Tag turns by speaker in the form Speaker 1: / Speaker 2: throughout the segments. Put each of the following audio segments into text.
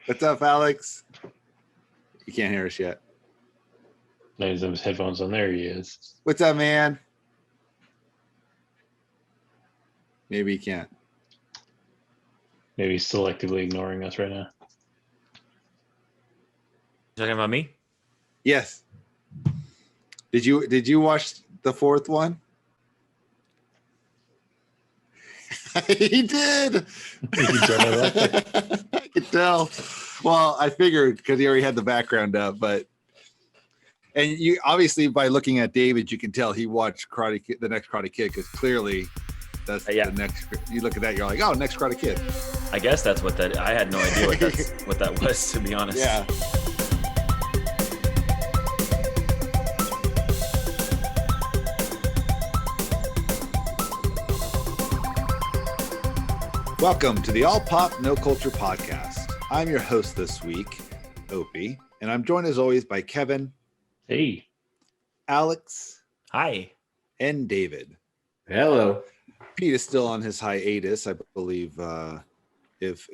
Speaker 1: What's up, Alex? You can't hear us yet.
Speaker 2: No, he's his headphones on. There he is.
Speaker 1: What's up, man? Maybe he can't.
Speaker 2: Maybe he's selectively ignoring us right now.
Speaker 3: Talking about me?
Speaker 1: Yes. Did you watch the fourth one? He did. I could tell. Well, I figured because he already had the background up, and you obviously by looking at David, you can tell he watched the next Karate Kid, because clearly that's the next. You look at that, you're like, oh, next Karate Kid.
Speaker 3: I guess that's what that. I had no idea what that was, to be honest.
Speaker 1: Yeah. Welcome to the All Pop No Culture podcast. I'm your host this week, Opie, and I'm joined as always by Kevin.
Speaker 2: Hey.
Speaker 1: Alex.
Speaker 3: Hi.
Speaker 1: And David.
Speaker 4: Hello.
Speaker 1: Pete is still on his hiatus, I believe. If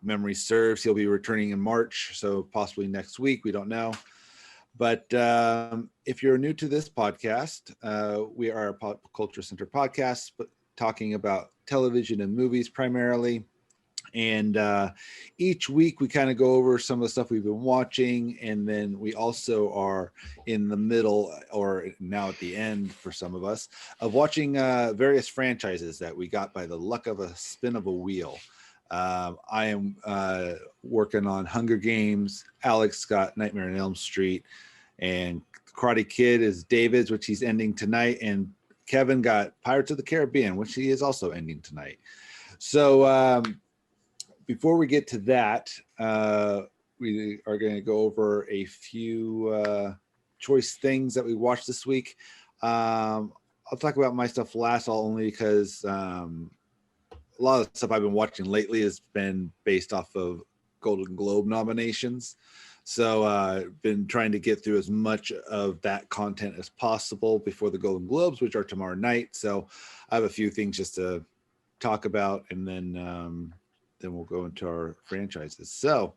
Speaker 1: memory serves, he'll be returning in March, so possibly next week. We don't know. But if you're new to this podcast, we are a pop culture center podcast, but talking about television and movies primarily. And each week we kind of go over some of the stuff we've been watching. And then we also are in the middle, or now at the end for some of us, of watching various franchises that we got by the luck of a spin of a wheel. I am working on Hunger Games. Alex got Nightmare on Elm Street. And Karate Kid is David's, which he's ending tonight. And Kevin got Pirates of the Caribbean, which he is also ending tonight. So before we get to that, we are going to go over a few choice things that we watched this week. I'll talk about my stuff last, only because a lot of the stuff I've been watching lately has been based off of Golden Globe nominations. So been trying to get through as much of that content as possible before the Golden Globes, which are tomorrow night. So I have a few things just to talk about, and then we'll go into our franchises. So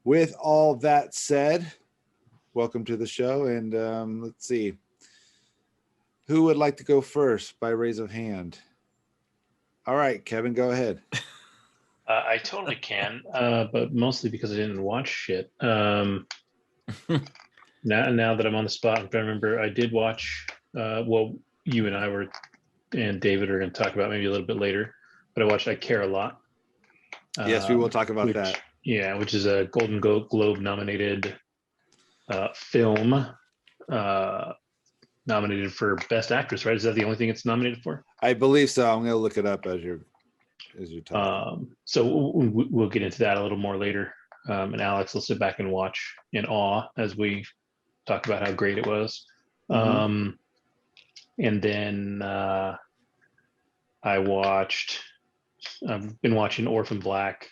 Speaker 1: with all that said, welcome to the show. And let's see. Who would like to go first by raise of hand? All right, Kevin, go ahead.
Speaker 2: I totally can, but mostly because I didn't watch shit. Now that I'm on the spot, I'm trying to remember. I did watch. Well, you and David are going to talk about maybe a little bit later. But I watched I Care a Lot.
Speaker 1: Yes, we will talk about that.
Speaker 2: Yeah, which is a Golden Globe nominated film, nominated for Best Actress. Right? Is that the only thing it's nominated for?
Speaker 1: I believe so. I'm going to look it up as you're talking.
Speaker 2: So we'll get into that a little more later. And Alex will sit back and watch in awe as we talk about how great it was. Mm-hmm. And then I've been watching Orphan Black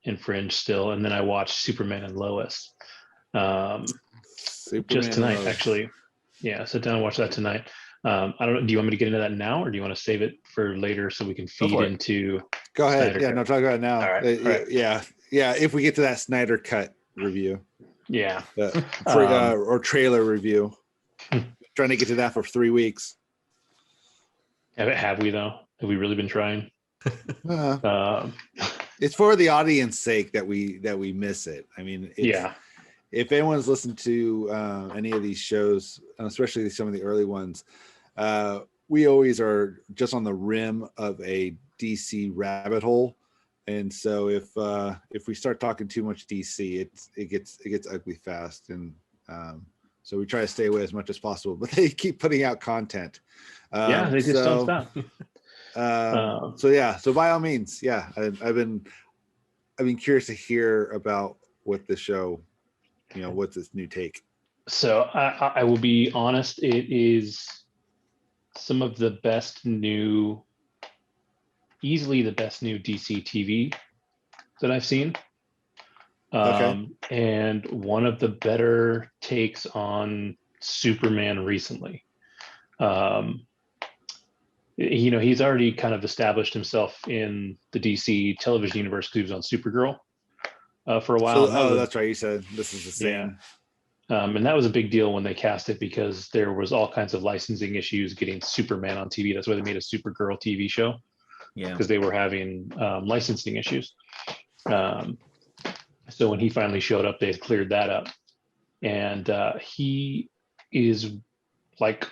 Speaker 2: and Fringe still. And then I watched Superman and Lois just tonight, actually. Yeah, sit down and watch that tonight. I don't know. Do you want me to get into that now, or do you want to save it for later so we can feed into?
Speaker 1: Go ahead.
Speaker 2: Snyder Cut?
Speaker 1: No, talk about it now.
Speaker 2: All right.
Speaker 1: Yeah. If we get to that Snyder Cut review.
Speaker 2: Yeah.
Speaker 1: Or trailer review. Trying to get to that for 3 weeks.
Speaker 2: Have we though? Have we really been trying?
Speaker 1: It's for the audience sake that we miss it. I mean, if anyone's listened to any of these shows, especially some of the early ones, we always are just on the rim of a DC rabbit hole, and so if we start talking too much DC, it gets ugly fast, and so we try to stay away as much as possible. But they keep putting out content.
Speaker 2: They just don't stop.
Speaker 1: So by all means, I've been curious to hear about what the show. What's this new take?
Speaker 2: So I will be honest, it is some of the easily the best new DC TV that I've seen.
Speaker 1: Okay.
Speaker 2: And one of the better takes on Superman recently. He's already kind of established himself in the DC television universe because he was on Supergirl. for a while.
Speaker 1: So, that's right. You said this is the same.
Speaker 2: Yeah. And that was a big deal when they cast it because there was all kinds of licensing issues getting Superman on TV. That's why they made a Supergirl TV show.
Speaker 3: Yeah.
Speaker 2: Because they were having licensing issues. So when he finally showed up, they had cleared that up. And he is like,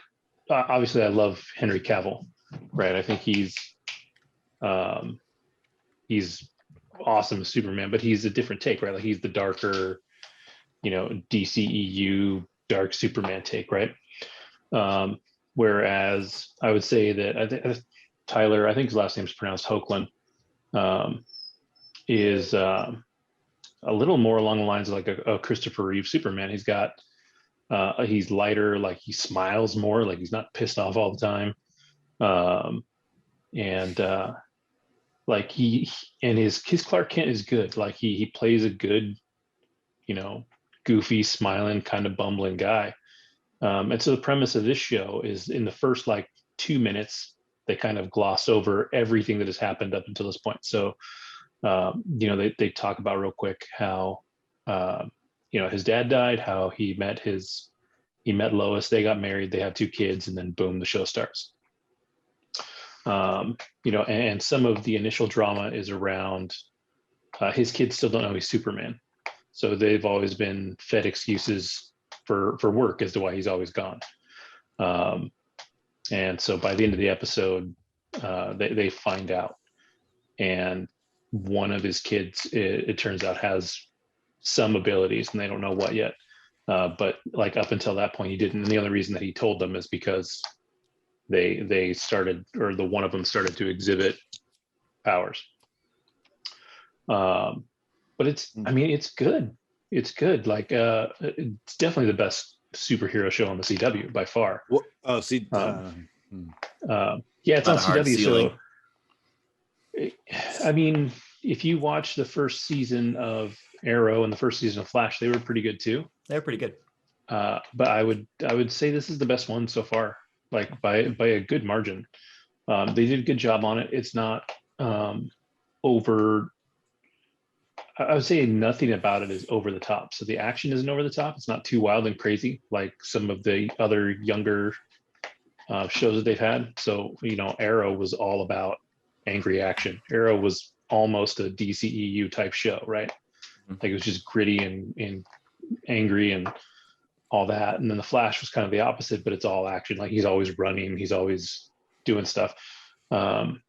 Speaker 2: obviously, I love Henry Cavill, right? I think he's awesome as Superman, but he's a different take, right? Like he's the darker, DCEU dark Superman take, right? Whereas I would say that Tyler, I think his last name is pronounced Hoechlin, is a little more along the lines of like a Christopher Reeve Superman. He's lighter, like he smiles more, like he's not pissed off all the time. Like his Clark Kent is good. Like he plays a good, goofy, smiling, kind of bumbling guy. And so the premise of this show is in the first like 2 minutes, they kind of gloss over everything that has happened up until this point. So they talk about real quick how his dad died, how he met Lois, they got married, they have 2 kids, and then boom, the show starts. And some of the initial drama is around his kids still don't know he's Superman, so they've always been fed excuses for work as to why he's always gone. And so by the end of the episode, they find out, and one of his kids, it turns out, has some abilities, and they don't know what yet. But like up until that point, he didn't. And the only reason that he told them is because they started, or the one of them started to exhibit powers. But it's good. It's good. Like it's definitely the best superhero show on the CW by far.
Speaker 1: Well, oh, see,
Speaker 2: yeah, it's on CW. So I mean, if you watch the first season of Arrow and the first season of Flash, they were pretty good too.
Speaker 3: They're pretty good.
Speaker 2: But I would say this is the best one so far, like by a good margin. They did a good job on it. It's not over. I would say nothing about it is over the top. So the action isn't over the top. It's not too wild and crazy like some of the other younger shows that they've had. So Arrow was all about angry action. Arrow was almost a DCEU type show, right? Like it was just gritty and angry and all that. And then the Flash was kind of the opposite, but it's all action. Like he's always running, he's always doing stuff. And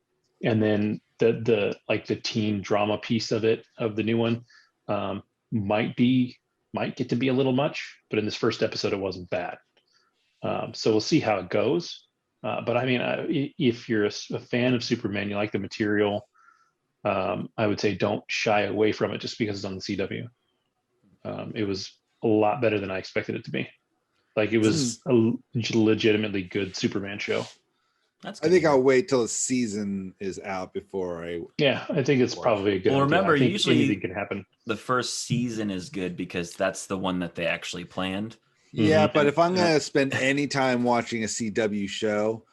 Speaker 2: then the teen drama piece of it, of the new one, might get to be a little much, but in this first episode, it wasn't bad. So we'll see how it goes. But I mean, if you're a fan of Superman, you like the material, I would say don't shy away from it just because it's on the CW. It was a lot better than I expected it to be. Like it was a legitimately good Superman show.
Speaker 3: That's good.
Speaker 1: I think I'll wait till the season is out before I.
Speaker 2: Yeah, I think it's probably a good.
Speaker 3: Well, remember, usually
Speaker 2: anything can happen.
Speaker 3: The first season is good because that's the one that they actually planned.
Speaker 1: Yeah, but if I'm gonna spend any time watching a CW show,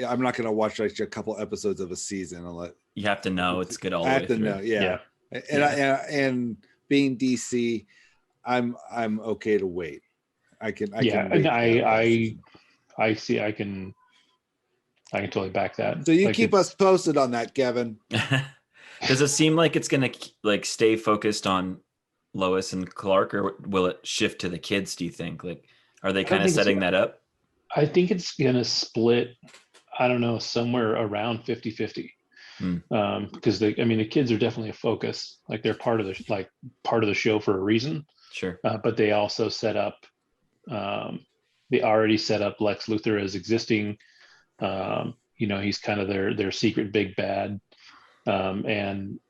Speaker 1: I'm not gonna watch like a couple episodes of a season.
Speaker 3: You have to know it's good all the way through.
Speaker 1: Know, yeah. And being DC, I'm okay to wait. I can totally back that. So you keep us posted on that, Kevin.
Speaker 3: Does it seem like it's gonna like stay focused on Lois and Clark, or will it shift to the kids? Do you think? Like, are they kind of setting that up?
Speaker 2: I think it's gonna split. I don't know, somewhere around 50-50. Because the kids are definitely a focus. Like they're part of the show for a reason.
Speaker 3: Sure.
Speaker 2: But they also set up. They already set up Lex Luthor as existing. He's kind of their secret big bad, and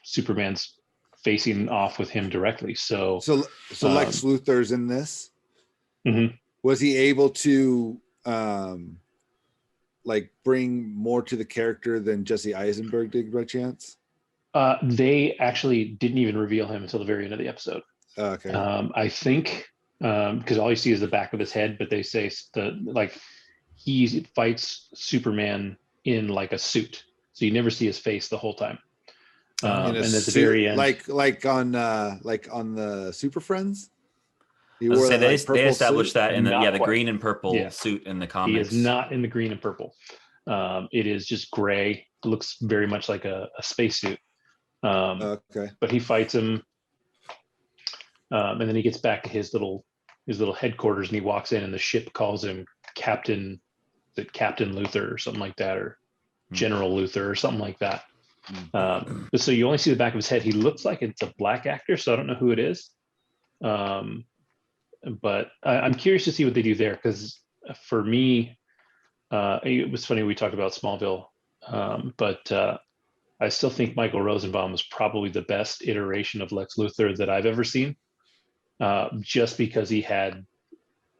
Speaker 2: Superman's facing off with him directly. So
Speaker 1: Lex Luthor's in this.
Speaker 2: Mm-hmm.
Speaker 1: Was he able to bring more to the character than Jesse Eisenberg did by chance?
Speaker 2: They actually didn't even reveal him until the very end of the episode.
Speaker 1: Okay.
Speaker 2: I think because all you see is the back of his head, but they say he fights Superman in like a suit, so you never see his face the whole time.
Speaker 1: In a
Speaker 2: And at the
Speaker 1: suit,
Speaker 2: very end,
Speaker 1: like on the Super Friends. He
Speaker 3: I was
Speaker 1: wore
Speaker 3: gonna say
Speaker 1: that like
Speaker 3: they
Speaker 1: purple
Speaker 3: established
Speaker 1: suit.
Speaker 3: that in the
Speaker 2: Not
Speaker 3: the
Speaker 2: quite.
Speaker 3: green and purple
Speaker 2: Yeah.
Speaker 3: suit in the
Speaker 2: he
Speaker 3: comics.
Speaker 2: is not in the green and purple. It is just gray. It looks very much like a spacesuit.
Speaker 1: Okay.
Speaker 2: But he fights him, and then he gets back to his little headquarters, and he walks in, and the ship calls him Captain Luthor or something like that, or General Luthor or something like that. But so you only see the back of his head. He looks like it's a black actor, so I don't know who it is. But I'm curious to see what they do there, because for me, it was funny we talked about Smallville, but I still think Michael Rosenbaum was probably the best iteration of Lex Luthor that I've ever seen, just because he had,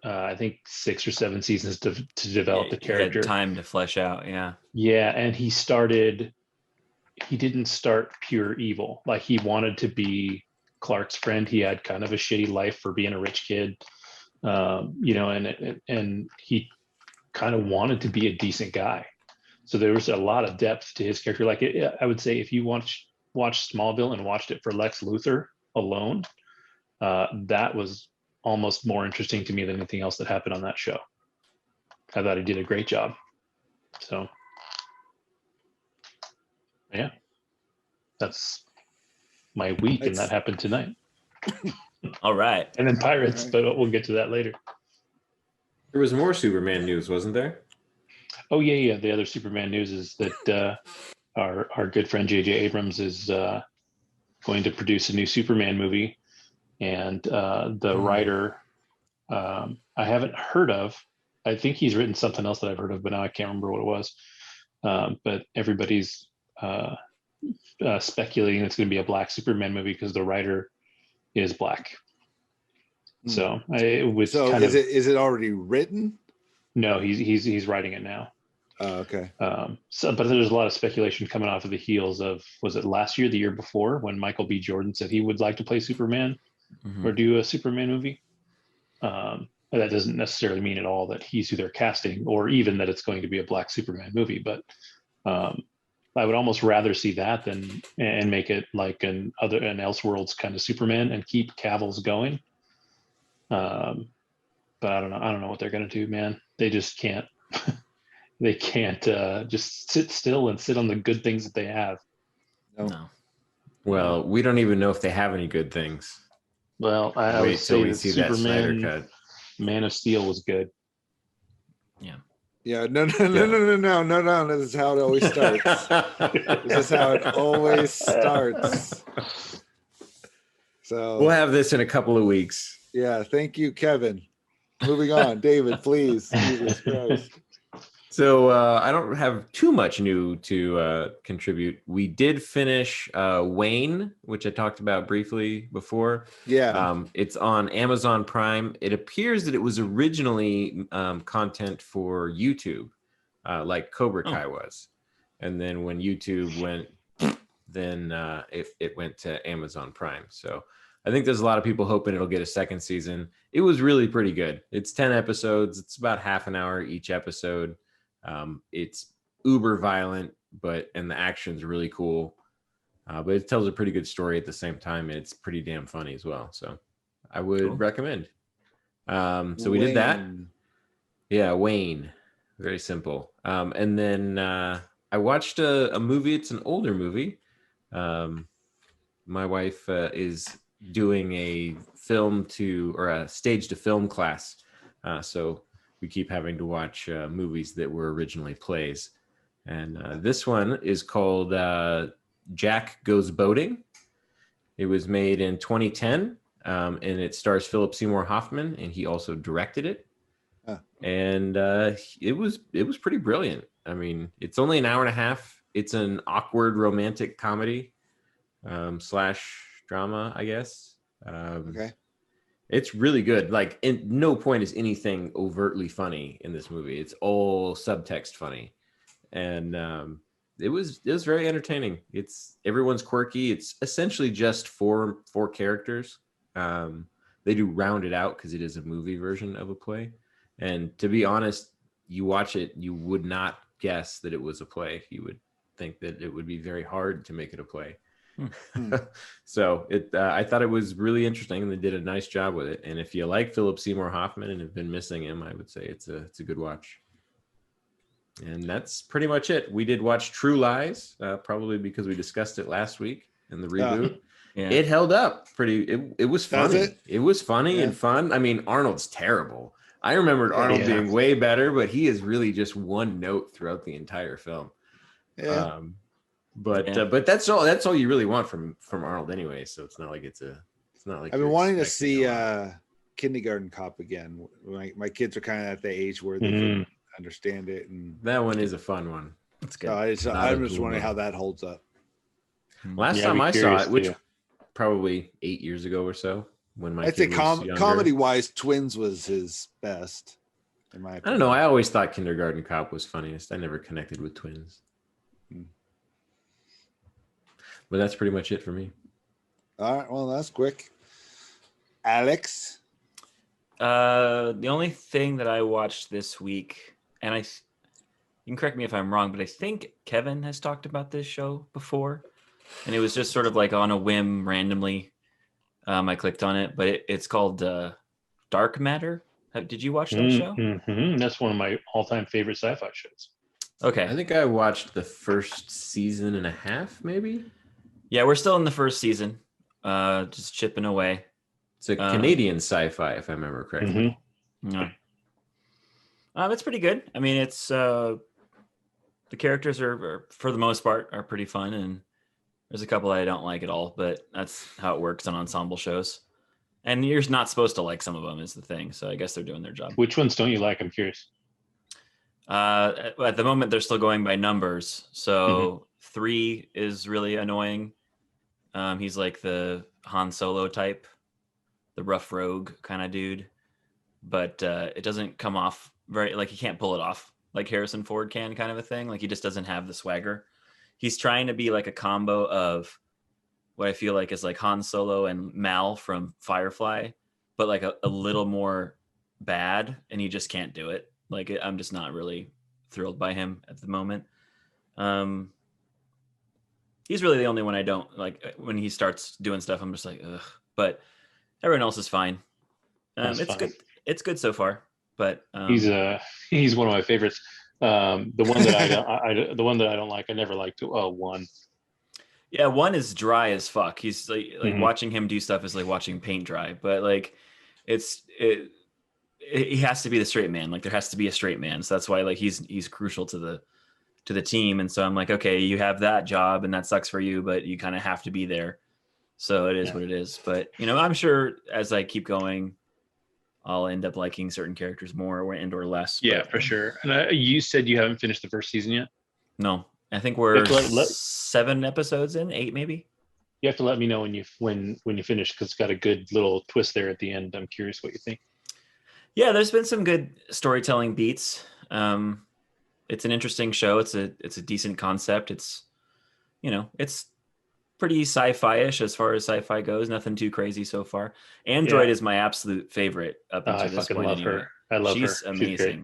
Speaker 2: I think, 6 or 7 seasons to develop the
Speaker 3: He had
Speaker 2: character.
Speaker 3: time to flesh out. Yeah.
Speaker 2: Yeah, and he didn't start pure evil. Like, he wanted to be Clark's friend. He had kind of a shitty life for being a rich kid, and he kind of wanted to be a decent guy. So there was a lot of depth to his character. Like, I would say if you watched Smallville and watched it for Lex Luthor alone, that was almost more interesting to me than anything else that happened on that show. I thought he did a great job. So, yeah, that's my week, and that happened tonight.
Speaker 3: All right.
Speaker 2: And then Pirates, but we'll get to that later.
Speaker 4: There was more Superman news, wasn't there?
Speaker 2: Oh yeah. The other Superman news is that our good friend J.J. Abrams is going to produce a new Superman movie, and the writer I haven't heard of. I think he's written something else that I've heard of, but now I can't remember what it was. But everybody's speculating it's going to be a black Superman movie because the writer is black. So
Speaker 1: is it already written?
Speaker 2: No, he's writing it now.
Speaker 1: Oh, okay.
Speaker 2: But there's a lot of speculation coming off of the heels of, was it last year, the year before, when Michael B. Jordan said he would like to play Superman or do a Superman movie. That doesn't necessarily mean at all that he's who they're casting, or even that it's going to be a black Superman movie. But I would almost rather see that and make it like an Elseworlds kind of Superman and keep Cavill's going. But I don't know what they're going to do, man. They just can't. They can't just sit still and sit on the good things that they have.
Speaker 3: No.
Speaker 4: Well, we don't even know if they have any good things.
Speaker 2: Well, I would say that
Speaker 4: see that Snyder
Speaker 2: Superman,
Speaker 4: Cut.
Speaker 2: Man of Steel was good.
Speaker 3: Yeah.
Speaker 1: Yeah, no. This is how it always starts. This is how it always starts. So
Speaker 4: We'll have this in a couple of weeks.
Speaker 1: Yeah, thank you, Kevin. Moving on, David, please. Jesus Christ.
Speaker 4: So I don't have too much new to contribute. We did finish Wayne, which I talked about briefly before.
Speaker 1: Yeah.
Speaker 4: It's on Amazon Prime. It appears that it was originally content for YouTube, like Cobra Kai was. And then when YouTube went, then it went to Amazon Prime. So I think there's a lot of people hoping it'll get a second season. It was really pretty good. It's 10 episodes. It's about half an hour each episode. It's uber violent, and the action's really cool. But it tells a pretty good story at the same time, and it's pretty damn funny as well. So I would recommend. So we did that. Yeah, Wayne. Very simple. And then I watched a movie. It's an older movie. My wife is doing a stage to film class. So we keep having to watch movies that were originally plays. And this one is called Jack Goes Boating. It was made in 2010, and it stars Philip Seymour Hoffman, and he also directed it. And it was pretty brilliant. I mean, it's only an hour and a half. It's an awkward romantic comedy / drama, I guess.
Speaker 1: Okay.
Speaker 4: It's really good. Like, in no point is anything overtly funny in this movie. It's all subtext funny, and it was very entertaining. Everyone's quirky. It's essentially just four characters. They do round it out because it is a movie version of a play. And to be honest, you watch it, you would not guess that it was a play. You would think that it would be very hard to make it a play. So I thought it was really interesting, and they did a nice job with it. And if you like Philip Seymour Hoffman and have been missing him, I would say it's a good watch. And that's pretty much it. We did watch True Lies, probably because we discussed it last week in the reboot.
Speaker 3: Yeah.
Speaker 4: It held up pretty. It was funny. It was funny and fun. I mean, Arnold's terrible. I remembered Arnold being way better, but he is really just one note throughout the entire film.
Speaker 1: Yeah.
Speaker 4: But that's all you really want from Arnold anyway. So it's not like
Speaker 1: I've been wanting to see Kindergarten Cop again. My kids are kind of at the age where they can understand it, and
Speaker 4: that one is a fun one.
Speaker 3: That's good.
Speaker 1: I'm just wondering how that holds up.
Speaker 4: Last time I saw it, which probably 8 years ago or so, when my
Speaker 1: I'd say
Speaker 4: kid was younger.
Speaker 1: comedy-wise, Twins was his best. In my opinion.
Speaker 4: I don't know. I always thought Kindergarten Cop was funniest. I never connected with Twins. But that's pretty much it for me.
Speaker 1: All right. Well, that's quick. Alex?
Speaker 3: The only thing that I watched this week, and you can correct me if I'm wrong, but I think Kevin has talked about this show before, and it was just sort of like on a whim randomly. I clicked on it, but it's called Dark Matter. Did you watch that show?
Speaker 2: Mm-hmm. That's one of my all-time favorite sci-fi shows.
Speaker 3: Okay.
Speaker 4: I think I watched the first season and a half, maybe.
Speaker 3: Yeah, we're still in the first season, just chipping away.
Speaker 4: It's a Canadian sci-fi, if I remember correctly.
Speaker 3: Yeah. It's pretty good. I mean, it's the characters are for the most part are pretty fun, and there's a couple I don't like at all, but that's how it works on ensemble shows. And you're not supposed to like some of them is the thing, so I guess they're doing their job.
Speaker 2: Which ones don't you like? I'm curious.
Speaker 3: At the moment, they're still going by numbers. So 3 is really annoying. He's like the Han Solo type, the rough rogue kind of dude, but it doesn't come off very, like he can't pull it off like Harrison Ford can, kind of a thing. Like he just doesn't have the swagger. He's trying to be like a combo of what I feel like is like Han Solo and Mal from Firefly, but like a little more bad, and he just can't do it. Like I'm just not really thrilled by him at the moment. He's really the only one I don't like. When he starts doing stuff, I'm just like, ugh. But everyone else is fine. It's fine. Good. It's good so far. But
Speaker 2: he's one of my favorites. The one that the one that I don't like, I never liked. One.
Speaker 3: Yeah, 1 is dry as fuck. He's like watching him do stuff is like watching paint dry. But like, he has to be the straight man. Like there has to be a straight man. So that's why like he's crucial to the team. And so I'm like, okay, you have that job and that sucks for you, but you kind of have to be there. So it is what it is. But I'm sure as I keep going, I'll end up liking certain characters more or less.
Speaker 2: Yeah, for sure. And you said you haven't finished the first season yet?
Speaker 3: No, I think we're 7 episodes in, 8 maybe.
Speaker 2: You have to let me know when you finish, because it's got a good little twist there at the end. I'm curious what you think.
Speaker 3: Yeah, there's been some good storytelling beats. It's an interesting show. It's a decent concept. It's it's pretty sci-fi-ish as far as sci-fi goes. Nothing too crazy so far. Android is my absolute favorite up until this point.
Speaker 2: I love her. I love her.
Speaker 3: She's amazing.
Speaker 2: She's great.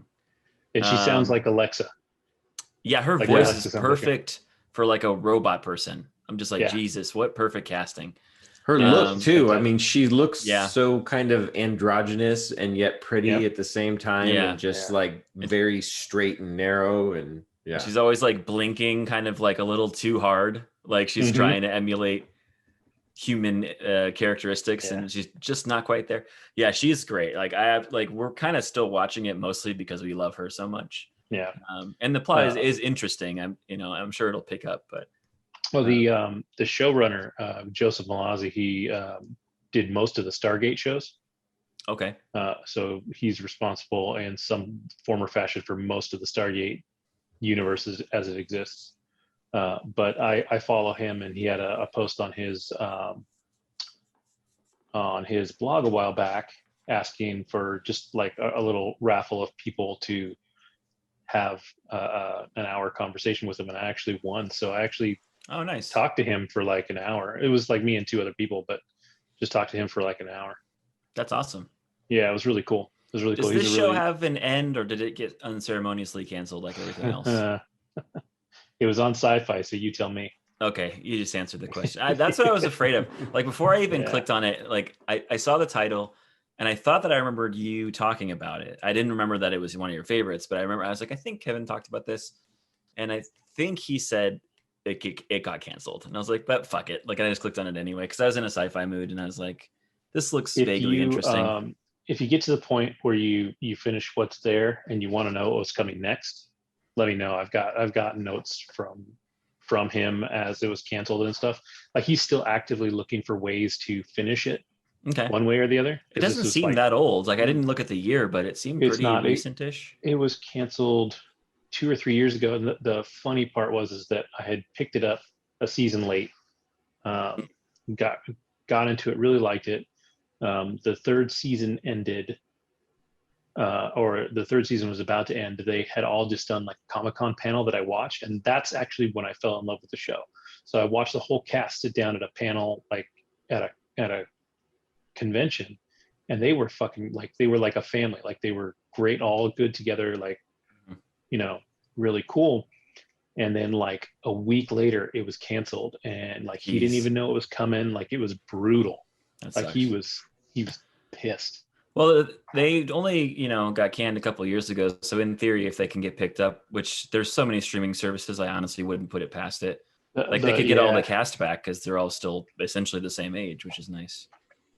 Speaker 2: And she sounds like Alexa.
Speaker 3: Yeah, her voice is perfect for like a robot person. I'm just like, Jesus, what perfect casting.
Speaker 4: Her look too. I mean, she looks so kind of androgynous and yet pretty at the same time, and just like very straight and narrow. And
Speaker 3: she's always like blinking kind of like a little too hard. Like she's trying to emulate human characteristics, and she's just not quite there. Yeah, she's great. Like we're kind of still watching it mostly because we love her so much.
Speaker 2: Yeah.
Speaker 3: And the plot is interesting. I'm sure it'll pick up, but
Speaker 2: the showrunner, Joseph Malazzi, he did most of the Stargate shows.
Speaker 3: Okay.
Speaker 2: So he's responsible in some form or fashion for most of the Stargate universe as it exists. But I follow him, and he had a post on his blog a while back asking for just like a little raffle of people to have an hour conversation with him, and I actually won. So I actually talked to him for like an hour. It was like me and 2 other people, but just talked to him for like an hour.
Speaker 3: That's awesome.
Speaker 2: Yeah, it was really cool. Does
Speaker 3: this show have an end, or did it get unceremoniously canceled like everything else?
Speaker 2: It was on Sci-Fi, so you tell me.
Speaker 3: Okay, you just answered the question. That's what I was afraid of. Like before I even clicked on it, like I saw the title and I thought that I remembered you talking about it. I didn't remember that it was one of your favorites, but I remember I was like, I think Kevin talked about this. And I think he said it got canceled. And I was like, but fuck it. Like I just clicked on it anyway because I was in a sci-fi mood and I was like, this looks vaguely interesting.
Speaker 2: If you get to the point where you finish what's there and you want to know what's coming next, let me know. I've got notes from him as it was canceled and stuff. Like he's still actively looking for ways to finish it.
Speaker 3: Okay.
Speaker 2: One way or the other.
Speaker 3: It doesn't seem that old. Like I didn't look at the year, but it seemed pretty recent-ish.
Speaker 2: It was canceled 2 or 3 years ago. And the funny part is that I had picked it up a season late. Got into it, really liked it. The third season ended, or the third season was about to end. They had all just done like a Comic-Con panel that I watched, and that's actually when I fell in love with the show. So I watched the whole cast sit down at a panel, like at a convention, and they were like a family. Like they were great, all good together, like really cool. And then like a week later, it was canceled, and like he didn't even know it was coming. Like it was brutal.
Speaker 3: That
Speaker 2: like
Speaker 3: sucks.
Speaker 2: he was pissed.
Speaker 3: Well, they only, got canned a couple of years ago. So in theory, if they can get picked up, which there's so many streaming services, I honestly wouldn't put it past it. They could get all the cast back because they're all still essentially the same age, which is nice.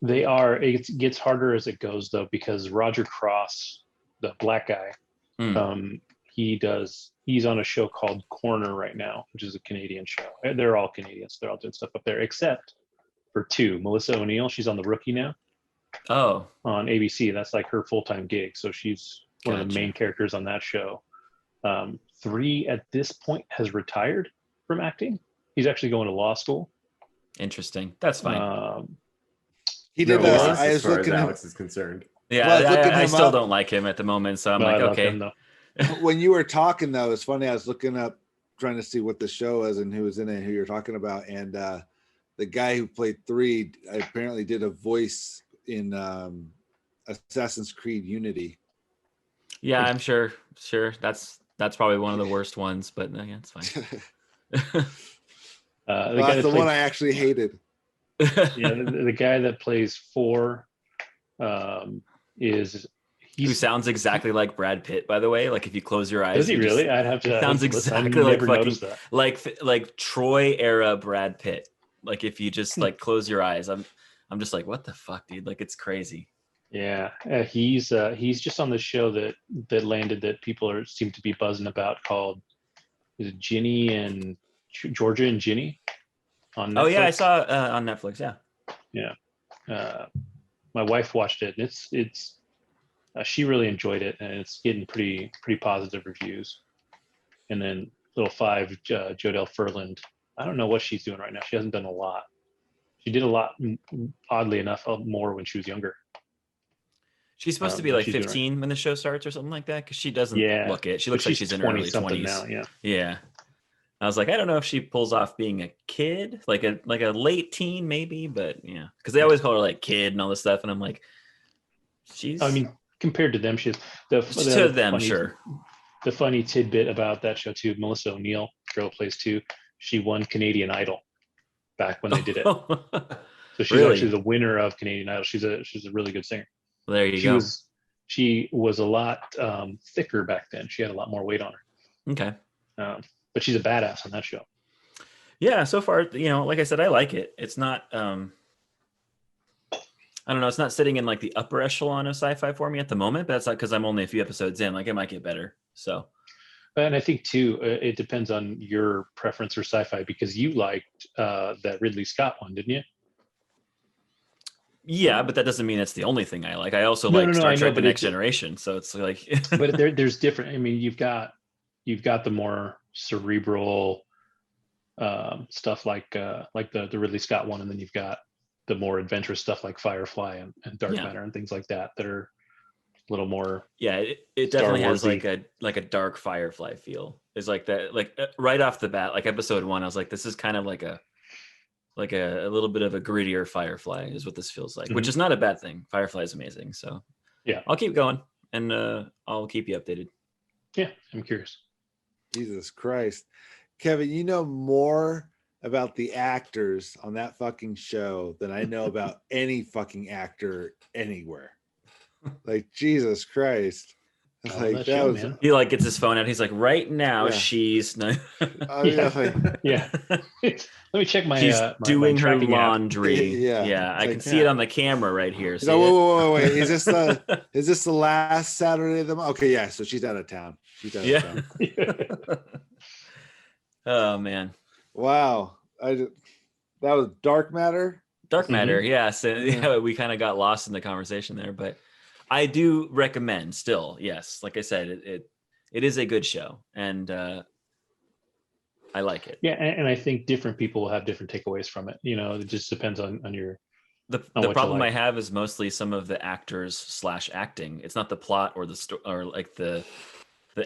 Speaker 2: They are. It gets harder as it goes though, because Roger Cross, the black guy, he's on a show called Corner right now, which is a Canadian show. They're all Canadians. They're all doing stuff up there, except for two. Melissa O'Neill, she's on The Rookie now.
Speaker 3: Oh.
Speaker 2: On ABC. That's like her full-time gig. So she's one of the main characters on that show. 3 at this point has retired from acting. He's actually going to law school.
Speaker 3: Interesting. That's fine.
Speaker 1: He did. I was looking at
Speaker 4: Alex is concerned.
Speaker 3: Yeah, I still don't like him at the moment. So I'm like, okay.
Speaker 2: Him,
Speaker 1: when you were talking though, it's funny. I was looking up, trying to see what the show is and who was in it, who you're talking about, and the guy who played 3 apparently did a voice in Assassin's Creed Unity.
Speaker 3: Yeah, I'm sure. That's probably one of the worst ones, but yeah, it's fine.
Speaker 1: That's the one I actually hated.
Speaker 2: Yeah, the guy that plays 4
Speaker 3: who sounds exactly like Brad Pitt, by the way. Like if you close your eyes,
Speaker 2: does he really? I'd have to.
Speaker 3: Sounds exactly like fucking like Troy era Brad Pitt. Like if you just like close your eyes, I'm just like, what the fuck, dude? Like it's crazy.
Speaker 2: Yeah, he's just on the show that landed that people seem to be buzzing about, called is it Ginny and Georgia and Ginny on Netflix?
Speaker 3: Oh yeah, I saw on Netflix.
Speaker 2: Yeah. My wife watched it, and it's she really enjoyed it, and it's getting pretty positive reviews. And then little 5, Jodelle Ferland. I don't know what she's doing right now. She hasn't done a lot. She did a lot, oddly enough, more when she was younger.
Speaker 3: She's supposed to be like 15 when the show starts or something like that, because she doesn't look it. She looks like she's in her early 20s
Speaker 2: now.
Speaker 3: Yeah. I was like, I don't know if she pulls off being a kid, like a late teen maybe, but yeah, because they always call her like kid and all this stuff, and I'm like, she's.
Speaker 2: I mean, compared to them, she's
Speaker 3: to them, sure.
Speaker 2: The funny tidbit about that show too, Melissa O'Neill, girl plays 2. She won Canadian Idol back when they did it. So she's actually the winner of Canadian Idol. She's a really good singer.
Speaker 3: Well, there you go.
Speaker 2: She was a lot thicker back then. She had a lot more weight on her.
Speaker 3: Okay.
Speaker 2: But she's a badass on that show.
Speaker 3: Yeah, so far, like I said, I like it. It's not I don't know, it's not sitting in like the upper echelon of sci-fi for me at the moment, but that's not because I'm only a few episodes in. Like it might get better. So
Speaker 2: and I think too, it depends on your preference for sci-fi, because you liked that Ridley Scott one, didn't you?
Speaker 3: Yeah, but that doesn't mean it's the only thing I like. I also like Star Trek: The Next Generation. So it's like,
Speaker 2: but there's different. I mean, you've got the more cerebral stuff like the Ridley Scott one, and then you've got the more adventurous stuff like Firefly and Dark Matter and things like that are a little more.
Speaker 3: Yeah, it definitely has like a dark Firefly feel. It's like that, like right off the bat, like episode 1, I was like, this is kind of like a little bit of a grittier Firefly is what this feels like, which is not a bad thing. Firefly is amazing. So
Speaker 2: yeah,
Speaker 3: I'll keep going and I'll keep you updated.
Speaker 2: Yeah, I'm curious.
Speaker 1: Jesus Christ. Kevin, you know more about the actors on that fucking show than I know about any fucking actor anywhere. Like, Jesus Christ.
Speaker 2: On
Speaker 1: Like,
Speaker 2: that
Speaker 1: that
Speaker 2: show,
Speaker 1: was,
Speaker 2: man.
Speaker 3: He like gets his phone out. He's like, right now
Speaker 1: Yeah.
Speaker 3: she's no.
Speaker 1: yeah, like,
Speaker 2: Yeah. Let me check my.
Speaker 3: She's
Speaker 2: my
Speaker 3: doing her
Speaker 2: tracking app.
Speaker 3: laundry.
Speaker 1: Yeah.
Speaker 3: Yeah, I
Speaker 1: It's
Speaker 3: can
Speaker 1: like,
Speaker 3: see it on the camera right here.
Speaker 1: he's
Speaker 3: See
Speaker 1: like,
Speaker 3: it?
Speaker 1: wait. Is this the last Saturday of the month? Okay, yeah. So she's out of town. She's out of
Speaker 3: Yeah.
Speaker 1: town.
Speaker 3: Oh man,
Speaker 1: Wow. That was Dark Matter.
Speaker 3: Dark Matter.
Speaker 2: Mhm.
Speaker 3: Yeah, so
Speaker 1: Yeah.
Speaker 3: we kind of got lost in the conversation there, but I do recommend still. Yes, like I said, it is a good show, and I like it.
Speaker 2: Yeah, and I think different people will have different takeaways from it. You know, it just depends on your.
Speaker 3: The
Speaker 2: what you
Speaker 3: problem I
Speaker 2: like.
Speaker 3: have is mostly some of the actors / acting. It's not the plot or the story or like the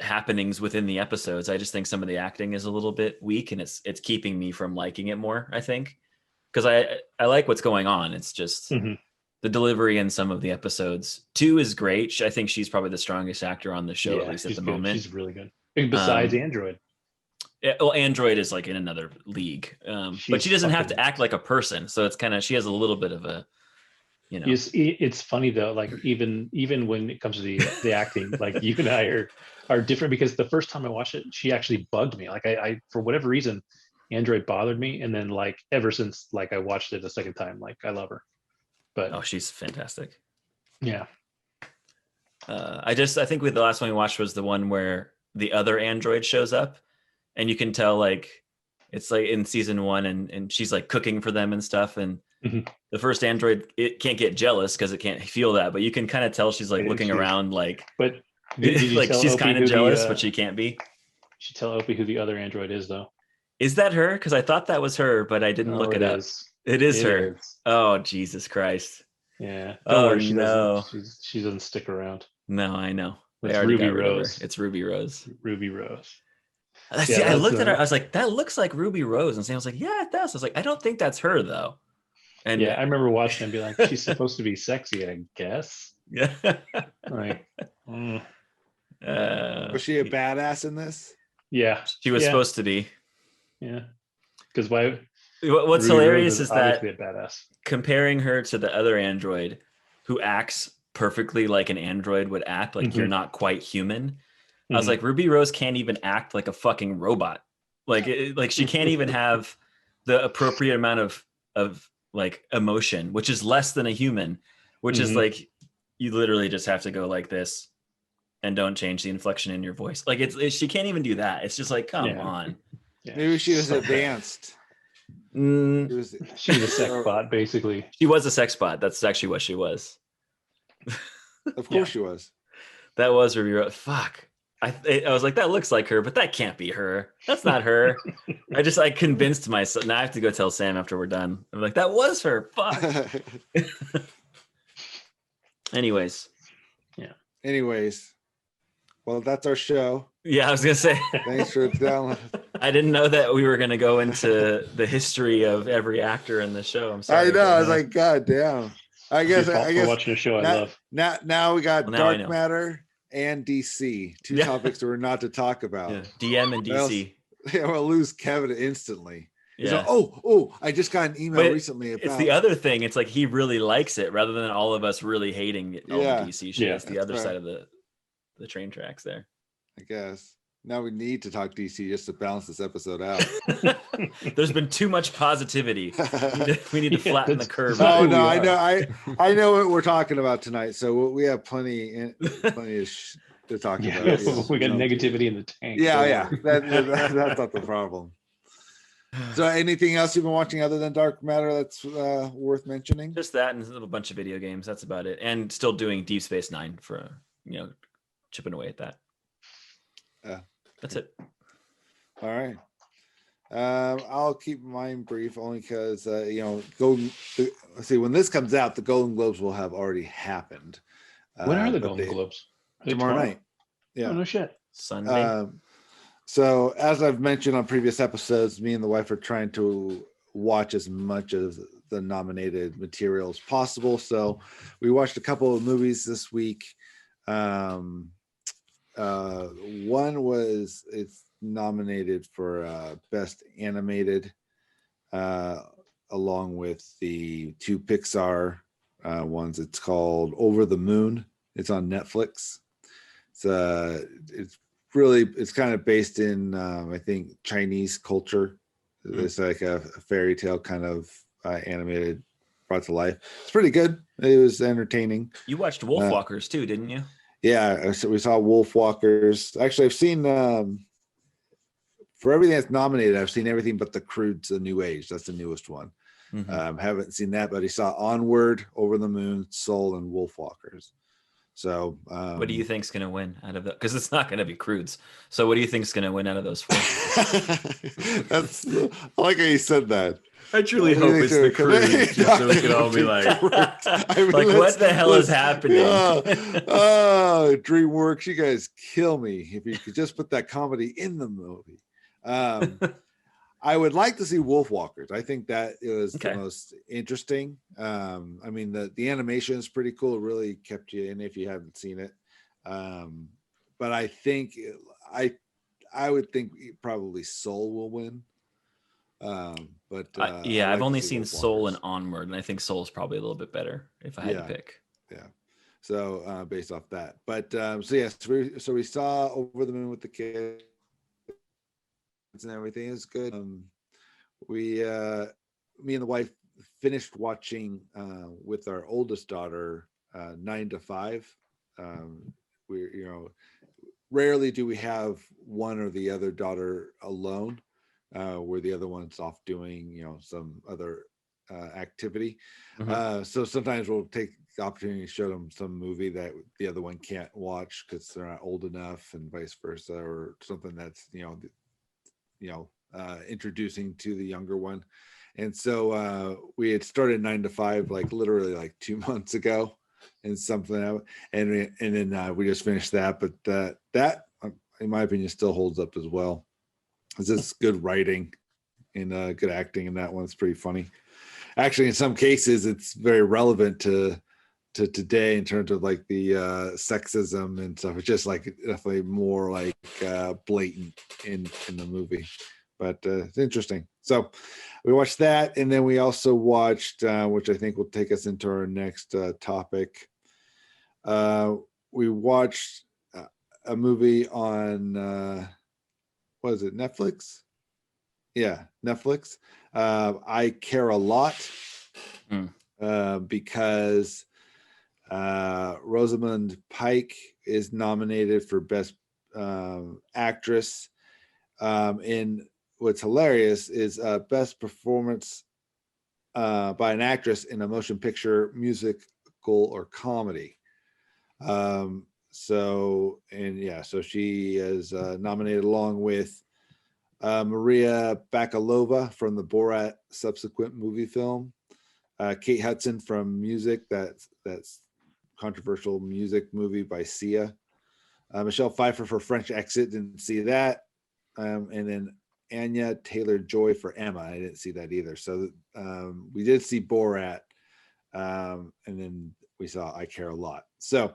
Speaker 3: happenings within the episodes. I just think some of the acting is a little bit weak, and it's keeping me from liking it more. I think because I like what's going on. It's just
Speaker 2: Mhm.
Speaker 3: the delivery in some of the episodes. 2 is great. I think she's probably the strongest actor on the show, at least at
Speaker 2: she's
Speaker 3: the
Speaker 2: good.
Speaker 3: moment.
Speaker 2: She's really good. Besides Android,
Speaker 3: Well, Android is like in another league, but
Speaker 2: She's
Speaker 3: she doesn't have to
Speaker 2: fucking-
Speaker 3: act like a person. So it's kind of she has a little bit of a, you know.
Speaker 2: it's funny though. Like even when it comes to the acting, like you and I are different because the first time I watched it, she actually bugged me. Like I for whatever reason, Android bothered me, and then like ever since like I watched it a second time, like I love her. But
Speaker 3: Oh, she's fantastic.
Speaker 2: yeah,
Speaker 3: I think the last one we watched was the one where the other android shows up, and you can tell like it's like in season 1, and she's like cooking for them and stuff, and
Speaker 2: Mhm.
Speaker 3: the first android, it can't get jealous because it can't feel that, but you can kind of tell she's like
Speaker 2: And
Speaker 3: looking
Speaker 2: she's-
Speaker 3: around like
Speaker 2: but did you
Speaker 3: like
Speaker 2: tell
Speaker 3: she's
Speaker 2: Opie
Speaker 3: kind
Speaker 2: who
Speaker 3: of jealous,
Speaker 2: the,
Speaker 3: but she can't be.
Speaker 2: She tell Opie who the other android is though.
Speaker 3: Is that her? Because I thought that was her, but I didn't
Speaker 2: No,
Speaker 3: look it up.
Speaker 2: is.
Speaker 3: It is
Speaker 2: It
Speaker 3: her.
Speaker 2: is.
Speaker 3: Oh, Jesus Christ.
Speaker 2: Yeah.
Speaker 3: Oh,
Speaker 2: Don't worry, she
Speaker 3: no.
Speaker 2: doesn't. She doesn't stick around.
Speaker 3: No, I know. They
Speaker 2: It's
Speaker 3: already
Speaker 2: Ruby
Speaker 3: got rid of
Speaker 2: Rose.
Speaker 3: her. It's Ruby Rose.
Speaker 2: Ruby Rose.
Speaker 3: See, I
Speaker 2: that's,
Speaker 3: looked at her. I was like, that looks like Ruby Rose. And Sam was like, yeah, it does. I was like, I don't think that's her, though. And
Speaker 2: Yeah, I remember watching and be like, she's supposed to be sexy, I guess.
Speaker 3: yeah.
Speaker 2: Like,
Speaker 1: Was she a badass in this?
Speaker 2: yeah,
Speaker 3: She was
Speaker 2: yeah,
Speaker 3: supposed to be.
Speaker 2: yeah. Because why?
Speaker 3: What's
Speaker 2: Ruby Rose
Speaker 3: hilarious is that
Speaker 2: obviously a badass.
Speaker 3: comparing her to the other android who acts perfectly like an android would act, like you're
Speaker 2: Mhm.
Speaker 3: not quite human. I was
Speaker 2: Mhm.
Speaker 3: like, Ruby Rose can't even act like a fucking robot. Like, like she can't even have the appropriate amount of like emotion, which is less than a human, which is
Speaker 2: Mhm.
Speaker 3: like you literally just have to go like this and don't change the inflection in your voice. Like she can't even do that. It's just like, come
Speaker 2: Yeah.
Speaker 3: on.
Speaker 2: Yeah.
Speaker 1: Maybe she was
Speaker 2: So-
Speaker 1: advanced.
Speaker 3: Mm,
Speaker 1: It was,
Speaker 2: She's a sex bot, basically.
Speaker 3: she was a sex bot. That's actually what she was.
Speaker 1: of course she was.
Speaker 3: That was Ruby Rose. Fuck. I was like, that looks like her, but that can't be her. That's not her. I convinced myself. Now I have to go tell Sam after we're done. I'm like, that was her. Fuck. Anyways.
Speaker 1: Anyways, well, that's our show.
Speaker 3: Yeah, I was gonna say
Speaker 1: Thanks for downloading.
Speaker 3: I didn't know that we were gonna go into the history of every actor in the show. I'm sorry.
Speaker 1: I know. I was
Speaker 3: but-
Speaker 1: like, God damn. I
Speaker 2: It's your
Speaker 1: guess.
Speaker 2: fault
Speaker 1: I
Speaker 2: for
Speaker 1: guess.
Speaker 2: watching a show I
Speaker 1: now,
Speaker 2: love.
Speaker 1: now we got
Speaker 3: Well, now I
Speaker 1: Dark
Speaker 3: know.
Speaker 1: Matter and DC. Two
Speaker 3: Yeah.
Speaker 1: topics that we're not to talk about.
Speaker 3: yeah, DM and
Speaker 1: What else?
Speaker 3: DC.
Speaker 1: Yeah, we'll lose Kevin instantly. He's
Speaker 3: Yeah.
Speaker 1: like, oh, I just got an email
Speaker 3: But
Speaker 1: recently about.
Speaker 3: It's the other thing. It's like he really likes it rather than all of us really hating all
Speaker 1: Yeah.
Speaker 3: the DC shit.
Speaker 2: Yeah,
Speaker 3: It's the
Speaker 1: that's
Speaker 3: other
Speaker 1: fair.
Speaker 3: side of the train tracks there.
Speaker 1: I guess. Now we need to talk DC just to balance this episode out.
Speaker 3: There's been too much positivity. We need to
Speaker 2: Yeah,
Speaker 3: flatten the
Speaker 2: that's-
Speaker 3: curve.
Speaker 2: that's
Speaker 1: Oh
Speaker 2: who
Speaker 1: no,
Speaker 2: we
Speaker 1: I
Speaker 2: are.
Speaker 1: know, I know what we're talking about tonight. So we have plenty of to talk
Speaker 2: Yeah,
Speaker 1: about.
Speaker 2: we got
Speaker 1: No.
Speaker 2: negativity in the tank.
Speaker 1: Yeah. That's not the problem. So, anything else you've been watching other than Dark Matter that's worth mentioning?
Speaker 3: Just that and a little bunch of video games. That's about it. And still doing Deep Space Nine for chipping away at that. That's it.
Speaker 1: All right. I'll keep mine brief only because let's see, when this comes out, the Golden Globes will have already happened.
Speaker 2: When are the
Speaker 1: but
Speaker 2: Golden Globes? Are they
Speaker 1: Tomorrow night. Yeah.
Speaker 2: Oh, no shit.
Speaker 3: Sunday.
Speaker 1: So as I've mentioned on previous episodes, me and the wife are trying to watch as much of the nominated material as possible. So we watched a couple of movies this week. One was it's nominated for best animated along with the 2 Pixar ones. It's called Over the Moon. It's on Netflix. It's kind of based in I think Chinese culture. It's like a fairy tale kind of animated, brought to life. It's pretty good. It was entertaining.
Speaker 3: You watched Wolfwalkers too, didn't you?
Speaker 1: Yeah, so we saw Wolfwalkers. Actually, I've seen for everything that's nominated, I've seen everything but The Croods, The New Age. That's the newest one. Haven't seen that, but he saw Onward, Over the Moon, Soul, and Wolfwalkers. So
Speaker 3: what do you think's going to win out of that? Because it's not going to be Croods. So what do you think's going to win out of those 4?
Speaker 1: I like how you said that.
Speaker 4: I truly hope it's the Croods, just so we can all be like,
Speaker 3: like, what the hell is happening?
Speaker 1: DreamWorks, you guys kill me. If you could just put that comedy in the movie. I would like to see Wolfwalkers. I think that is the most interesting. I mean, the animation is pretty cool. It really kept you in if you haven't seen it. But I think I would think probably Soul will win.
Speaker 3: I've only seen Soul and Onward, and I think Soul's probably a little bit better if I had to pick.
Speaker 1: Yeah. So based off that, so we saw Over the Moon with the kids and everything is good. Me and the wife finished watching with our oldest daughter 9 to 5. We rarely do we have one or the other daughter alone, where the other one's off doing some other activity. So sometimes we'll take the opportunity to show them some movie that the other one can't watch because they're not old enough, and vice versa, or something that's introducing to the younger one. And so we had started 9 to 5 literally 2 months ago, and then we just finished that. But that in my opinion still holds up as well. It's just good writing and good acting in that one. It's pretty funny. Actually, in some cases it's very relevant to today in terms of the sexism and stuff. It's just definitely more blatant in the movie, but it's interesting. So we watched that, and then we also watched which I think will take us into our next topic. We watched a movie on what is it, Netflix? Yeah, Netflix. I Care a Lot, because Rosamund Pike is nominated for Best Actress. And what's hilarious is Best Performance by an Actress in a Motion Picture, Musical, or Comedy. So she is nominated along with Maria Bakalova from the Borat subsequent movie film, Kate Hudson from Music, that's controversial music movie by Sia, Michelle Pfeiffer for French Exit, didn't see that, and then Anya Taylor-Joy for Emma. I didn't see that either. So we did see Borat, and then we saw I Care a Lot. So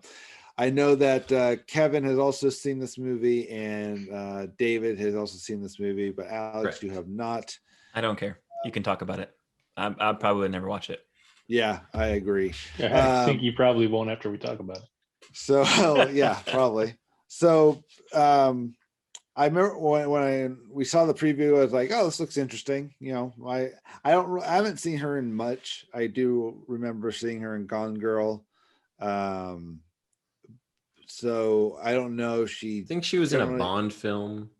Speaker 1: I know that Kevin has also seen this movie, and David has also seen this movie, but Alex,
Speaker 3: Correct.
Speaker 1: You have not.
Speaker 3: I don't care. You can talk about it. I probably would never watch it.
Speaker 1: Yeah, I agree.
Speaker 2: I think you probably won't after we talk about it.
Speaker 1: So yeah, probably. So I remember when we saw the preview, I was like, "Oh, this looks interesting." I haven't seen her in much. I do remember seeing her in Gone Girl. So I don't know.
Speaker 4: I think she was in a Bond film,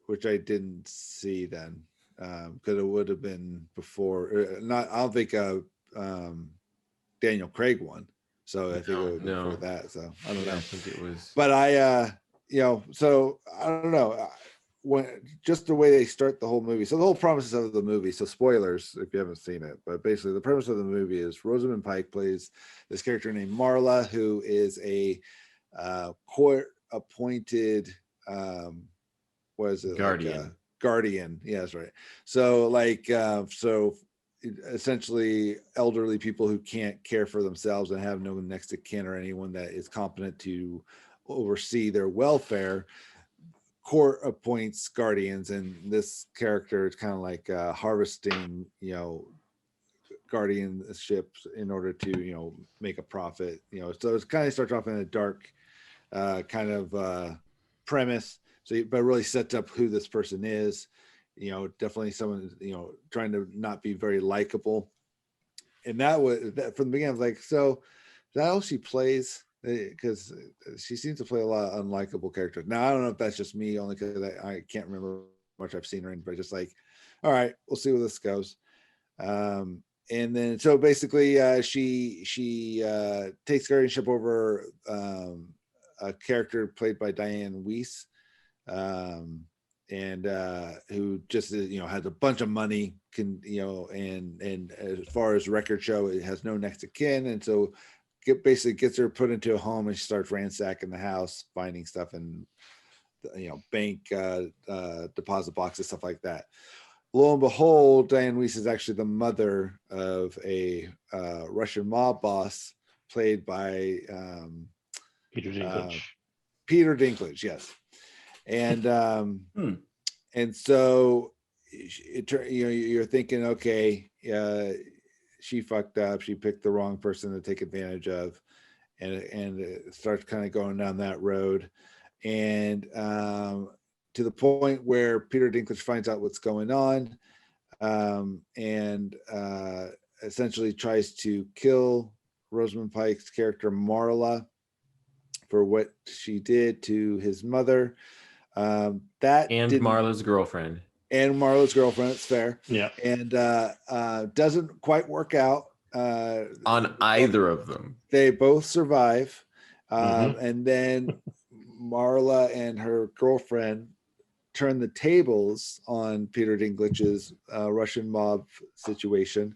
Speaker 1: which I didn't see then, because it would have been before. Not, I don't think Daniel Craig one. So I think it would be before that. So I don't know.
Speaker 4: I think it was.
Speaker 1: But so I don't know. When just the way they start the whole movie. So the whole premise of the movie. So spoilers if you haven't seen it. But basically, the premise of the movie is Rosamund Pike plays this character named Marla, who is a court-appointed what is it?
Speaker 4: Guardian.
Speaker 1: Guardian. Yeah, that's right. So so essentially elderly people who can't care for themselves and have no next of kin or anyone that is competent to oversee their welfare. court appoints guardians, and this character is kind of like harvesting, guardianships in order to, make a profit. So it's kind of starts off in a dark kind of premise. So, but really sets up who this person is. Definitely someone, trying to not be very likable. And that was that from the beginning. I was like, so is that how she plays? Because she seems to play a lot of unlikable characters. Now I don't know if that's just me, only because I can't remember much I've seen her in, but just like, all right, we'll see where this goes. And then so basically she takes guardianship over a character played by Diane Weiss, and who just has a bunch of money, and as far as records show, it has no next of kin, and so basically gets her put into a home, and she starts ransacking the house, finding stuff in bank deposit boxes, stuff like that. Lo and behold, Diane Weiss is actually the mother of a Russian mob boss played by
Speaker 2: Peter Dinklage.
Speaker 1: Peter Dinklage, yes. And and so you're thinking, okay, she fucked up. She picked the wrong person to take advantage of, and it starts kind of going down that road, and to the point where Peter Dinklage finds out what's going on, and essentially tries to kill Rosamund Pike's character Marla for what she did to his mother.
Speaker 4: Marla's girlfriend.
Speaker 1: And Marla's girlfriend, it's fair.
Speaker 2: Yeah.
Speaker 1: And doesn't quite work out.
Speaker 4: On either of them.
Speaker 1: They both survive. And then Marla and her girlfriend turn the tables on Peter Dinklage's Russian mob situation.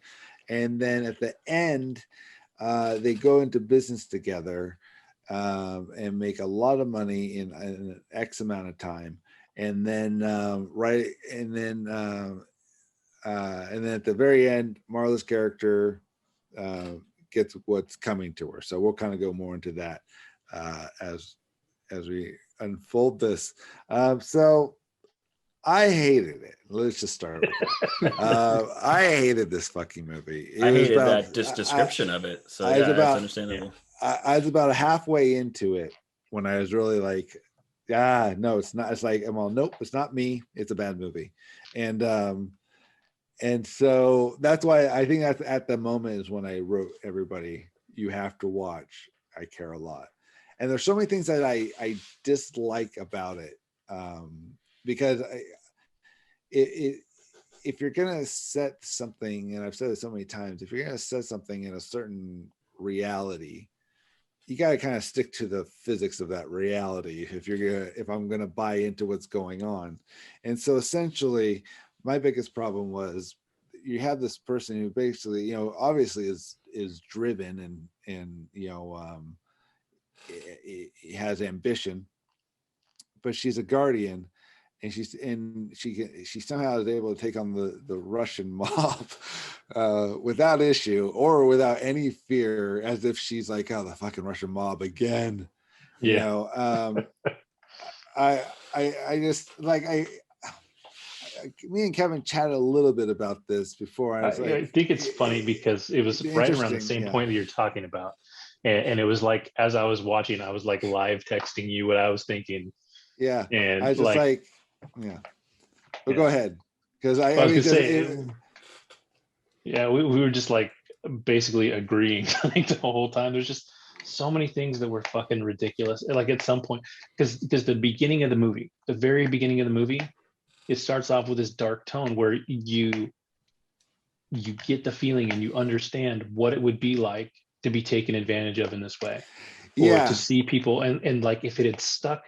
Speaker 1: And then at the end, they go into business together and make a lot of money in an X amount of time. And then and then at the very end, Marla's character gets what's coming to her. So we'll kind of go more into that as we unfold this. So I hated it. Let's just start with that. I hated this fucking movie.
Speaker 3: I hated that description of it. So yeah, that's understandable.
Speaker 1: I was about halfway into it when I was really like, no, it's not. It's like, well, nope, it's not me. It's a bad movie. And so that's why I think that's at the moment is when I wrote everybody, you have to watch I Care a Lot. And there's so many things that I dislike about it. Because if you're going to set something, and I've said it so many times, if you're going to set something in a certain reality, you got to kind of stick to the physics of that reality if I'm going to buy into what's going on. And so essentially my biggest problem was you have this person who basically, obviously is driven and he has ambition, but she's a guardian, and she somehow is able to take on the Russian mob without issue or without any fear, as if she's like, oh, the fucking Russian mob again.
Speaker 2: Yeah.
Speaker 1: I just like me and Kevin chatted a little bit about this before. I
Speaker 2: think it's funny because it was right around the same point that you're talking about, and it was like as I was watching, I was like live texting you what I was thinking.
Speaker 1: Yeah,
Speaker 2: and
Speaker 1: I was just like yeah. But go ahead, because I was gonna say,
Speaker 2: yeah, we were just like basically agreeing like the whole time. There's just so many things that were fucking ridiculous. Like at some point, because the beginning of the movie, the very beginning of the movie, it starts off with this dark tone where you get the feeling and you understand what it would be like to be taken advantage of in this way, or to see people and like if it had stuck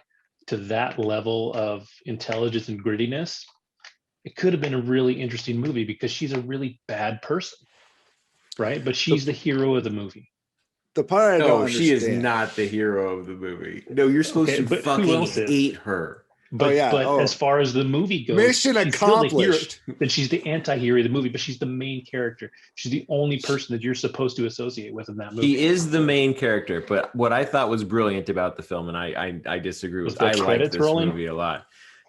Speaker 2: to that level of intelligence and grittiness, it could have been a really interesting movie because she's a really bad person, right? But she's the hero of the movie.
Speaker 1: The part I don't
Speaker 4: she is
Speaker 1: understand.
Speaker 4: not the hero of the movie. No, you're supposed to fucking hate her.
Speaker 2: But as far as the movie goes,
Speaker 1: mission accomplished.
Speaker 2: Then she's the anti-hero of the movie, but she's the main character. She's the only person that you're supposed to associate with in that movie.
Speaker 4: He is the main character, but what I thought was brilliant about the film, and I disagree with, I like this movie a lot.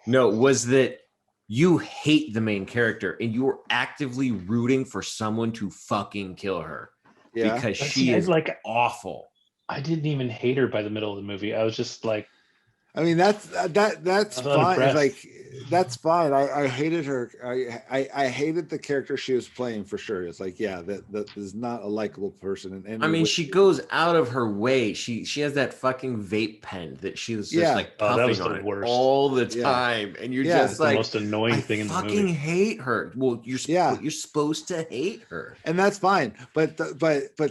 Speaker 4: No, was that you hate the main character and you're actively rooting for someone to fucking kill her because
Speaker 2: But
Speaker 4: she
Speaker 2: see,
Speaker 4: is
Speaker 2: like,
Speaker 4: awful.
Speaker 2: I didn't even hate her by the middle of the movie. I was just like,
Speaker 1: I mean, that's
Speaker 2: I was
Speaker 1: fine.
Speaker 2: unimpressed.
Speaker 1: Like that's fine. I hated her. I hated the character she was playing for sure. It's like, yeah, that is not a likable person in any
Speaker 4: I mean,
Speaker 1: way.
Speaker 4: she goes out of her way. She has that fucking vape pen that she was just
Speaker 1: Yeah.
Speaker 4: like
Speaker 2: Oh, that was
Speaker 4: puffing
Speaker 2: the
Speaker 4: on it
Speaker 2: worst.
Speaker 4: all the
Speaker 1: Yeah.
Speaker 4: time, and you're
Speaker 1: Yeah.
Speaker 4: just
Speaker 2: It's the
Speaker 4: like,
Speaker 2: most annoying
Speaker 4: I
Speaker 2: thing in the
Speaker 4: fucking
Speaker 2: movie.
Speaker 4: hate her. Well, you're supposed to hate her.
Speaker 1: And that's fine. But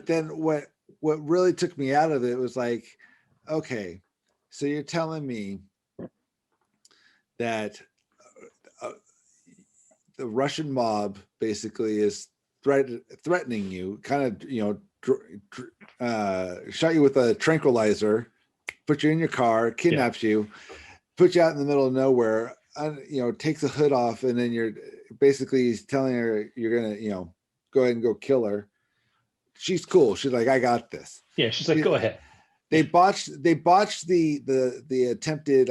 Speaker 1: then what really took me out of it was like, okay, so you're telling me that the Russian mob basically is threatening you, kind of, shot you with a tranquilizer, put you in your car, kidnaps you, put you out in the middle of nowhere, takes the hood off, and then you're basically telling her you're gonna, go ahead and go kill her. She's cool. She's like, I got this.
Speaker 2: Yeah, she's like, go ahead.
Speaker 1: They botched the attempted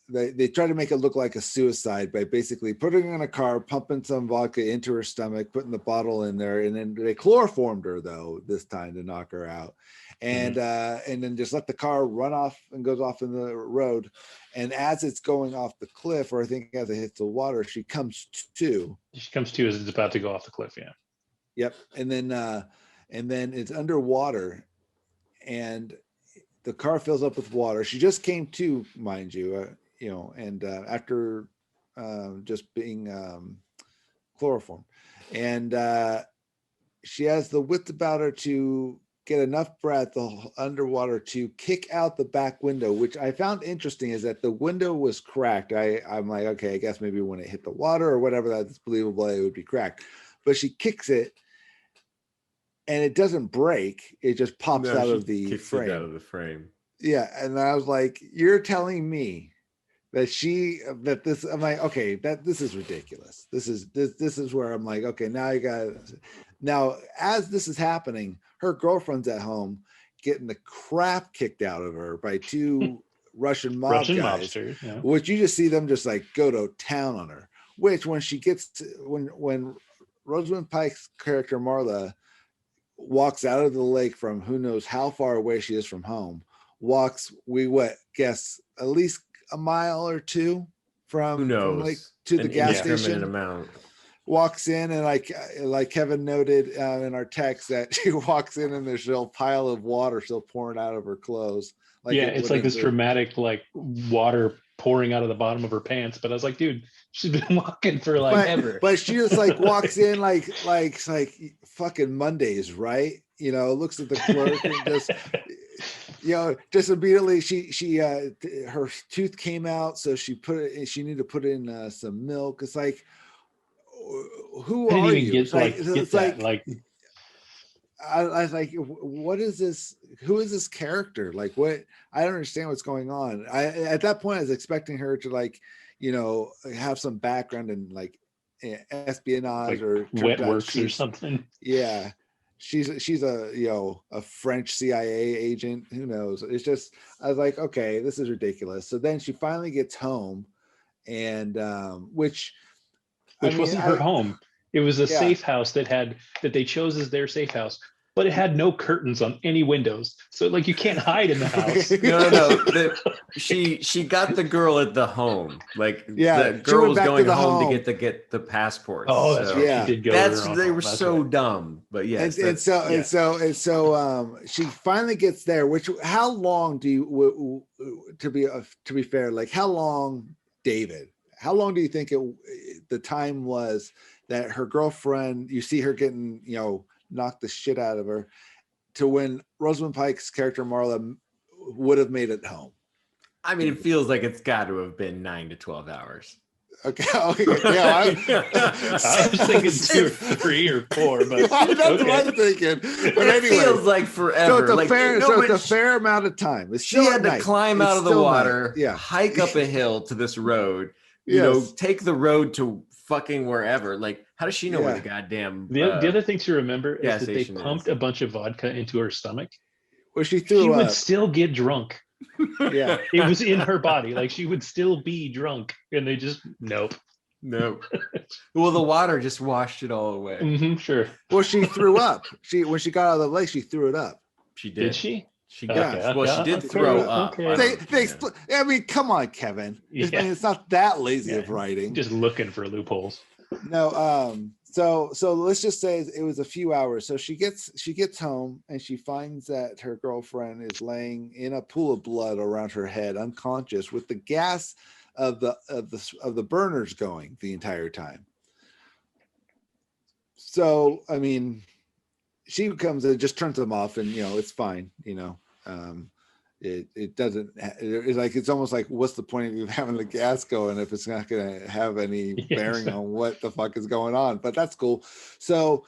Speaker 1: they tried to make it look like a suicide by basically putting her in a car, pumping some vodka into her stomach, putting the bottle in there, and then they chloroformed her though this time to knock her out, and then just let the car run off and goes off in the road, and as it's going off the cliff, or I think as it hits the water, she comes to.
Speaker 2: She comes to as it's about to go off the cliff. Yeah.
Speaker 1: Yep, and then it's underwater, and the car fills up with water. She just came to, mind you, and after just being chloroformed, and she has the wits about her to get enough breath underwater to kick out the back window, which I found interesting. Is that the window was cracked. I'm like, okay, I guess maybe when it hit the water or whatever, that's believable. It would be cracked, but she kicks it. And it doesn't break; it just pops out of the frame.
Speaker 4: Out of the frame.
Speaker 1: Yeah, and I was like, "You're telling me that this?" I'm like, "Okay, this is ridiculous. This is where I'm like, okay, now as this is happening, her girlfriend's at home getting the crap kicked out of her by two Russian guys,
Speaker 2: mobsters, yeah.
Speaker 1: Which you just see them just like go to town on her. Which when she gets to, when Rosamund Pike's character Marla walks out of the lake from who knows how far away she is from home, guess at least a mile or two from lake to the gas station.
Speaker 4: Amount.
Speaker 1: Walks in, and like Kevin noted in our text, that she walks in and there's a pile of water still pouring out of her clothes.
Speaker 2: It's like this dramatic like water pouring out of the bottom of her pants. But I was like, dude, she's been walking for ever.
Speaker 1: But she just like walks in like fucking Mondays, right? Looks at the clerk and just immediately she her tooth came out, so she needed to put in some milk. It's like, who
Speaker 2: I didn't
Speaker 1: are
Speaker 2: even
Speaker 1: you? I was like, what is this? Who is this character? Like, what? I don't understand what's going on. At that point, I was expecting her to have some background in like espionage or
Speaker 2: wet works or something.
Speaker 1: Yeah, she's a French CIA agent. Who knows? It's just, I was like, okay, this is ridiculous. So then she finally gets home, and which
Speaker 2: wasn't her home. It was a safe house that they chose as their safe house, but it had no curtains on any windows. So like you can't hide in the house.
Speaker 4: No. She got the girl at the home. Like the girl was going home to get the passport.
Speaker 2: Oh, that's right.
Speaker 1: Yeah.
Speaker 2: She did go.
Speaker 4: They were so dumb. But yes.
Speaker 1: And so she finally gets there. Which, how long do you, to be fair, like how long, David? How long do you think the time was that her girlfriend, you see her getting, knocked the shit out of her, to when Rosamund Pike's character Marla would have made it home?
Speaker 4: I mean, it feels like it's got to have been 9 to 12 hours.
Speaker 1: Okay. Yeah,
Speaker 2: I was thinking 2 or 3 or 4, but
Speaker 1: that's what I'm thinking. But
Speaker 4: it feels like forever.
Speaker 1: So it's a fair amount of time.
Speaker 4: She had to climb out of the water, hike up a hill to this road, take the road to fucking wherever. Like, how does she know where the goddamn
Speaker 2: the other thing to remember is that they pumped
Speaker 4: a
Speaker 2: bunch of vodka into her stomach.
Speaker 1: Where she
Speaker 2: would still get drunk
Speaker 1: Yeah.
Speaker 2: It was in her body. Like she would still be drunk, and they just nope.
Speaker 4: No. Well, the water just washed it all away.
Speaker 2: Sure.
Speaker 1: Well, she threw up. When she got out of the lake, she threw it up.
Speaker 4: She did.
Speaker 2: Did she?
Speaker 4: She
Speaker 2: Okay,
Speaker 4: got. Well, she
Speaker 2: okay,
Speaker 4: did
Speaker 2: okay,
Speaker 4: throw up.
Speaker 2: okay.
Speaker 1: I mean, come on, Kevin.
Speaker 2: Yeah.
Speaker 1: I mean, it's not that lazy
Speaker 2: Yeah.
Speaker 1: of writing.
Speaker 2: Just looking for loopholes.
Speaker 1: No. So let's just say it was a few hours. So she gets home and she finds that her girlfriend is laying in a pool of blood around her head, unconscious, with the gas of the burners going the entire time. So I mean, she comes and just turns them off, and it's fine. It doesn't. It's like, it's almost like, what's the point of you having the gas going if it's not going to have any bearing on what the fuck is going on? But that's cool. So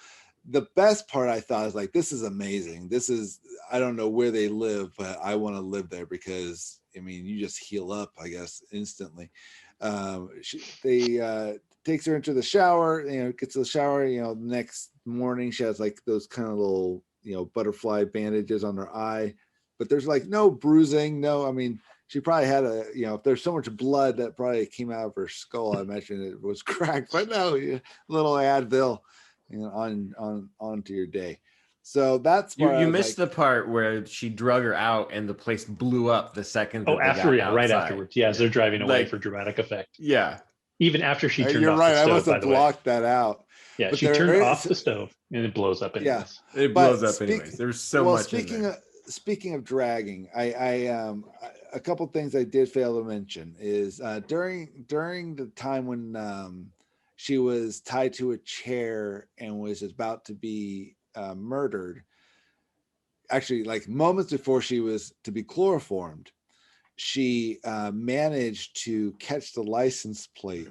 Speaker 1: the best part, I thought, is like, this is amazing. I don't know where they live, but I want to live there, because I mean, you just heal up, I guess, instantly. They takes her into the shower, gets to the shower, the next morning she has like those kind of little, butterfly bandages on her eye, but there's like no bruising. No, I mean, she probably had if there's so much blood that probably came out of her skull, I imagine it was cracked, but no, little Advil, onto your day. So that's
Speaker 4: you missed the part where she drug her out and the place blew up the second.
Speaker 2: Right afterwards. Yeah, as they're driving away for dramatic effect.
Speaker 4: Yeah.
Speaker 2: Even after she turned
Speaker 1: You're
Speaker 2: off
Speaker 1: right.
Speaker 2: the stove,
Speaker 1: I must have blocked that out.
Speaker 2: Yeah,
Speaker 1: but
Speaker 2: she turned off the stove and it blows up anyways.
Speaker 1: Yeah,
Speaker 4: it blows up anyways. There's so much.
Speaker 1: Speaking of dragging, I a couple things I did fail to mention is during the time when she was tied to a chair and was about to be murdered, actually like moments before she was to be chloroformed, she managed to catch the license plate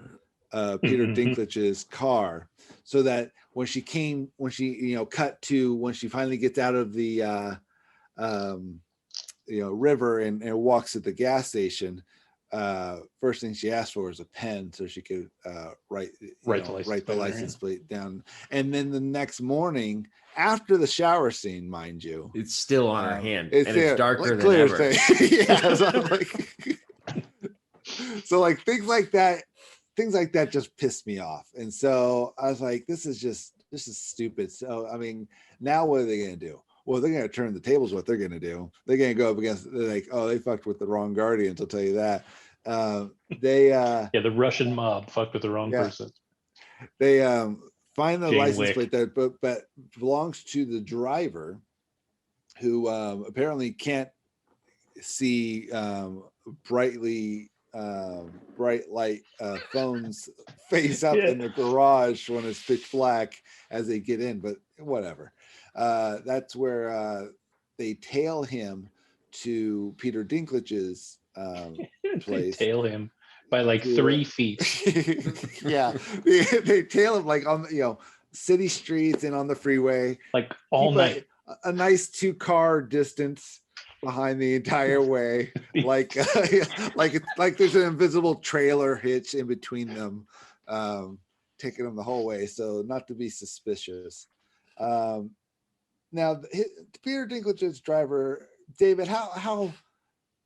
Speaker 1: of Peter Dinklage's car, so that when she cut to when she finally gets out of the river and walks at the gas station, first thing she asked for was a pen so she could write the license plate down. And then the next morning, after the shower scene, mind you,
Speaker 4: it's still on her hand, and it's darker than ever.
Speaker 1: Yeah, so like things like that just pissed me off. And so I was like, this is stupid. So I mean, now what are they going to do? Well, they're going to turn the tables. What they're going to do, they're going to go up against, like, oh, they fucked with the wrong Guardians, I'll tell you that.
Speaker 2: The Russian mob fucked with the wrong person.
Speaker 1: They find the
Speaker 2: Jane
Speaker 1: license
Speaker 2: Wick.
Speaker 1: plate that but belongs to the driver, who apparently can't see bright light phones face up in the garage when it's pitch black as they get in, but whatever. That's where they tail him to Peter Dinklage's place.
Speaker 2: They tail him by like 3 feet.
Speaker 1: Yeah, they tail him like on city streets and on the freeway,
Speaker 2: like all night.
Speaker 1: A nice 2-car distance behind the entire way, like there's an invisible trailer hitch in between them, taking them the whole way, so not to be suspicious. Now, Peter Dinklage's driver, David, how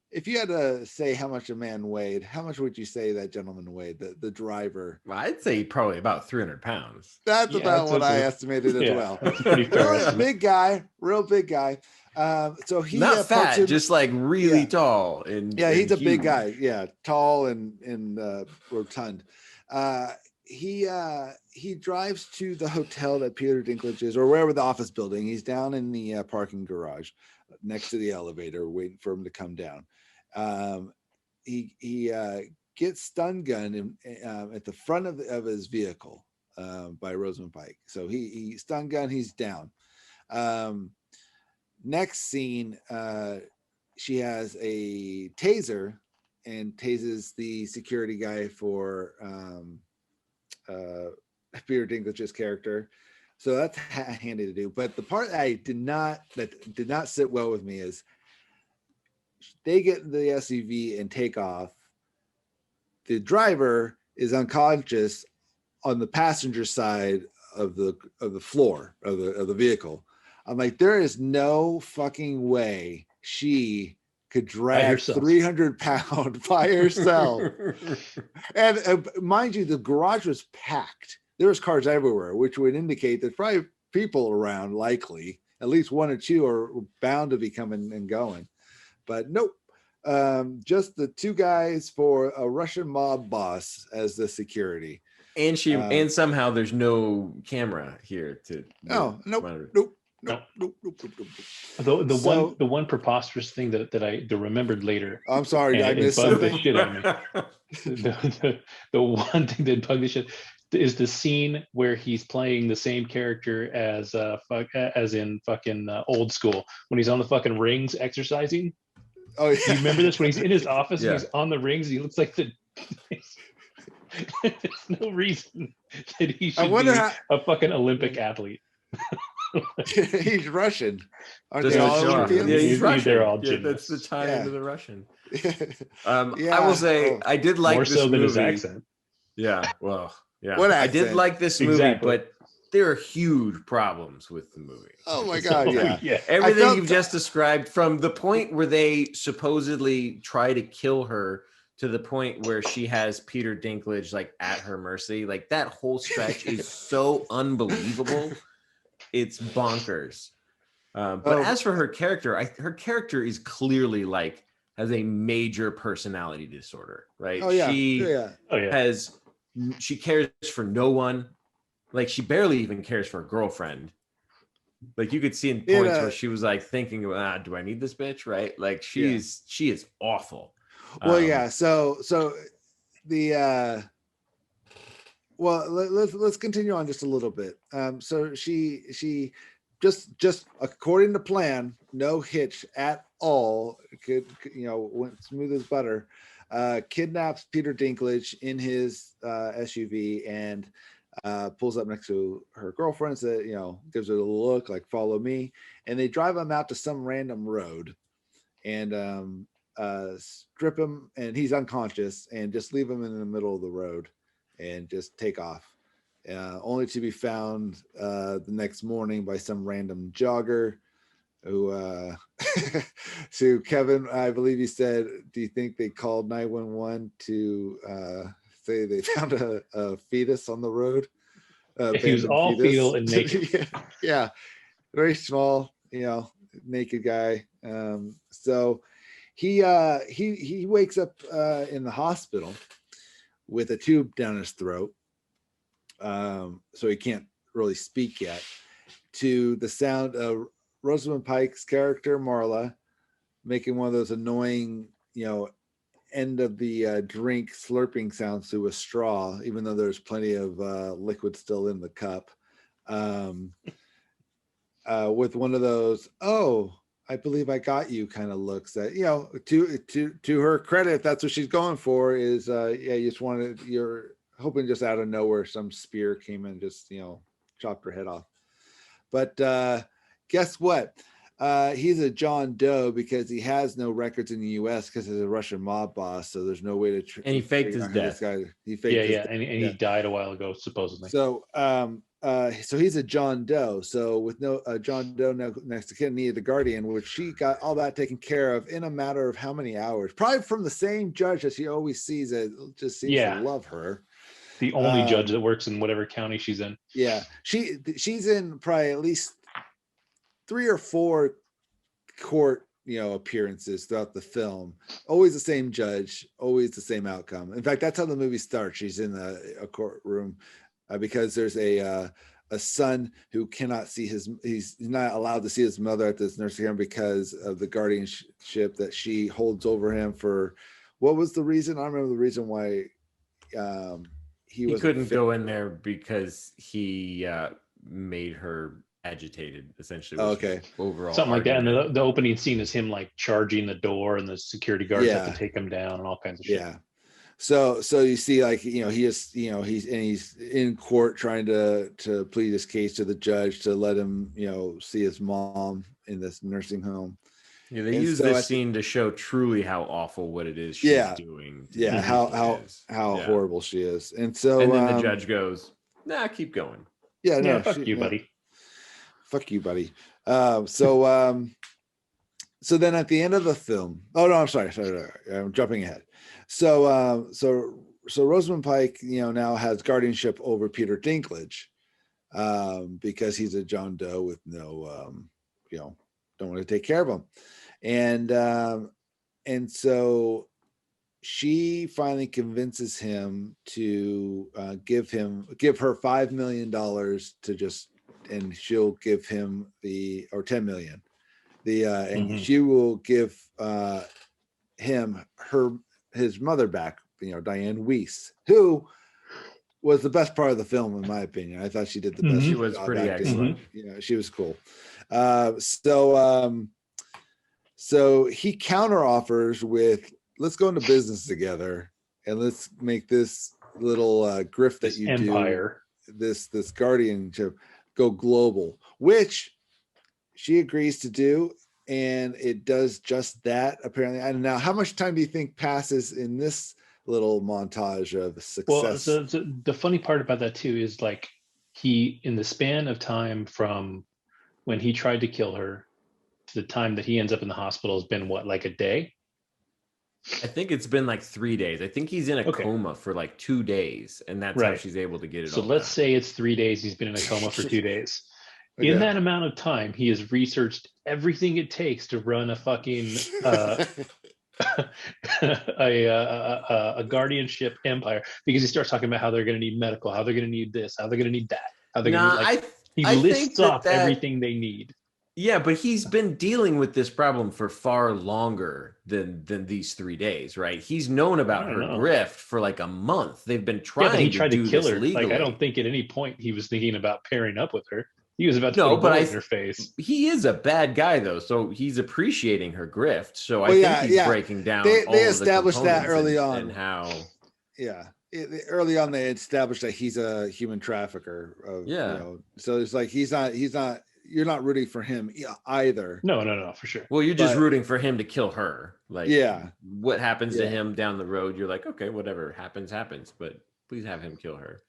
Speaker 1: if you had to say how much a man weighed, how much would you say that gentleman weighed, the driver?
Speaker 4: Well, I'd say probably about 300 pounds.
Speaker 1: That's about what I estimated as well.
Speaker 2: Pretty fair.
Speaker 1: Big guy, real big guy. So he
Speaker 4: not fat, just like really tall. And
Speaker 1: he's a
Speaker 4: huge.
Speaker 1: big guy. Yeah, tall and rotund. He drives to the hotel that Peter Dinklage is, or wherever the office building. He's down in the parking garage next to the elevator, waiting for him to come down. He gets stun gunned at the front of his vehicle by Rosamund Pike. So he stun gun. He's down. Next scene, she has a taser and tases the security guy for Peter Dinklage's character. So that's handy to do. But the part that did not sit well with me is they get in the SUV and take off. The driver is unconscious on the passenger side of the floor of the vehicle. I'm like, there is no fucking way she could drag
Speaker 2: herself.
Speaker 1: 300-pound by herself. And mind you, the garage was packed. There was cars everywhere, which would indicate there's probably people around, likely. At least one or two are bound to be coming and going. But nope. Just the two guys for a Russian mob boss as the security.
Speaker 4: And and somehow there's no camera here to
Speaker 1: Nope.
Speaker 2: The one preposterous thing that I remembered later.
Speaker 1: I'm sorry, I missed
Speaker 2: bugged the
Speaker 1: something.
Speaker 2: shit on me. The one thing that bugged the shit is the scene where he's playing the same character as in fucking Old School when he's on the fucking rings exercising.
Speaker 1: Oh yeah.
Speaker 2: You remember this when he's in his office and he's on the rings? He looks like the. There's no reason that he should be a fucking Olympic athlete.
Speaker 1: He's Russian. Aren't
Speaker 4: Just
Speaker 1: they all
Speaker 4: to show off.
Speaker 1: Olympians?
Speaker 4: Yeah, he's Russian.
Speaker 2: They're all
Speaker 4: Yeah,
Speaker 2: gymnasts.
Speaker 4: that's the tie into the Russian.
Speaker 1: Yeah.
Speaker 4: I will say I did like
Speaker 2: more
Speaker 4: this
Speaker 2: so
Speaker 4: movie.
Speaker 2: than his accent.
Speaker 4: Yeah, well, yeah.
Speaker 1: What
Speaker 4: I did
Speaker 1: accent?
Speaker 4: like this movie,
Speaker 2: Exactly.
Speaker 4: but there are huge problems with the movie.
Speaker 1: Oh my god, yeah.
Speaker 4: Everything you've just described, from the point where they supposedly try to kill her to the point where she has Peter Dinklage like at her mercy, like that whole stretch is so unbelievable. It's bonkers. But as for her character, her character is clearly like has a major personality disorder, right?
Speaker 1: Oh yeah.
Speaker 4: She cares for no one. Like she barely even cares for a girlfriend. Like you could see in points where she was like thinking, do I need this bitch? Right? Like she is awful.
Speaker 1: Well, yeah. So the let's continue on just a little bit. So she just according to plan, no hitch at all. Went smooth as butter. Kidnaps Peter Dinklage in his SUV and pulls up next to her girlfriend, gives her a look like follow me, and they drive him out to some random road and strip him, and he's unconscious, and just leave him in the middle of the road and just take off, only to be found the next morning by some random jogger who so Kevin, I believe you said, do you think they called 911 to say they found a fetus on the road?
Speaker 2: He was all fetal and naked.
Speaker 1: Yeah, very small, naked guy. So he wakes up in the hospital with a tube down his throat, so he can't really speak yet, to the sound of Rosamund Pike's character Marla making one of those annoying, end of the drink slurping sounds through a straw, even though there's plenty of liquid still in the cup, with one of those I believe I got you kind of looks that, to her credit, that's what she's going for is you're hoping just out of nowhere some spear came and just chopped her head off. But guess what? He's a John Doe because he has no records in the U.S. because he's a Russian mob boss. So there's no way to.
Speaker 4: And he faked his death.
Speaker 1: He faked his death.
Speaker 2: And he died a while ago, supposedly.
Speaker 1: So, so he's a John Doe. So with no John Doe next to Kennedy, the Guardian, which she got all that taken care of in a matter of how many hours? Probably from the same judge that she always sees. That just seems to love her.
Speaker 2: The only judge that works in whatever county she's in.
Speaker 1: Yeah, she's in probably at least 3 or 4 court appearances throughout the film. Always the same judge, always the same outcome. In fact, that's how the movie starts. She's in a courtroom because there's a son who cannot see he's not allowed to see his mother at this nursing home because of the guardianship that she holds over him for. What was the reason? I don't remember the reason why he
Speaker 4: couldn't go in there because he made her agitated, essentially.
Speaker 1: Okay.
Speaker 4: Overall
Speaker 2: something like that.
Speaker 4: argument.
Speaker 2: And the opening scene is him like charging the door, and the security guards have to take him down, and all kinds of shit.
Speaker 1: Yeah. So you see, like, he's in court trying to plead his case to the judge to let him see his mom in this nursing home.
Speaker 4: Yeah, they use this scene to show truly how awful what it is she's doing.
Speaker 1: Yeah, how horrible she is. And so
Speaker 4: and then the judge goes, "Nah, keep going."
Speaker 2: Yeah, fuck you, buddy.
Speaker 1: Fuck you, buddy. So so then at the end of the film, oh no, I'm sorry, I'm jumping ahead. So so Rosamund Pike, now has guardianship over Peter Dinklage, because he's a John Doe with no, don't want to take care of him, and so she finally convinces him to give her $5 million to just, and she'll give him or 10 million. And she will give him his mother back, Diane Weiss, who was the best part of the film in my opinion. I thought she did the best.
Speaker 4: She was pretty excellent.
Speaker 1: She was cool. So he counter offers with, let's go into business together and let's make this little grift that you
Speaker 2: empire
Speaker 1: do, this guardianship, go global, which she agrees to do, and it does just that apparently. And now, how much time do you think passes in this little montage of success?
Speaker 2: Well, the funny part about that too is like he, in the span of time from when he tried to kill her to the time that he ends up in the hospital has been what, like a day?
Speaker 4: I think it's been like 3 days. I think he's in a coma for like 2 days, and that's how she's able to get it.
Speaker 2: So let's say it's 3 days. He's been in a coma for 2 days.
Speaker 1: Okay.
Speaker 2: In that amount of time, he has researched everything it takes to run a fucking a guardianship empire, because he starts talking about how they're going to need medical, how they're going to need this, how they're going to need that, how they're going to need, he lists off everything they need.
Speaker 4: Yeah, but he's been dealing with this problem for far longer than these 3 days, right? He's known about her grift for like a month. They've been trying to do
Speaker 2: kill
Speaker 4: this
Speaker 2: her.
Speaker 4: legally.
Speaker 2: Like, I don't think at any point he was thinking about pairing up with her. He was about to put a bullet in her face.
Speaker 4: He is a bad guy though, so he's appreciating her grift. So I think he's breaking down. They
Speaker 1: established that early on,
Speaker 4: and how.
Speaker 1: Yeah. Early on, they established that he's a human trafficker. So it's like he's not. You're not rooting for him either.
Speaker 2: No, for sure.
Speaker 4: Well, you're just rooting for him to kill her. Like, what happens to him down the road? You're like, okay, whatever happens, but please have him kill her.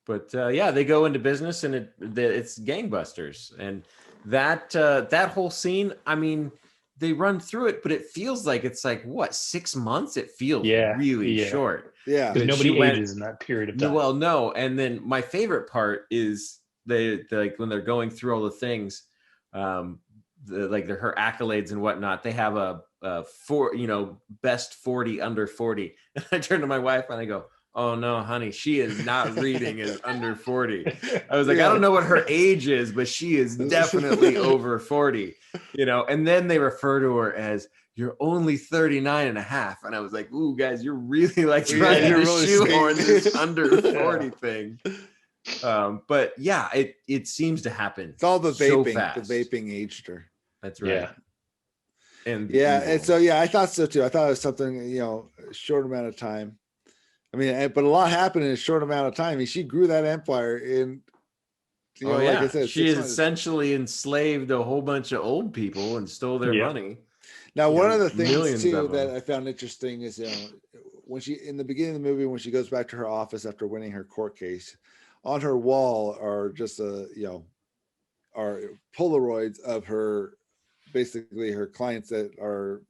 Speaker 4: But they go into business, and it's gangbusters, and that whole scene. I mean, they run through it, but it feels like it's like what, 6 months? It feels really short.
Speaker 1: Yeah,
Speaker 2: because nobody ages in that period of time.
Speaker 4: Well, no, and then my favorite part is they like when they're going through all the things, her accolades and whatnot. They have a best 40 under 40. And I turn to my wife and I go, "Oh no, honey, she is not reading as under 40." I was like, I don't know what her age is, but she is definitely over 40, and then they refer to her as, "You're only 39 and a half." And I was like, ooh, guys, you're really like trying to shoehorn this under 40 thing. But yeah, it seems to happen.
Speaker 1: It's all the
Speaker 4: so
Speaker 1: vaping.
Speaker 4: fast.
Speaker 1: The vaping aged her.
Speaker 4: That's right.
Speaker 2: Yeah.
Speaker 4: And
Speaker 1: so I thought so too. I thought it was something, a short amount of time. I mean, but a lot happened in a short amount of time. I mean, she grew that empire in. Like I said,
Speaker 4: she essentially enslaved a whole bunch of old people and stole their money.
Speaker 1: Now, one of the things too that I found interesting is, when she, in the beginning of the movie, when she goes back to her office after winning her court case, on her wall are just are Polaroids of her, basically her clients that are,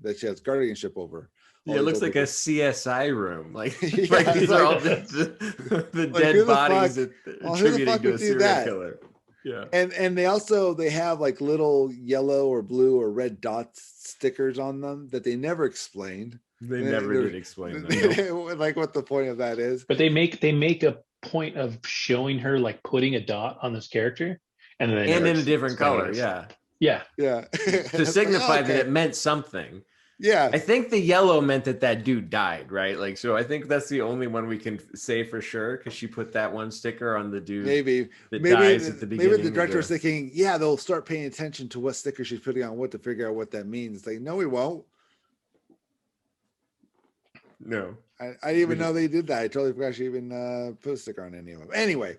Speaker 1: that she has guardianship over.
Speaker 4: Yeah, it looks like a CSI room. Like these are all the dead bodies attributed to a serial killer. Yeah.
Speaker 1: And they have like little yellow or blue or red dots stickers on them that they never explained.
Speaker 4: They never did explain that.
Speaker 1: Like what the point of that is.
Speaker 2: But they make a point of showing her like putting a dot on this character and
Speaker 4: in a different color. Yeah. To signify that it meant something.
Speaker 1: Yeah.
Speaker 4: I think the yellow meant that dude died, right? Like, so I think that's the only one we can say for sure, because she put that one sticker on the dude
Speaker 1: maybe
Speaker 4: dies at the beginning.
Speaker 1: Maybe the director was thinking, they'll start paying attention to what sticker she's putting on, what to figure out what that means. It's like, no, we won't.
Speaker 4: No.
Speaker 1: I didn't even know they did that. I totally forgot she even put a sticker on any of them. Anyway.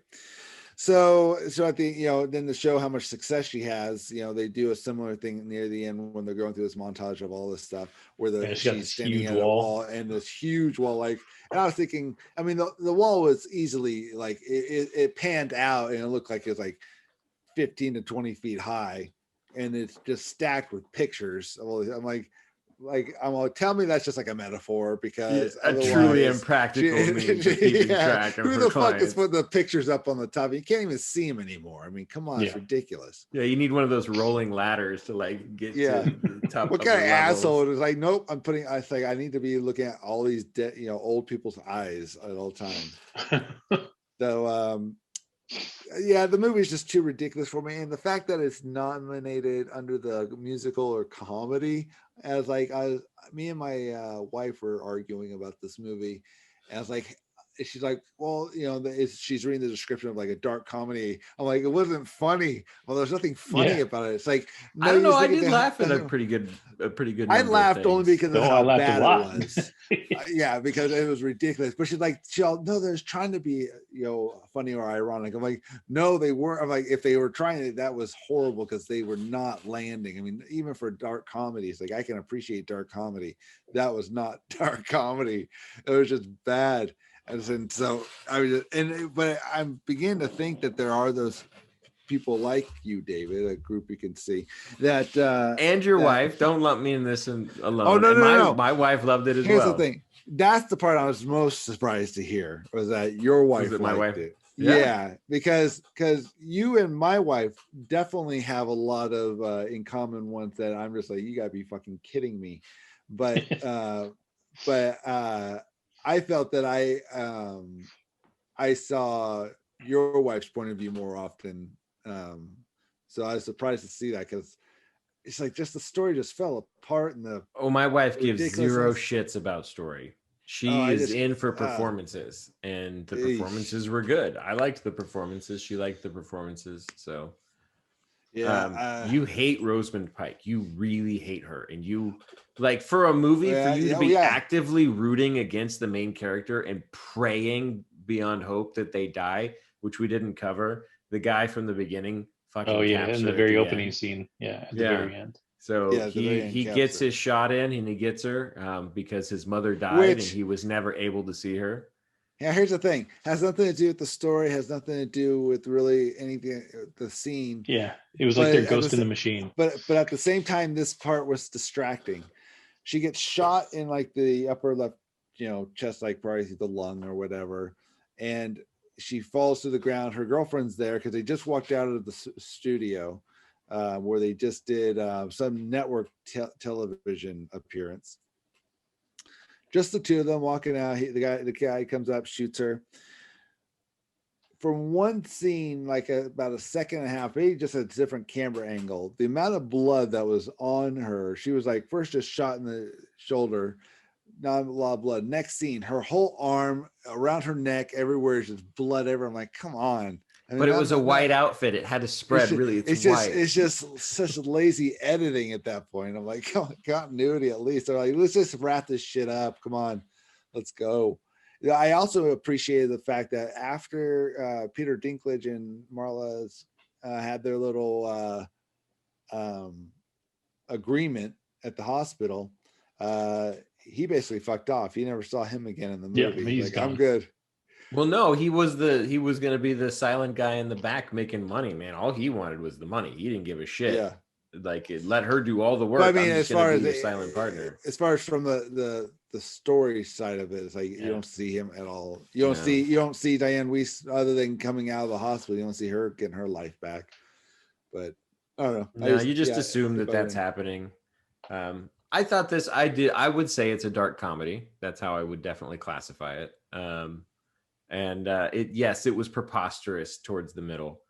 Speaker 1: So at the, then to show how much success she has, they do a similar thing near the end when they're going through this montage of all this stuff where she's standing at a wall and this huge wall, and I was thinking, I mean, the wall was easily it panned out and it looked like it was like 15 to 20 feet high. and it's just stacked with pictures. I'm like, tell me that's just like a metaphor, because
Speaker 4: a truly
Speaker 1: otherwise
Speaker 4: impractical means of keeping track of
Speaker 1: who
Speaker 4: her
Speaker 1: the fuck is
Speaker 4: clients.
Speaker 1: putting the pictures up on the top? You can't even see them anymore. I mean, come on, it's ridiculous.
Speaker 4: Yeah, you need one of those rolling ladders to like get to the top.
Speaker 1: What kind of
Speaker 4: levels.
Speaker 1: asshole is like, nope, I'm putting, I think I need to be looking at all these old people's eyes at all times. So yeah, the movie is just too ridiculous for me, and the fact that it's nominated under the musical or comedy, as like me and my wife were arguing about this movie, and I was like, she's like, well, she's reading the description of like a dark comedy. I'm like, it wasn't funny. Well, there's nothing funny about it. It's like, no,
Speaker 4: I don't know. I did laugh at a pretty good.
Speaker 1: I laughed only because of how bad it was. Yeah, because it was ridiculous. But she's like, no, there's trying to be, funny or ironic. I'm like, no, they weren't. I'm like, if they were trying it, that was horrible because they were not landing. I mean, even for dark comedies, like I can appreciate dark comedy. That was not dark comedy. It was just bad. And so I was, but I'm beginning to think that there are those people like you, David, a group you can see that.
Speaker 4: And your wife, don't lump me in this alone.
Speaker 1: Oh no.
Speaker 4: My wife loved it as well.
Speaker 1: Here's the thing. That's the part I was most surprised to hear, was that your wife liked it. Yeah, because you and my wife definitely have a lot of in common ones that I'm just like, you gotta be fucking kidding me. But I felt that I saw your wife's point of view more often. So I was surprised to see that, because it's like just the story just fell apart, and
Speaker 4: my wife gives zero shits about story. She is in for performances, and the performances were good. I liked the performances. She liked the performances. So you hate Rosamund Pike. You really hate her, and you like, for a movie for you to be actively rooting against the main character and praying beyond hope that they die, which we didn't cover. The guy from the beginning fucking
Speaker 2: in the very opening scene. At the very end.
Speaker 4: So he gets his shot in, and he gets her because his mother died, and he was never able to see her.
Speaker 1: Yeah, here's the thing. Has nothing to do with the story, has nothing to do with really anything, the scene.
Speaker 2: Yeah, it was like their ghost in the machine.
Speaker 1: But at the same time, this part was distracting. She gets shot in like the upper left, chest, like probably the lung or whatever, and she falls to the ground. Her girlfriend's there because they just walked out of the studio where they just did some network television appearance. Just the two of them walking out. The guy comes up, shoots her. From one scene, like about a second and a half, maybe just a different camera angle, the amount of blood that was on her, she was like first just shot in the shoulder, not a lot of blood. Next scene, her whole arm, around her neck, everywhere is just blood everywhere. I'm like, come on. I mean,
Speaker 4: but it was a white outfit. It had to spread. It's white.
Speaker 1: It's just such lazy editing at that point. I'm like, continuity at least. They're like, let's just wrap this shit up. Come on, let's go. I also appreciated the fact that after Peter Dinklage and Marla's had their little agreement at the hospital, he basically fucked off. You never saw him again in the movie.
Speaker 2: Yeah,
Speaker 1: like, I'm good.
Speaker 4: Well, no, he was going to be the silent guy in the back making money, man. All he wanted was the money. He didn't give a shit.
Speaker 1: Yeah.
Speaker 4: Like, let her do all the work.
Speaker 1: But I mean, as far as
Speaker 4: the silent partner,
Speaker 1: as far as from the story side of it, it's like you don't see him at all. You don't see Diane Weiss other than coming out of the hospital. You don't see her getting her life back. But I don't know.
Speaker 4: No, you just assume that that's happening. I thought I would say it's a dark comedy. That's how I would definitely classify it. It was preposterous towards the middle.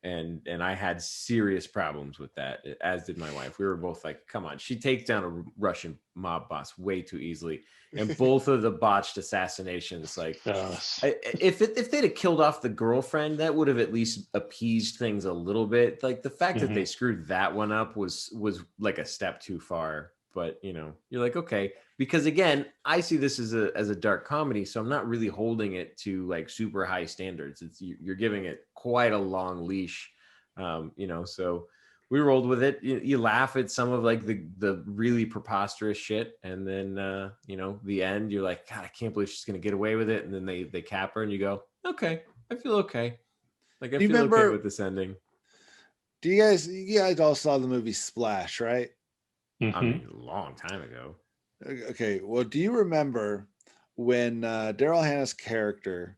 Speaker 4: And I had serious problems with that, as did my wife. We were both like, come on. She takes down a Russian mob boss way too easily. And both of the botched assassinations, like, if they'd have killed off the girlfriend, that would have at least appeased things a little bit. Like, the fact that they screwed that one up was like a step too far. But, you're like, okay. Because, again, I see this as a dark comedy, so I'm not really holding it to, like, super high standards. You're giving it quite a long leash, so we rolled with it. You laugh at some of, like, the really preposterous shit, and then, the end, you're like, God, I can't believe she's going to get away with it, and then they cap her, and you go, okay, I feel okay. Like, I feel okay with this ending.
Speaker 1: you guys all saw the movie Splash, right?
Speaker 4: I
Speaker 2: Mhm.
Speaker 4: mean, a long time ago.
Speaker 1: Okay. Well, do you remember when Daryl Hannah's character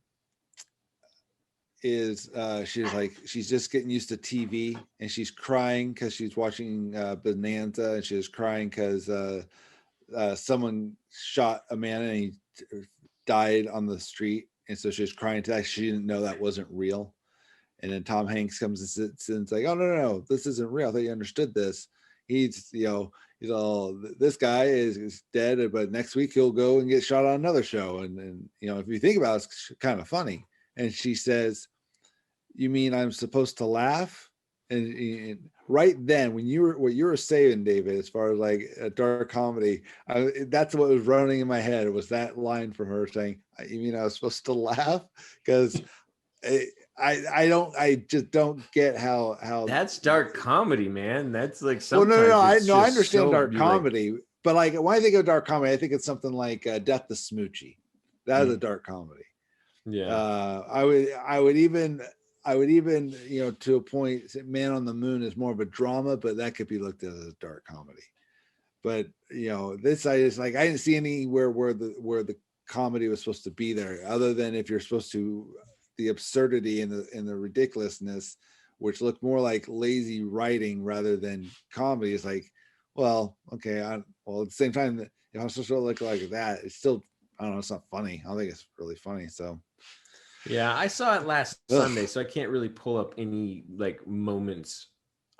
Speaker 1: is she's just getting used to TV and she's crying because she's watching Bonanza, and she's crying because someone shot a man and he died on the street, and so she was crying to that. She didn't know that wasn't real. And then Tom Hanks comes and sits and it's like, oh no, this isn't real. I thought you understood this. He's he's all, this guy is dead, but next week he'll go and get shot on another show. And if you think about it, it's kind of funny. And she says, you mean I'm supposed to laugh? And right then, what you were saying, David, as far as like a dark comedy, that's what was running in my head. It was that line from her saying, you mean I was supposed to laugh? Because I just don't get how
Speaker 4: That's dark comedy, man. That's like
Speaker 1: well,
Speaker 4: sometimes.
Speaker 1: no, I
Speaker 4: it's
Speaker 1: know, I
Speaker 4: just
Speaker 1: understand
Speaker 4: so,
Speaker 1: dark
Speaker 4: you're like,
Speaker 1: comedy, but like when I think of dark comedy, I think it's something like Death to Smoochie. That is a dark comedy.
Speaker 4: yeah.
Speaker 1: I would even to a point, Man on the Moon is more of a drama, but that could be looked at as a dark comedy. But this I just like, I didn't see anywhere where the comedy was supposed to be there, other than if you're supposed to, the absurdity and the ridiculousness, which looked more like lazy writing rather than comedy. Is like, well, okay, at the same time, if I'm supposed to look like that, it's still, I don't know, it's not funny. I don't think it's really funny. So
Speaker 4: Yeah, I saw it last Sunday, so I can't really pull up any like moments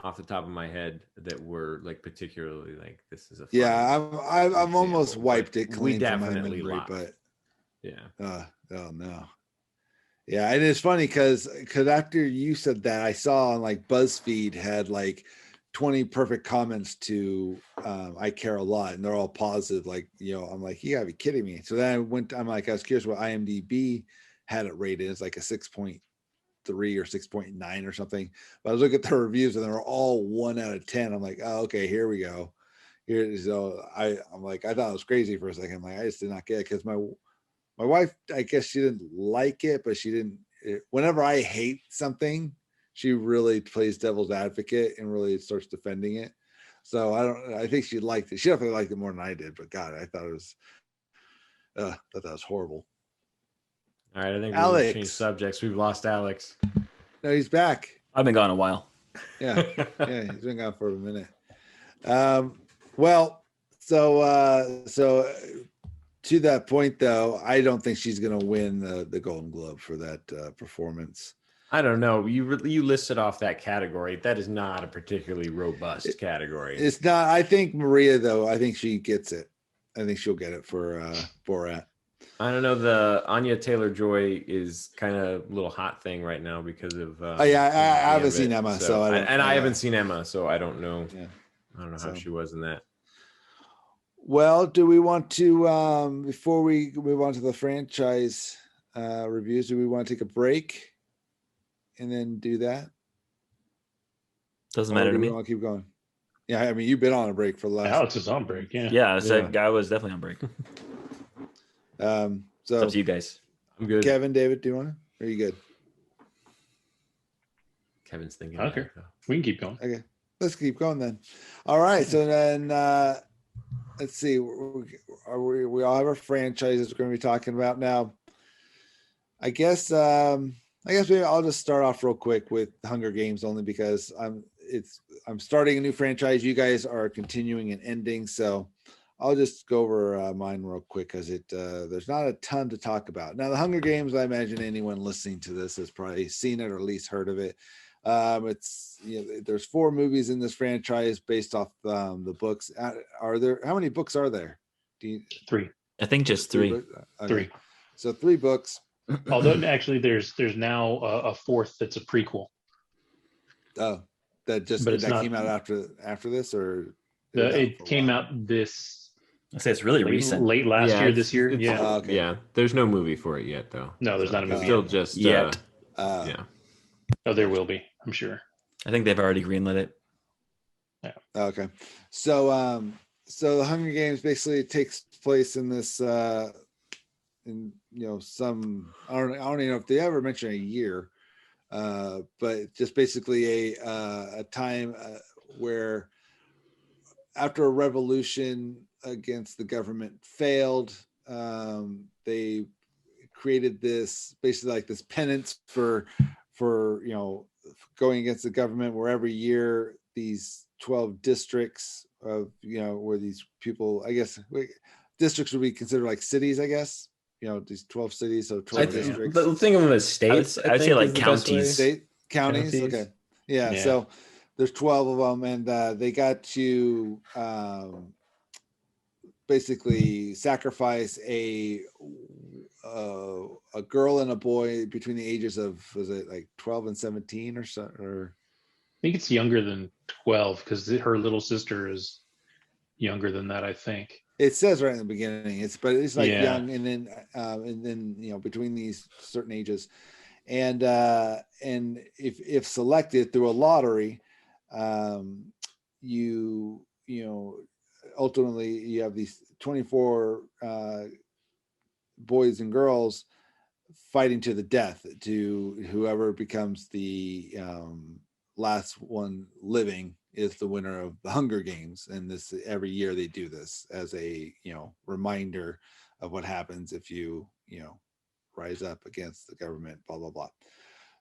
Speaker 4: off the top of my head that were like particularly like this is a funny
Speaker 1: I'm almost
Speaker 4: example,
Speaker 1: wiped
Speaker 4: but
Speaker 1: it
Speaker 4: we
Speaker 1: clean from my
Speaker 4: definitely
Speaker 1: memory,
Speaker 4: laughed.
Speaker 1: but
Speaker 4: yeah.
Speaker 1: Oh no. Yeah, and it's funny because after you said that, I saw on like BuzzFeed had like 20 perfect comments to I Care a Lot, and they're all positive. Like, I'm like, you gotta be kidding me. So then I was curious what IMDb had it rated. It's like a 6.3 or 6.9 or something. But I was looking at the reviews and they're all 1 out of 10. I'm like, oh, okay, here we go. So I'm like, I thought it was crazy for a second. I'm like, I just did not get it because my wife, I guess she didn't like it, but she didn't. Whenever I hate something, she really plays devil's advocate and really starts defending it. So I think she liked it. She definitely liked it more than I did. But God, I thought that was horrible.
Speaker 4: All right, I think
Speaker 1: Alex.
Speaker 4: we need to change subjects. We've lost Alex.
Speaker 1: No, he's back.
Speaker 3: I've been gone a while.
Speaker 1: Yeah, he's been gone for a minute. Well, so to that point, though, I don't think she's going to win the Golden Globe for that performance.
Speaker 4: I don't know. You listed off that category. That is not a particularly robust category.
Speaker 1: It's not. I think Maria, though, I think she gets it. I think she'll get it for Borat.
Speaker 4: I don't know. The Anya Taylor-Joy is kind of a little hot thing right now because of.
Speaker 1: I haven't seen Emma, so I don't.
Speaker 4: I haven't seen Emma, so I don't know.
Speaker 1: Yeah.
Speaker 4: I don't know how she was in that.
Speaker 1: Well, do we want to before we move on to the franchise reviews? Do we want to take a break and then do that?
Speaker 3: Doesn't matter to me.
Speaker 1: Want to keep going? Yeah, I mean, you've been on a break for the last.
Speaker 2: Alex is on break. Yeah.
Speaker 3: Yeah, that guy was definitely on break.
Speaker 1: So
Speaker 3: it's up to you guys.
Speaker 4: I'm good.
Speaker 1: Kevin, David, do you want to? Are you good?
Speaker 4: Kevin's thinking.
Speaker 2: Okay. We can keep going.
Speaker 1: Okay, let's keep going then. All right, so then let's see. We all have our franchises we're going to be talking about now. I guess maybe I'll just start off real quick with Hunger Games, only because I'm starting a new franchise. You guys are continuing and ending, so I'll just go over mine real quick because there's not a ton to talk about. Now, the Hunger Games, I imagine anyone listening to this has probably seen it or at least heard of it. It's there's 4 movies in this franchise based off the books. How many books are there?
Speaker 2: 3.
Speaker 3: I think just 3.
Speaker 1: Okay.
Speaker 2: 3.
Speaker 1: So 3 books.
Speaker 2: Although actually, there's now a 4th that's a prequel.
Speaker 1: Oh, that came out after this, or
Speaker 2: it came out this.
Speaker 3: I say it's really recent.
Speaker 2: Late last year, this year. Yeah.
Speaker 1: Okay.
Speaker 4: Yeah. There's no movie for it yet, though.
Speaker 2: No, there's not a movie.
Speaker 4: Still just
Speaker 3: yet.
Speaker 4: Yeah.
Speaker 2: Oh, there will be. I'm sure.
Speaker 3: I think they've already greenlit it.
Speaker 2: Yeah.
Speaker 1: Okay. So the Hunger Games basically takes place in this some I don't even know if they ever mention a year, but just basically a time where after a revolution against the government failed, they created this basically like this penance for going against the government, where every year these 12 districts of where these people, I guess districts would be considered like cities, I guess, these 12 cities, so 12 districts.
Speaker 4: Think of them as states.
Speaker 3: I'd say like
Speaker 4: is the best way.
Speaker 3: counties.
Speaker 1: State counties.
Speaker 2: Counties.
Speaker 1: Okay, yeah. So there's 12 of them, and they got to basically sacrifice a girl and a boy between the ages of, was it like 12 and 17 or so, or
Speaker 2: I think it's younger than 12 because her little sister is younger than that, I think.
Speaker 1: it says right in the beginning, but it's like young, and then between these certain ages, and if selected through a lottery, you ultimately you have these 24 boys and girls fighting to the death to whoever becomes the last one living is the winner of the Hunger Games. And this, every year they do this as a reminder of what happens if you rise up against the government, blah blah blah.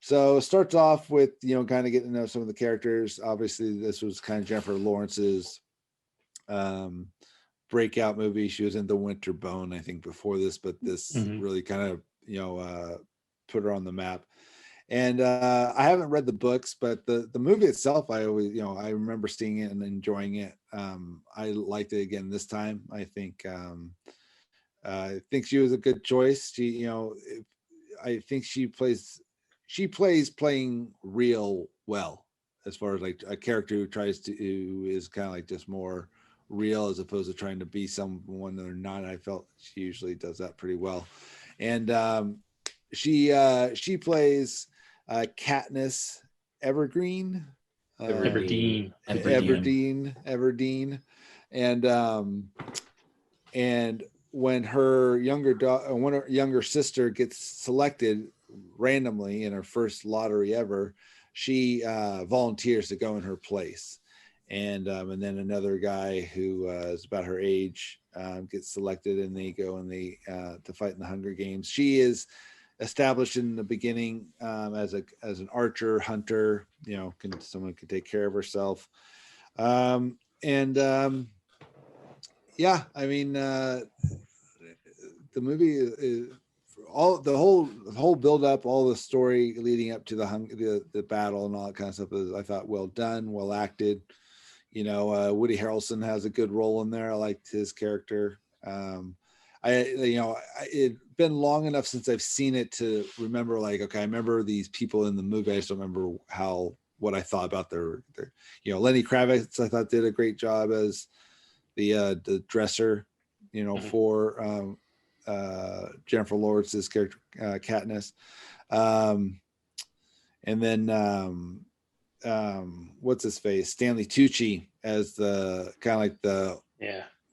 Speaker 1: So it starts off with kind of getting to know some of the characters. Obviously this was kind of Jennifer Lawrence's breakout movie. She was in The Winter Bone, I think, before this, but this really kind of put her on the map. And I haven't read the books, but the movie itself, I always I remember seeing it and enjoying it. I liked it again this time. I think she was a good choice. I think she plays playing real well, as far as like a character who is kind of like just more real as opposed to trying to be someone they're not. I felt she usually does that pretty well. And she plays Katniss Everdeen, and when her younger sister gets selected randomly in her first lottery ever, she volunteers to go in her place. And then another guy who is about her age gets selected, and they go and they to fight in the Hunger Games. She is established in the beginning as an archer, hunter. Someone can take care of herself. I mean, the movie is all the whole build up, all the story leading up to the battle and all that kind of stuff is, I thought, well done, well acted. Woody Harrelson has a good role in there. I liked his character. It'd been long enough since I've seen it to remember, like, okay, I remember these people in the movie. I just don't remember what I thought about their Lenny Kravitz, I thought, did a great job as the dresser, for Jennifer Lawrence's character, Katniss. And then what's his face? Stanley Tucci as the kind of like the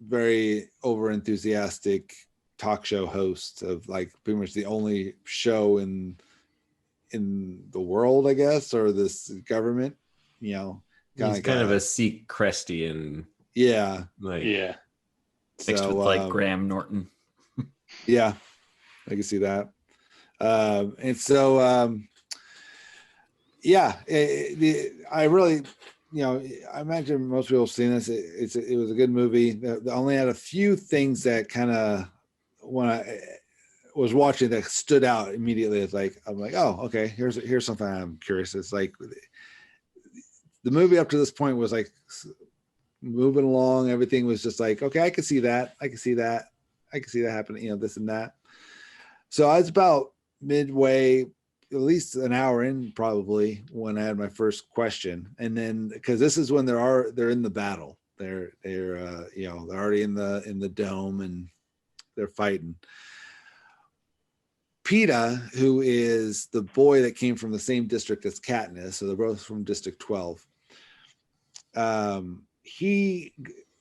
Speaker 1: very over enthusiastic talk show host of like pretty much the only show in the world, I guess, or this government. He's
Speaker 4: kind of a Seacrestian.
Speaker 1: Yeah.
Speaker 3: Mixed with like Graham Norton.
Speaker 1: Yeah, I can see that. And so I really, I imagine most people have seen this. It was a good movie. They only had a few things that kind of, when I was watching, that stood out immediately. It's like, I'm like, oh, okay, here's something I'm curious. It's like the movie up to this point was like moving along. Everything was just like, okay, I can see that. I can see that happening, this and that. So I was about midway, at least an hour in probably, when I had my first question. And then, because this is when they're in the battle, they're already in the dome and they're fighting. Peter, who is the boy that came from the same district as Katniss, so they're both from District 12, he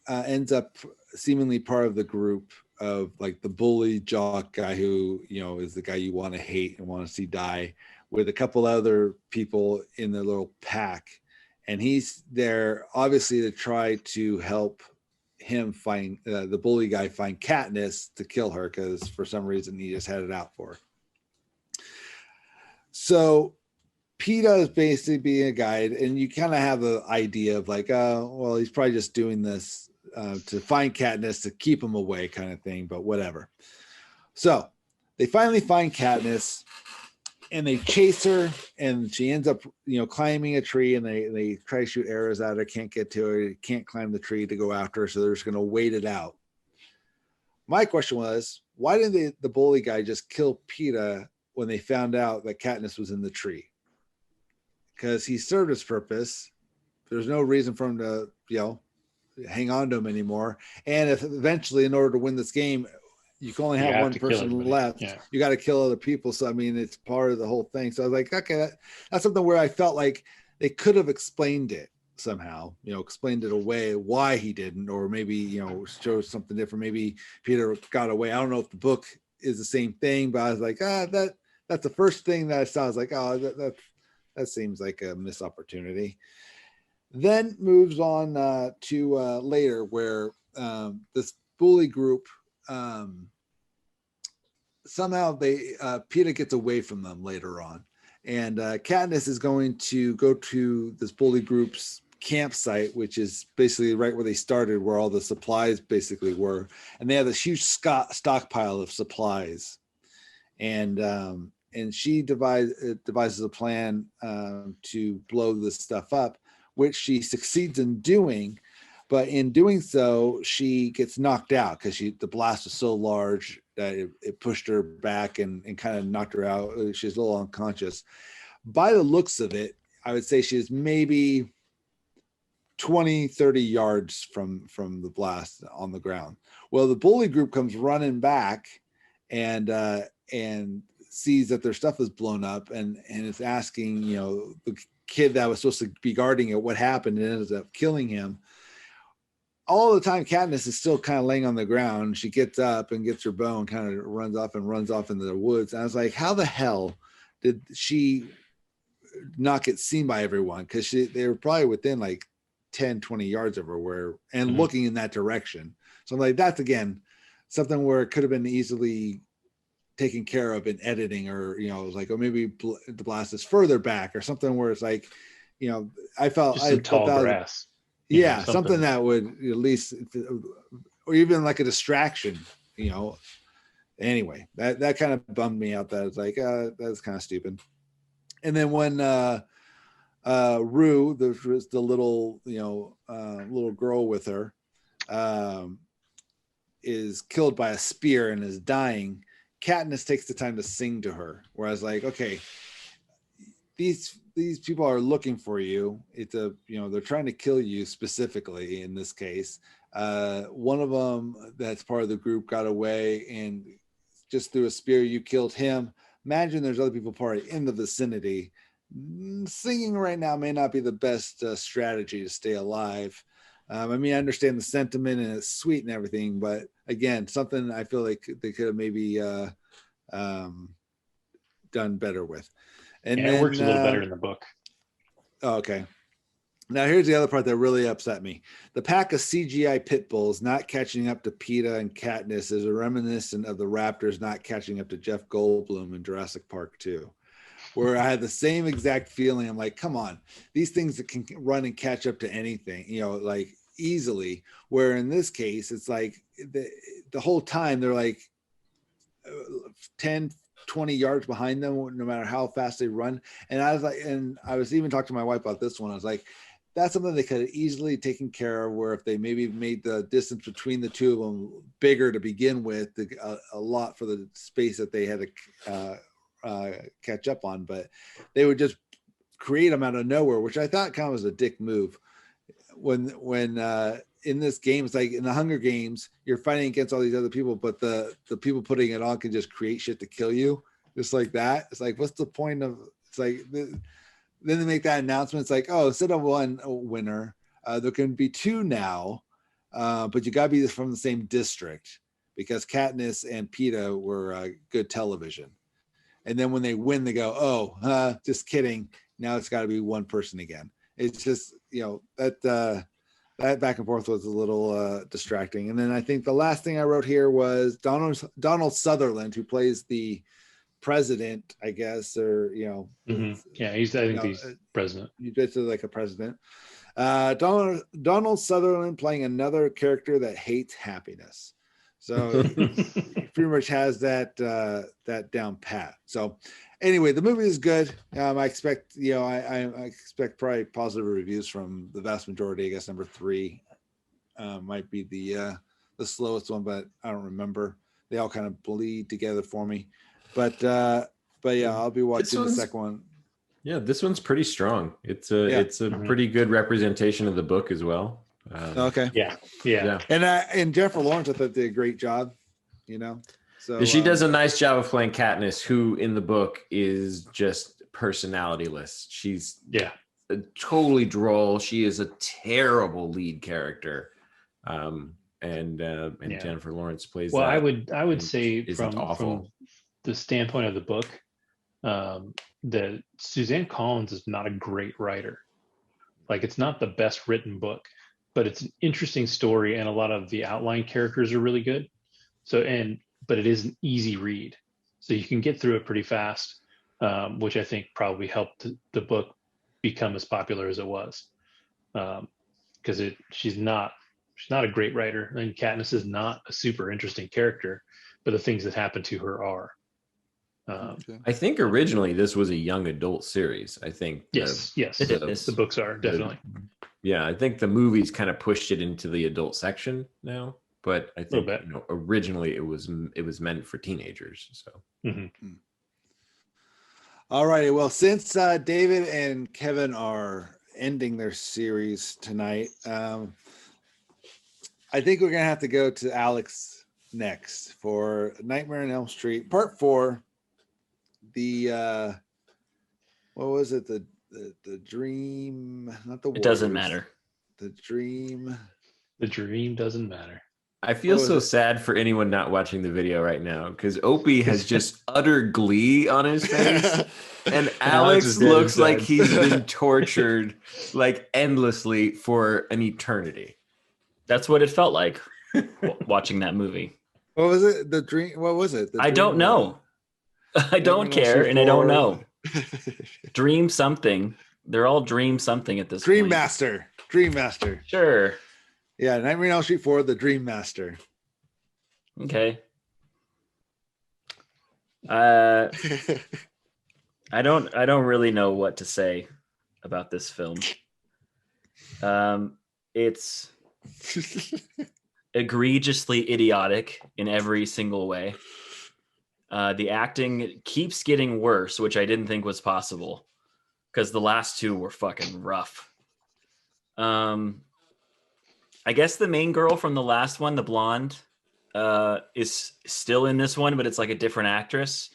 Speaker 1: ends up seemingly part of the group of like the bully jock guy who is the guy you want to hate and want to see die, with a couple other people in the little pack. And he's there obviously to try to help him find the bully guy find Katniss to kill her, because for some reason he just had it out for her. So PETA is basically being a guide, and you kind of have the idea of like, well, he's probably just doing this to find Katniss to keep him away kind of thing, but whatever. So they finally find Katniss and they chase her, and she ends up, climbing a tree, and they try to shoot arrows at her, can't get to her, can't climb the tree to go after her, so they're just going to wait it out. My question was, why didn't the bully guy just kill PETA when they found out that Katniss was in the tree? Because he served his purpose. There's no reason for him to, hang on to him anymore. And if eventually, in order to win this game, you can only have one person left. Yeah. You got to kill other people. So, I mean, it's part of the whole thing. So I was like, okay, that's something where I felt like they could have explained it somehow, explained it away why he didn't, or maybe, show something different. Maybe Peter got away. I don't know if the book is the same thing, but I was like, that's the first thing that I saw. I was like, oh, that seems like a missed opportunity. Then moves on to later where this bully group, somehow PETA gets away from them later on, and Katniss is going to go to this bully group's campsite, which is basically right where they started, where all the supplies basically were, and they have this huge stockpile of supplies, and she devises a plan to blow this stuff up, which she succeeds in doing. But in doing so, she gets knocked out because the blast was so large that it pushed her back and kind of knocked her out. She's a little unconscious. By the looks of it, I would say she's maybe 20, 30 yards from the blast on the ground. Well, the bully group comes running back and sees that their stuff is blown up, and is asking, the kid that was supposed to be guarding it what happened, and ends up killing him. All the time, Katniss is still kind of laying on the ground. She gets up and gets her bow and kind of runs off into the woods. And I was like, how the hell did she not get seen by everyone? Because they were probably within like 10, 20 yards of her and looking in that direction. So I'm like, that's again, something where it could have been easily taken care of in editing, or, it was like, oh, maybe the blast is further back or something where it's like, I felt
Speaker 2: just some tall grass.
Speaker 1: Yeah, something that would at least, or even like a distraction, Anyway, that kind of bummed me out. That it's like, that's kind of stupid. And then when Rue, the little, little girl with her, is killed by a spear and is dying, Katniss takes the time to sing to her. Whereas, like, okay, these people are looking for you. It's they're trying to kill you specifically in this case. One of them that's part of the group got away and just threw a spear. You killed him. Imagine there's other people probably in the vicinity. Singing right now may not be the best strategy to stay alive. I mean, I understand the sentiment and it's sweet and everything, but again, something I feel like they could have maybe done better with. And
Speaker 2: then, it works a little better in the book.
Speaker 1: Okay. Now here's the other part that really upset me. The pack of CGI pit bulls not catching up to PETA and Katniss is a reminiscent of the Raptors not catching up to Jeff Goldblum in Jurassic Park 2, where I had the same exact feeling. I'm like, come on, these things that can run and catch up to anything, like easily. Where in this case, it's like the whole time they're like 10, 20 yards behind them, no matter how fast they run. And I was like, and I was even talking to my wife about this one. I was like, that's something they could have easily taken care of, where if they maybe made the distance between the two of them bigger to begin with, a lot for the space that they had to catch up on, but they would just create them out of nowhere, which I thought kind of was a dick move. When in this game, it's like in the Hunger Games, you're fighting against all these other people, but the people putting it on can just create shit to kill you, just like that. It's like, what's the point of? It's like then they make that announcement. It's like, oh, instead of one winner, there can be two now, but you got to be from the same district, because Katniss and PETA were good television. and then when they win, they go, "Oh, just kidding." Now it's got to be one person again. It's just, that back and forth was a little distracting. And then I think the last thing I wrote here was Donald Sutherland, who plays the president, I guess, or
Speaker 2: Yeah, I think he's president.
Speaker 1: He's basically like a president. Donald Sutherland playing another character that hates happiness. So he pretty much has that down pat. So anyway, the movie is good. I expect I expect probably positive reviews from the vast majority. I guess number 3 might be the slowest one, but I don't remember. They all kind of bleed together for me. But yeah, I'll be watching the second one.
Speaker 4: Yeah, this one's pretty strong. It's a pretty good representation of the book as well.
Speaker 1: Okay.
Speaker 2: Yeah.
Speaker 1: And Jennifer Lawrence, I thought did a great job. So
Speaker 4: she does a nice job of playing Katniss, who in the book is just personalityless. She's totally droll. She is a terrible lead character. And Jennifer Lawrence plays.
Speaker 2: Well,
Speaker 4: that
Speaker 2: I would say
Speaker 4: awful.
Speaker 2: from the standpoint of the book, that Suzanne Collins is not a great writer. Like, it's not the best written book, but it's an interesting story, and a lot of the outline characters are really good. But it is an easy read, so you can get through it pretty fast, which I think probably helped the book become as popular as it was. Because she's not a great writer, and Katniss is not a super interesting character, but the things that happen to her are.
Speaker 4: I think originally this was a young adult series. I think
Speaker 2: yes, the books are definitely.
Speaker 4: I think the movies kind of pushed it into the adult section now, but I think originally it was meant for teenagers. So.
Speaker 1: All righty. Well, since David and Kevin are ending their series tonight, I think we're gonna have to go to Alex next for Nightmare on Elm Street Part 4. The what was it? The dream, not the.
Speaker 3: It doesn't matter.
Speaker 1: The dream.
Speaker 2: The dream doesn't matter.
Speaker 4: I feel so sad for anyone not watching the video right now, because Opie has just utter glee on his face, and Alex looks like he's been tortured like endlessly for an eternity.
Speaker 3: That's what it felt like watching that movie.
Speaker 1: What was it? The dream. What was it?
Speaker 3: I don't know. I don't care, and I don't know. Dream something. They're all dream something at this
Speaker 1: Dream
Speaker 3: point.
Speaker 1: Master. Dream Master.
Speaker 3: Sure.
Speaker 1: Yeah, Nightmare on Elm Street 4, The Dream Master.
Speaker 3: Okay. I don't really know what to say about this film. It's egregiously idiotic in every single way. The acting keeps getting worse, which I didn't think was possible, because the last two were fucking rough. I guess the main girl from the last one, the blonde, is still in this one, but it's like a different actress.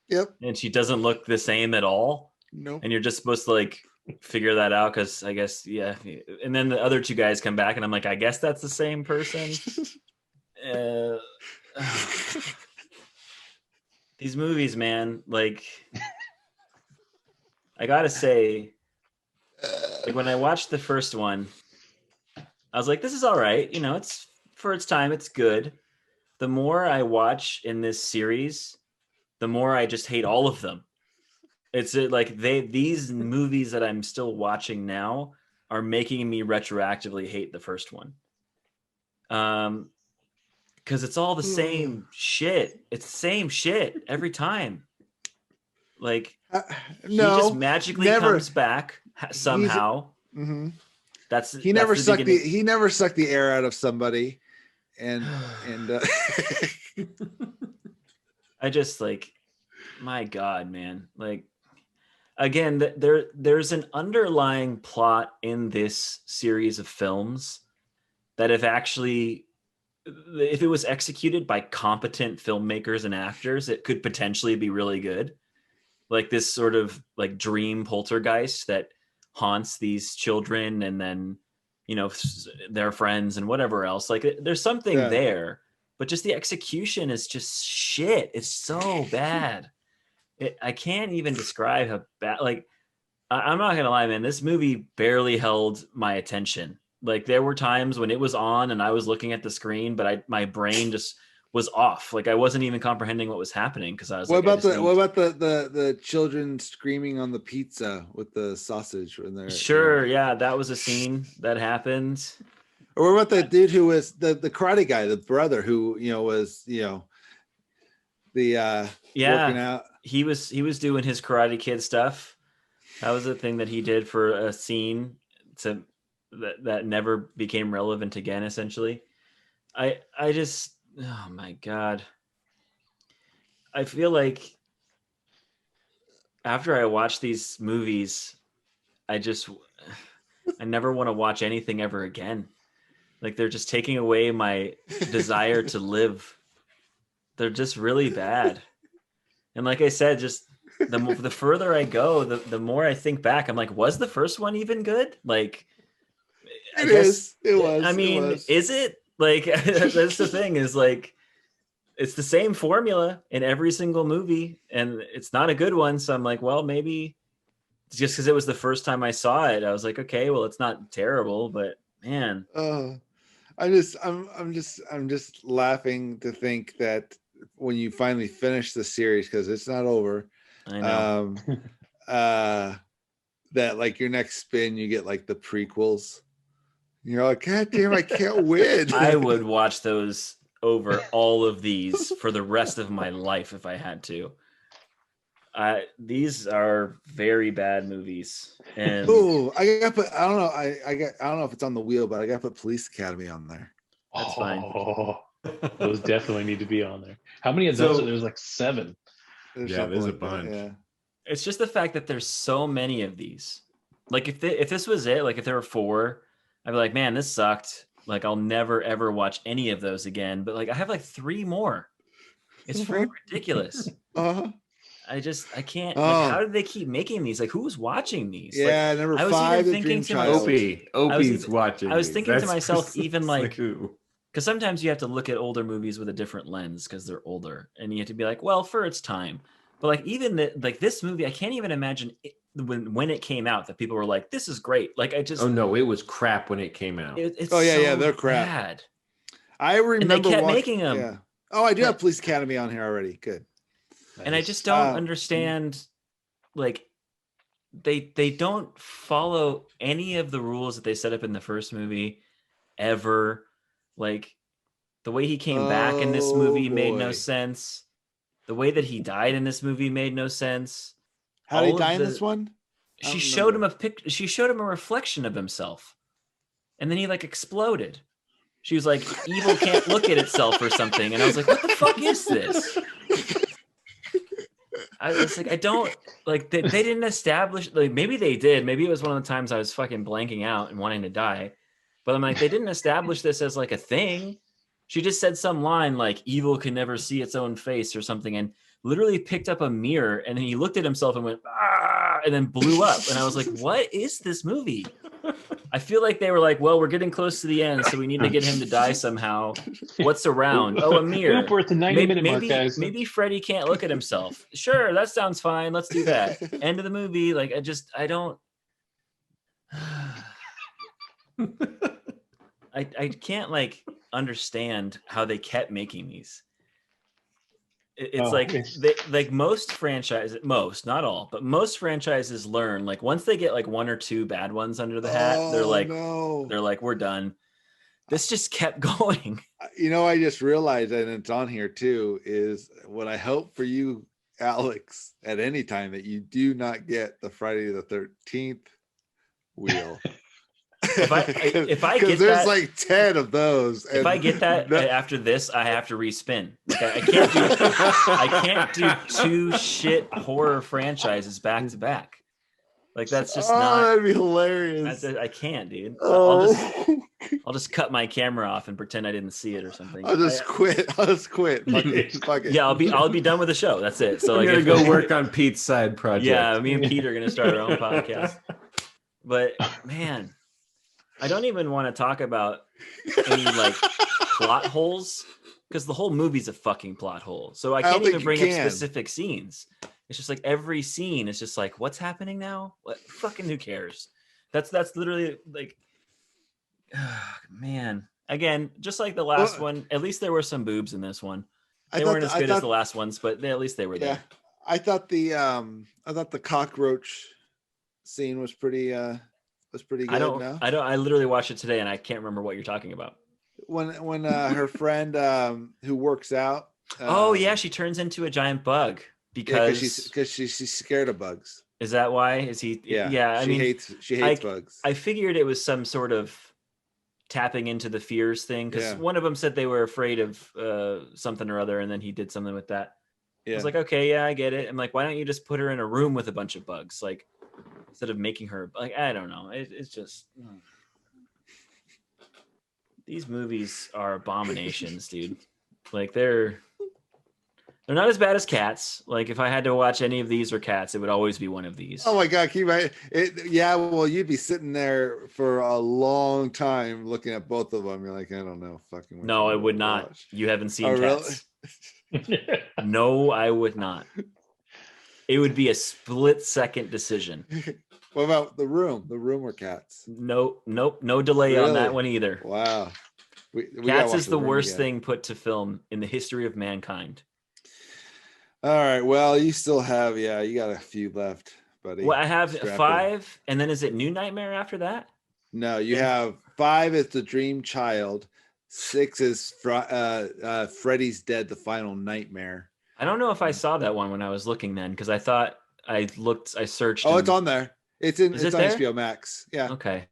Speaker 1: Yep.
Speaker 3: And she doesn't look the same at all.
Speaker 1: Nope.
Speaker 3: And you're just supposed to like figure that out, because I guess, yeah. And then the other two guys come back and I'm like, I guess that's the same person. These movies, man, like, I gotta say, like, when I watched the first one, I was like, this is all right. It's for its time, it's good. The more I watch in this series, the more I just hate all of them. It's like these movies that I'm still watching now are making me retroactively hate the first one. Because it's all the same shit. It's the same shit every time. Like, he just magically comes back somehow.
Speaker 1: He never sucked the air out of somebody, and
Speaker 3: I just, like, my God, man. Like, again, there's an underlying plot in this series of films that if it was executed by competent filmmakers and actors, it could potentially be really good. Like this sort of like dream poltergeist that haunts these children and then, their friends and whatever else. Like there's something there, but just the execution is just shit. It's so bad. I can't even describe how bad. Like, I'm not gonna lie, man. This movie barely held my attention. Like, there were times when it was on and I was looking at the screen, but my brain just was off. Like, I wasn't even comprehending what was happening because I was
Speaker 1: What
Speaker 3: like,
Speaker 1: about the children screaming on the pizza with the sausage in there?
Speaker 3: Sure, yeah, that was a scene that happened.
Speaker 1: Or what about the dude who was the karate guy, the brother who was the working out?
Speaker 3: He was doing his Karate Kid stuff. That was a thing that he did for a scene that never became relevant again. Essentially, I just, oh my god, I feel like after I watch these movies, I never want to watch anything ever again. Like, they're just taking away my desire to live. They're just really bad. And like I said, just the further I go, the more I think back. I'm like, was the first one even good? Like, I guess
Speaker 1: it was.
Speaker 3: I mean,
Speaker 1: it was.
Speaker 3: is it? Like, that's the thing, is like, it's the same formula in every single movie, and it's not a good one. So I'm like, well, maybe just because it was the first time I saw it, I was like, okay, well, it's not terrible, but man.
Speaker 1: I'm just laughing to think that when you finally finish the series, because it's not over,
Speaker 3: I know.
Speaker 1: that like your next spin you get like the prequels. You're like, God damn, I can't win.
Speaker 3: I would watch those over all of these for the rest of my life if I had to. These are very bad movies. And
Speaker 1: I got put. I don't know. I don't know if it's on the wheel, but I got to put Police Academy on there.
Speaker 3: That's fine.
Speaker 2: Those definitely need to be on there. How many of those? There's like 7.
Speaker 1: There's
Speaker 4: a bunch.
Speaker 1: Yeah.
Speaker 3: It's just the fact that there's so many of these. Like, if this was it, like if there were 4, I'd be like, man, this sucked. Like, I'll never ever watch any of those again. But like, I have like 3 more. It's freaking ridiculous. I can't. Like, how did they keep making these? Like, who's watching these?
Speaker 1: Yeah,
Speaker 3: like,
Speaker 1: number
Speaker 3: I was
Speaker 1: 5.
Speaker 3: even thinking to myself,
Speaker 4: Opie's watching.
Speaker 3: I was thinking to myself,
Speaker 4: precisely
Speaker 3: even like,
Speaker 4: who.
Speaker 3: because sometimes you have to look at older movies with a different lens because they're older, and you have to be like, well, for its time. But like, even like this movie, I can't even imagine when it came out that people were like, "This is great." Like, I just,
Speaker 4: Oh no, it was crap when it came out.
Speaker 3: It's
Speaker 1: yeah, they're crap.
Speaker 3: bad.
Speaker 1: I remember.
Speaker 3: And they kept making them.
Speaker 1: Yeah. Oh, I do have Police Academy on here already. Good.
Speaker 3: And I just don't understand. Like, they don't follow any of the rules that they set up in the first movie ever. Like, the way he came back in this movie made no sense. The way that he died in this movie made no sense.
Speaker 1: How did he die in this one?
Speaker 3: She showed him She showed him a reflection of himself, and then he like exploded. She was like, "Evil can't look at itself" or something, and I was like, "What the fuck is this?" I was like, I don't like. They didn't establish. Like, maybe they did. Maybe it was one of the times I was fucking blanking out and wanting to die. But I'm like, they didn't establish this as like a thing. She just said some line like, "Evil can never see its own face" or something, and literally picked up a mirror, and then he looked at himself and went, "Ah," and then blew up. And I was like, what is this movie? I feel like they were like, well, we're getting close to the end, so we need to get him to die somehow. What's around? Oh, a mirror.
Speaker 2: We're at the 90-minute mark, guys.
Speaker 3: Maybe Freddy can't look at himself. Sure, that sounds fine. Let's do that. End of the movie. Like, I don't. I can't like understand how they kept making these. It's they like most franchises, not all, but most franchises learn, like, once they get like 1 or 2 bad ones under the hat, they're like, we're done. This just kept going.
Speaker 1: I just realized, and it's on here too, is what I hope for you, Alex, at any time, that you do not get the Friday the 13th wheel.
Speaker 3: If I get
Speaker 1: there's
Speaker 3: that,
Speaker 1: like 10 of those.
Speaker 3: If I get that after this, I have to respin. Like, I can't do 2 shit horror franchises back to back. Like, that's just not.
Speaker 1: That'd be hilarious.
Speaker 3: I can't, dude.
Speaker 1: Oh.
Speaker 3: I'll just cut my camera off and pretend I didn't see it or something.
Speaker 1: I'll just quit. Fuck it.
Speaker 3: Yeah, I'll be done with the show. That's it. So
Speaker 4: I'm
Speaker 3: like,
Speaker 4: gonna go work on Pete's side project.
Speaker 3: Yeah, me and Pete are gonna start our own podcast. But man, I don't even want to talk about any like plot holes, because the whole movie's a fucking plot hole. So I can't even bring up specific scenes. It's just like every scene is just like, what's happening now? What fucking who cares? That's literally like, man. Again, just like the last one, at least there were some boobs in this one. They weren't as good as the last ones, but at least they were there.
Speaker 1: I thought the cockroach scene was pretty good.
Speaker 3: I literally watched it today and I can't remember what you're talking about.
Speaker 1: When her friend who works out.
Speaker 3: Oh yeah, she turns into a giant bug because
Speaker 1: she's scared of bugs.
Speaker 3: Is that why? Is he? Yeah.
Speaker 1: She hates bugs.
Speaker 3: I figured it was some sort of tapping into the fears thing because one of them said they were afraid of something or other, and then he did something with that. I was like, okay, yeah, I get it. I'm like, why don't you just put her in a room with a bunch of bugs, like instead of making her like, I don't know. It's just these movies are abominations, dude. Like they're not as bad as Cats. Like if I had to watch any of these or Cats, it would always be one of these.
Speaker 1: Oh my God, well, you'd be sitting there for a long time looking at both of them. You're like, I don't know, fucking.
Speaker 3: No, I would not. You haven't seen Cats. Really? No, I would not. It would be a split-second decision.
Speaker 1: What about The Room? The Room or Cats?
Speaker 3: Nope, no delay on that one either.
Speaker 1: Wow.
Speaker 3: Cats is the worst thing put to film in the history of mankind.
Speaker 1: All right. Well, you still have, you got a few left, buddy.
Speaker 3: Well, I have 5, and then is it New Nightmare after that?
Speaker 1: No, you have 5 is The Dream Child. 6 is Freddy's Dead, The Final Nightmare.
Speaker 3: I don't know if I saw that one when I was looking then, because I thought I searched.
Speaker 1: Oh, it's on there. It's on HBO Max. Yeah.
Speaker 3: Okay.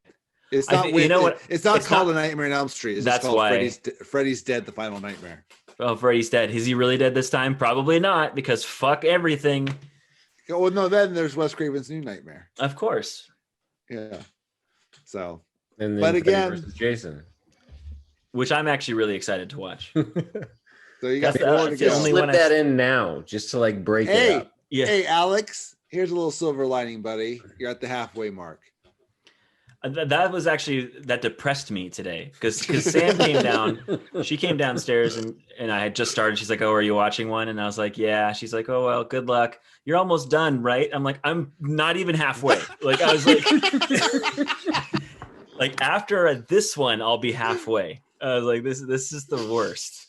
Speaker 1: It's not. You know what? It's not called A Nightmare on Elm Street. It's just called Freddy's Dead, The Final Nightmare.
Speaker 3: Oh, Freddy's dead. Is he really dead this time? Probably not, because fuck everything.
Speaker 1: Oh no, then there's Wes Craven's New Nightmare.
Speaker 3: Of course.
Speaker 1: Yeah. So,
Speaker 4: and then
Speaker 1: but
Speaker 4: Freddy
Speaker 1: again,
Speaker 4: versus Jason,
Speaker 3: which I'm actually really excited to watch.
Speaker 1: So you got 4 to go.
Speaker 4: Slip that in now, just to like break it up.
Speaker 3: Yeah.
Speaker 1: Hey, Alex, here's a little silver lining, buddy. You're at the halfway mark.
Speaker 3: That depressed me today because Sam came down. She came downstairs and I had just started. She's like, "Oh, are you watching one?" And I was like, "Yeah." She's like, "Oh well, good luck. You're almost done, right?" I'm like, "I'm not even halfway." Like I was like, like after this one, I'll be halfway. I was like, "This is the worst."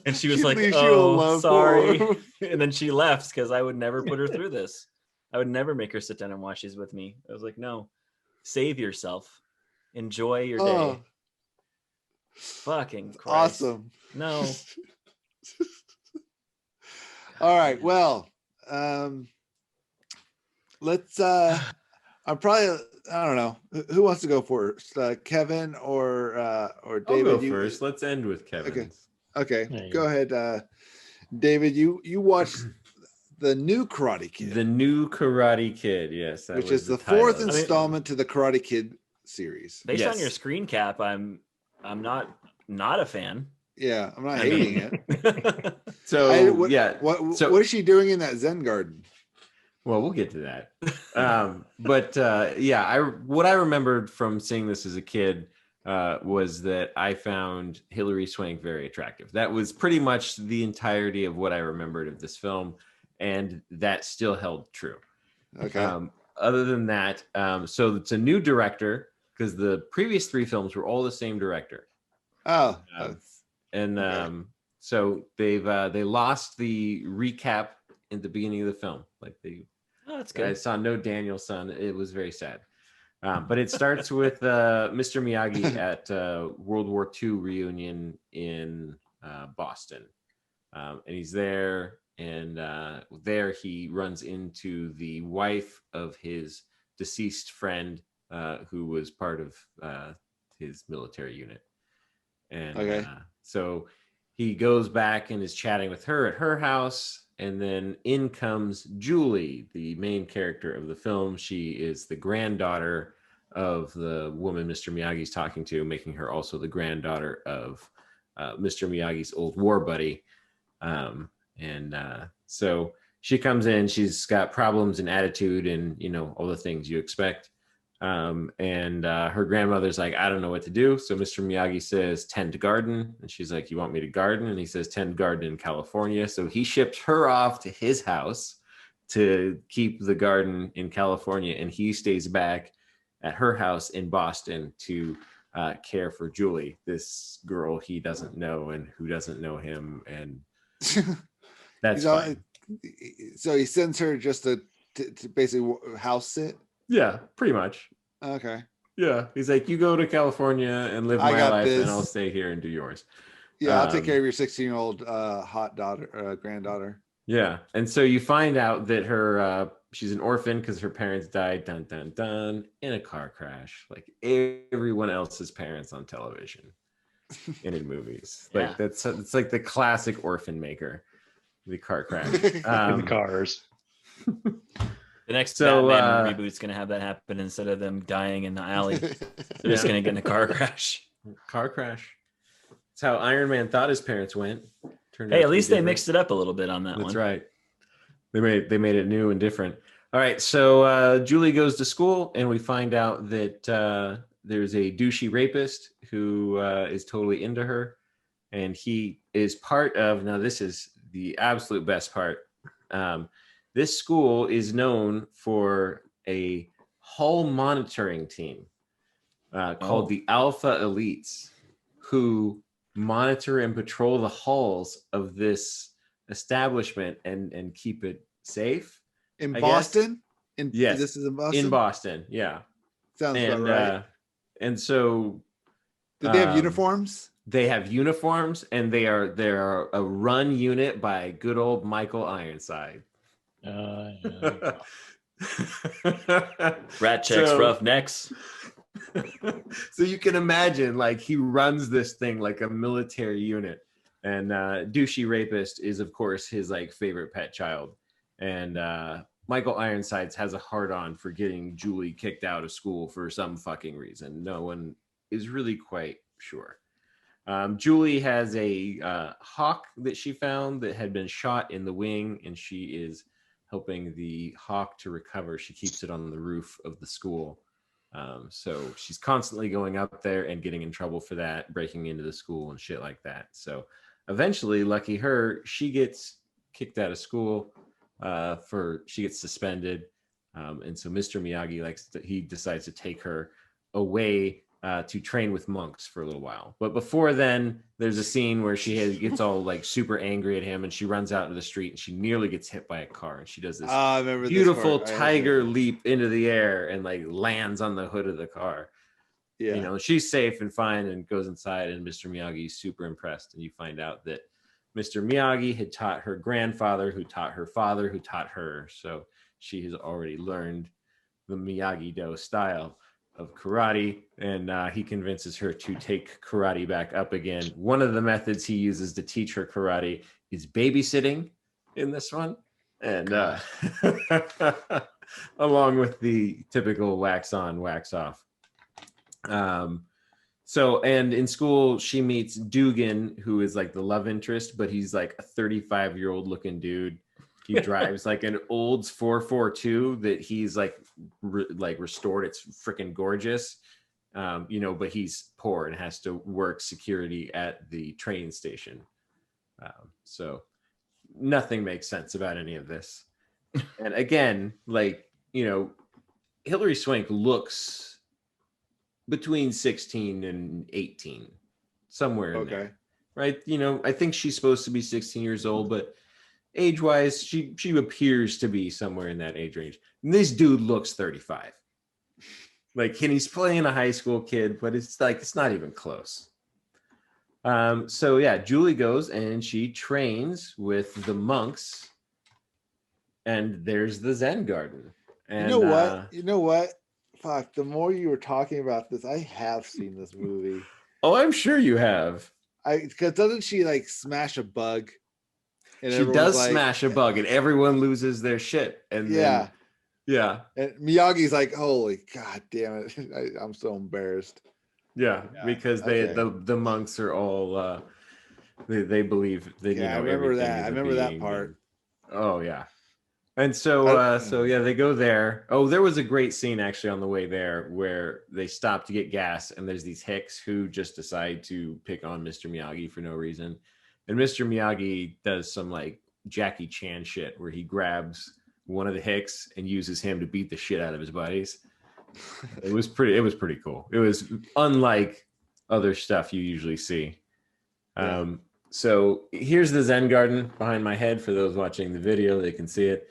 Speaker 3: And she was like, "Oh, sorry." And then she left because I would never put her through this. I would never make her sit down and watch these with me. I was like, "No. Save yourself. Enjoy your day." Fucking Christ.
Speaker 1: Awesome.
Speaker 3: No.
Speaker 1: All right. Well, let's I don't know. Who wants to go first? Kevin or David?
Speaker 4: I'll go first. Let's end with Kevin.
Speaker 1: Okay. Go ahead. David, you watched the new Karate Kid.
Speaker 4: The new Karate Kid, yes.
Speaker 1: Which is the 4th installment to the Karate Kid series.
Speaker 3: Based on your screen cap, I'm not a fan.
Speaker 1: Yeah, I'm not hating it.
Speaker 4: So
Speaker 1: what is she doing in that Zen Garden?
Speaker 4: Well, we'll get to that. What I remembered from seeing this as a kid was that I found Hilary Swank very attractive. That was pretty much the entirety of what I remembered of this film. And that still held true.
Speaker 1: Okay.
Speaker 4: Other than that, so it's a new director because the previous 3 films were all the same director.
Speaker 1: Oh.
Speaker 4: So they lost the recap in the beginning of the film.
Speaker 3: That's good.
Speaker 4: I saw no Daniel-san. It was very sad. But it starts with Mr. Miyagi at World War II reunion in Boston, and he's there. And there he runs into the wife of his deceased friend who was part of his military unit. And so he goes back and is chatting with her at her house. And then in comes Julie, the main character of the film. She is the granddaughter of the woman Mr. Miyagi's talking to, making her also the granddaughter of Mr. Miyagi's old war buddy. So she comes in, she's got problems and attitude and, all the things you expect. And her grandmother's like, I don't know what to do. So Mr. Miyagi says, tend garden. And she's like, you want me to garden? And he says, tend garden in California. So he shipped her off to his house to keep the garden in California. And he stays back at her house in Boston to care for Julie, this girl he doesn't know and who doesn't know him. And that's fine.
Speaker 1: So he sends her just to basically house sit.
Speaker 4: Yeah, pretty much.
Speaker 1: Okay.
Speaker 4: Yeah, he's like, you go to California and live my life, and I'll stay here and do yours.
Speaker 1: Yeah, I'll take care of your 16-year-old hot daughter, granddaughter.
Speaker 4: Yeah, and so you find out that her she's an orphan because her parents died, dun dun dun, in a car crash, like everyone else's parents on television and in movies. Like it's like the classic orphan maker, the car crash
Speaker 2: in the cars.
Speaker 3: The next Batman reboot's going to have that happen instead of them dying in the alley. They're just going to get in a car crash.
Speaker 4: Car crash. That's how Iron Man thought his parents went.
Speaker 3: Hey, at least they mixed it up a little bit on that one.
Speaker 4: That's right. They made it new and different. All right, so Julie goes to school, and we find out that there's a douchey rapist who is totally into her, and he is part of. Now, this is the absolute best part. This school is known for a hall monitoring team called the Alpha Elites, who monitor and patrol the halls of this establishment and keep it safe.
Speaker 1: In Boston?
Speaker 4: Yes.
Speaker 1: This is in Boston?
Speaker 4: In Boston, yeah.
Speaker 1: Sounds about right.
Speaker 4: And so...
Speaker 1: Did they have uniforms?
Speaker 4: They have uniforms, and they're a run unit by good old Michael Ironside.
Speaker 3: Rat checks, roughnecks.
Speaker 4: So you can imagine, like, he runs this thing like a military unit, and douchey rapist is, of course, his like favorite pet child. And Michael Ironsides has a hard-on for getting Julie kicked out of school for some fucking reason. No one is really quite sure. Julie has a hawk that she found that had been shot in the wing, and she is helping the hawk to recover. She keeps it on the roof of the school. So she's constantly going up there and getting in trouble for that, breaking into the school and shit like that. So eventually, lucky her, she gets kicked out of school. She gets suspended. And so Mr. Miyagi he decides to take her away to train with monks for a little while. But before then, there's a scene where she gets all like super angry at him, and she runs out into the street, and she nearly gets hit by a car, and she does this beautiful tiger leap into the air and like lands on the hood of the car. Yeah, you know, she's safe and fine, and goes inside, and Mr. Miyagi is super impressed, and you find out that Mr. Miyagi had taught her grandfather, who taught her father, who taught her. So she has already learned the Miyagi-Do style of karate, and he convinces her to take karate back up again. One of the methods he uses to teach her karate is babysitting in this one, and along with the typical wax on, wax off. And in school, she meets Dugan, who is like the love interest, but he's like a 35-year-old looking dude. He drives like an Olds 442 that he's like restored. It's freaking gorgeous, but he's poor and has to work security at the train station. So nothing makes sense about any of this. And again, Hilary Swank looks between 16 and 18, somewhere in there, right? I think she's supposed to be 16 years old, but age-wise, she appears to be somewhere in that age range. And this dude looks 35. And he's playing a high school kid, but it's not even close. So yeah, Julie goes and she trains with the monks, and there's the Zen Garden. And
Speaker 1: you know what? Fuck, the more you were talking about this, I have seen this movie.
Speaker 4: Oh, I'm sure you have.
Speaker 1: Because doesn't she smash a bug?
Speaker 4: And she does smash a bug, and everyone loses their shit. And yeah.
Speaker 1: And Miyagi's like, "Holy god damn it! I'm so embarrassed."
Speaker 4: Yeah, because the monks are all they believe that
Speaker 1: I remember that. I remember that part.
Speaker 4: Oh yeah, And so yeah, they go there. Oh, there was a great scene actually on the way there where they stop to get gas, and there's these hicks who just decide to pick on Mr. Miyagi for no reason. And Mr. Miyagi does some like Jackie Chan shit where he grabs one of the hicks and uses him to beat the shit out of his buddies. It was pretty cool. It was unlike other stuff you usually see. So here's the Zen Garden behind my head. For those watching the video, they can see it.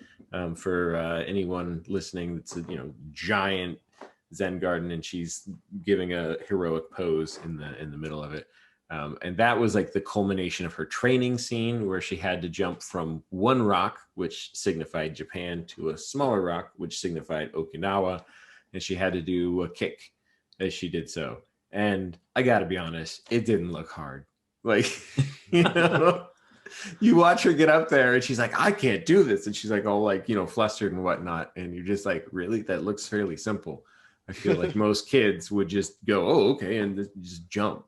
Speaker 4: For anyone listening, it's a giant Zen Garden, and she's giving a heroic pose in the middle of it. And that was like the culmination of her training scene, where she had to jump from one rock, which signified Japan, to a smaller rock, which signified Okinawa, and she had to do a kick as she did so. And I got to be honest, it didn't look hard. Like, you watch her get up there and she's like, I can't do this. And she's like, all like, flustered and whatnot. And you're just like, really? That looks fairly simple. I feel like most kids would just go, oh, okay. And just jump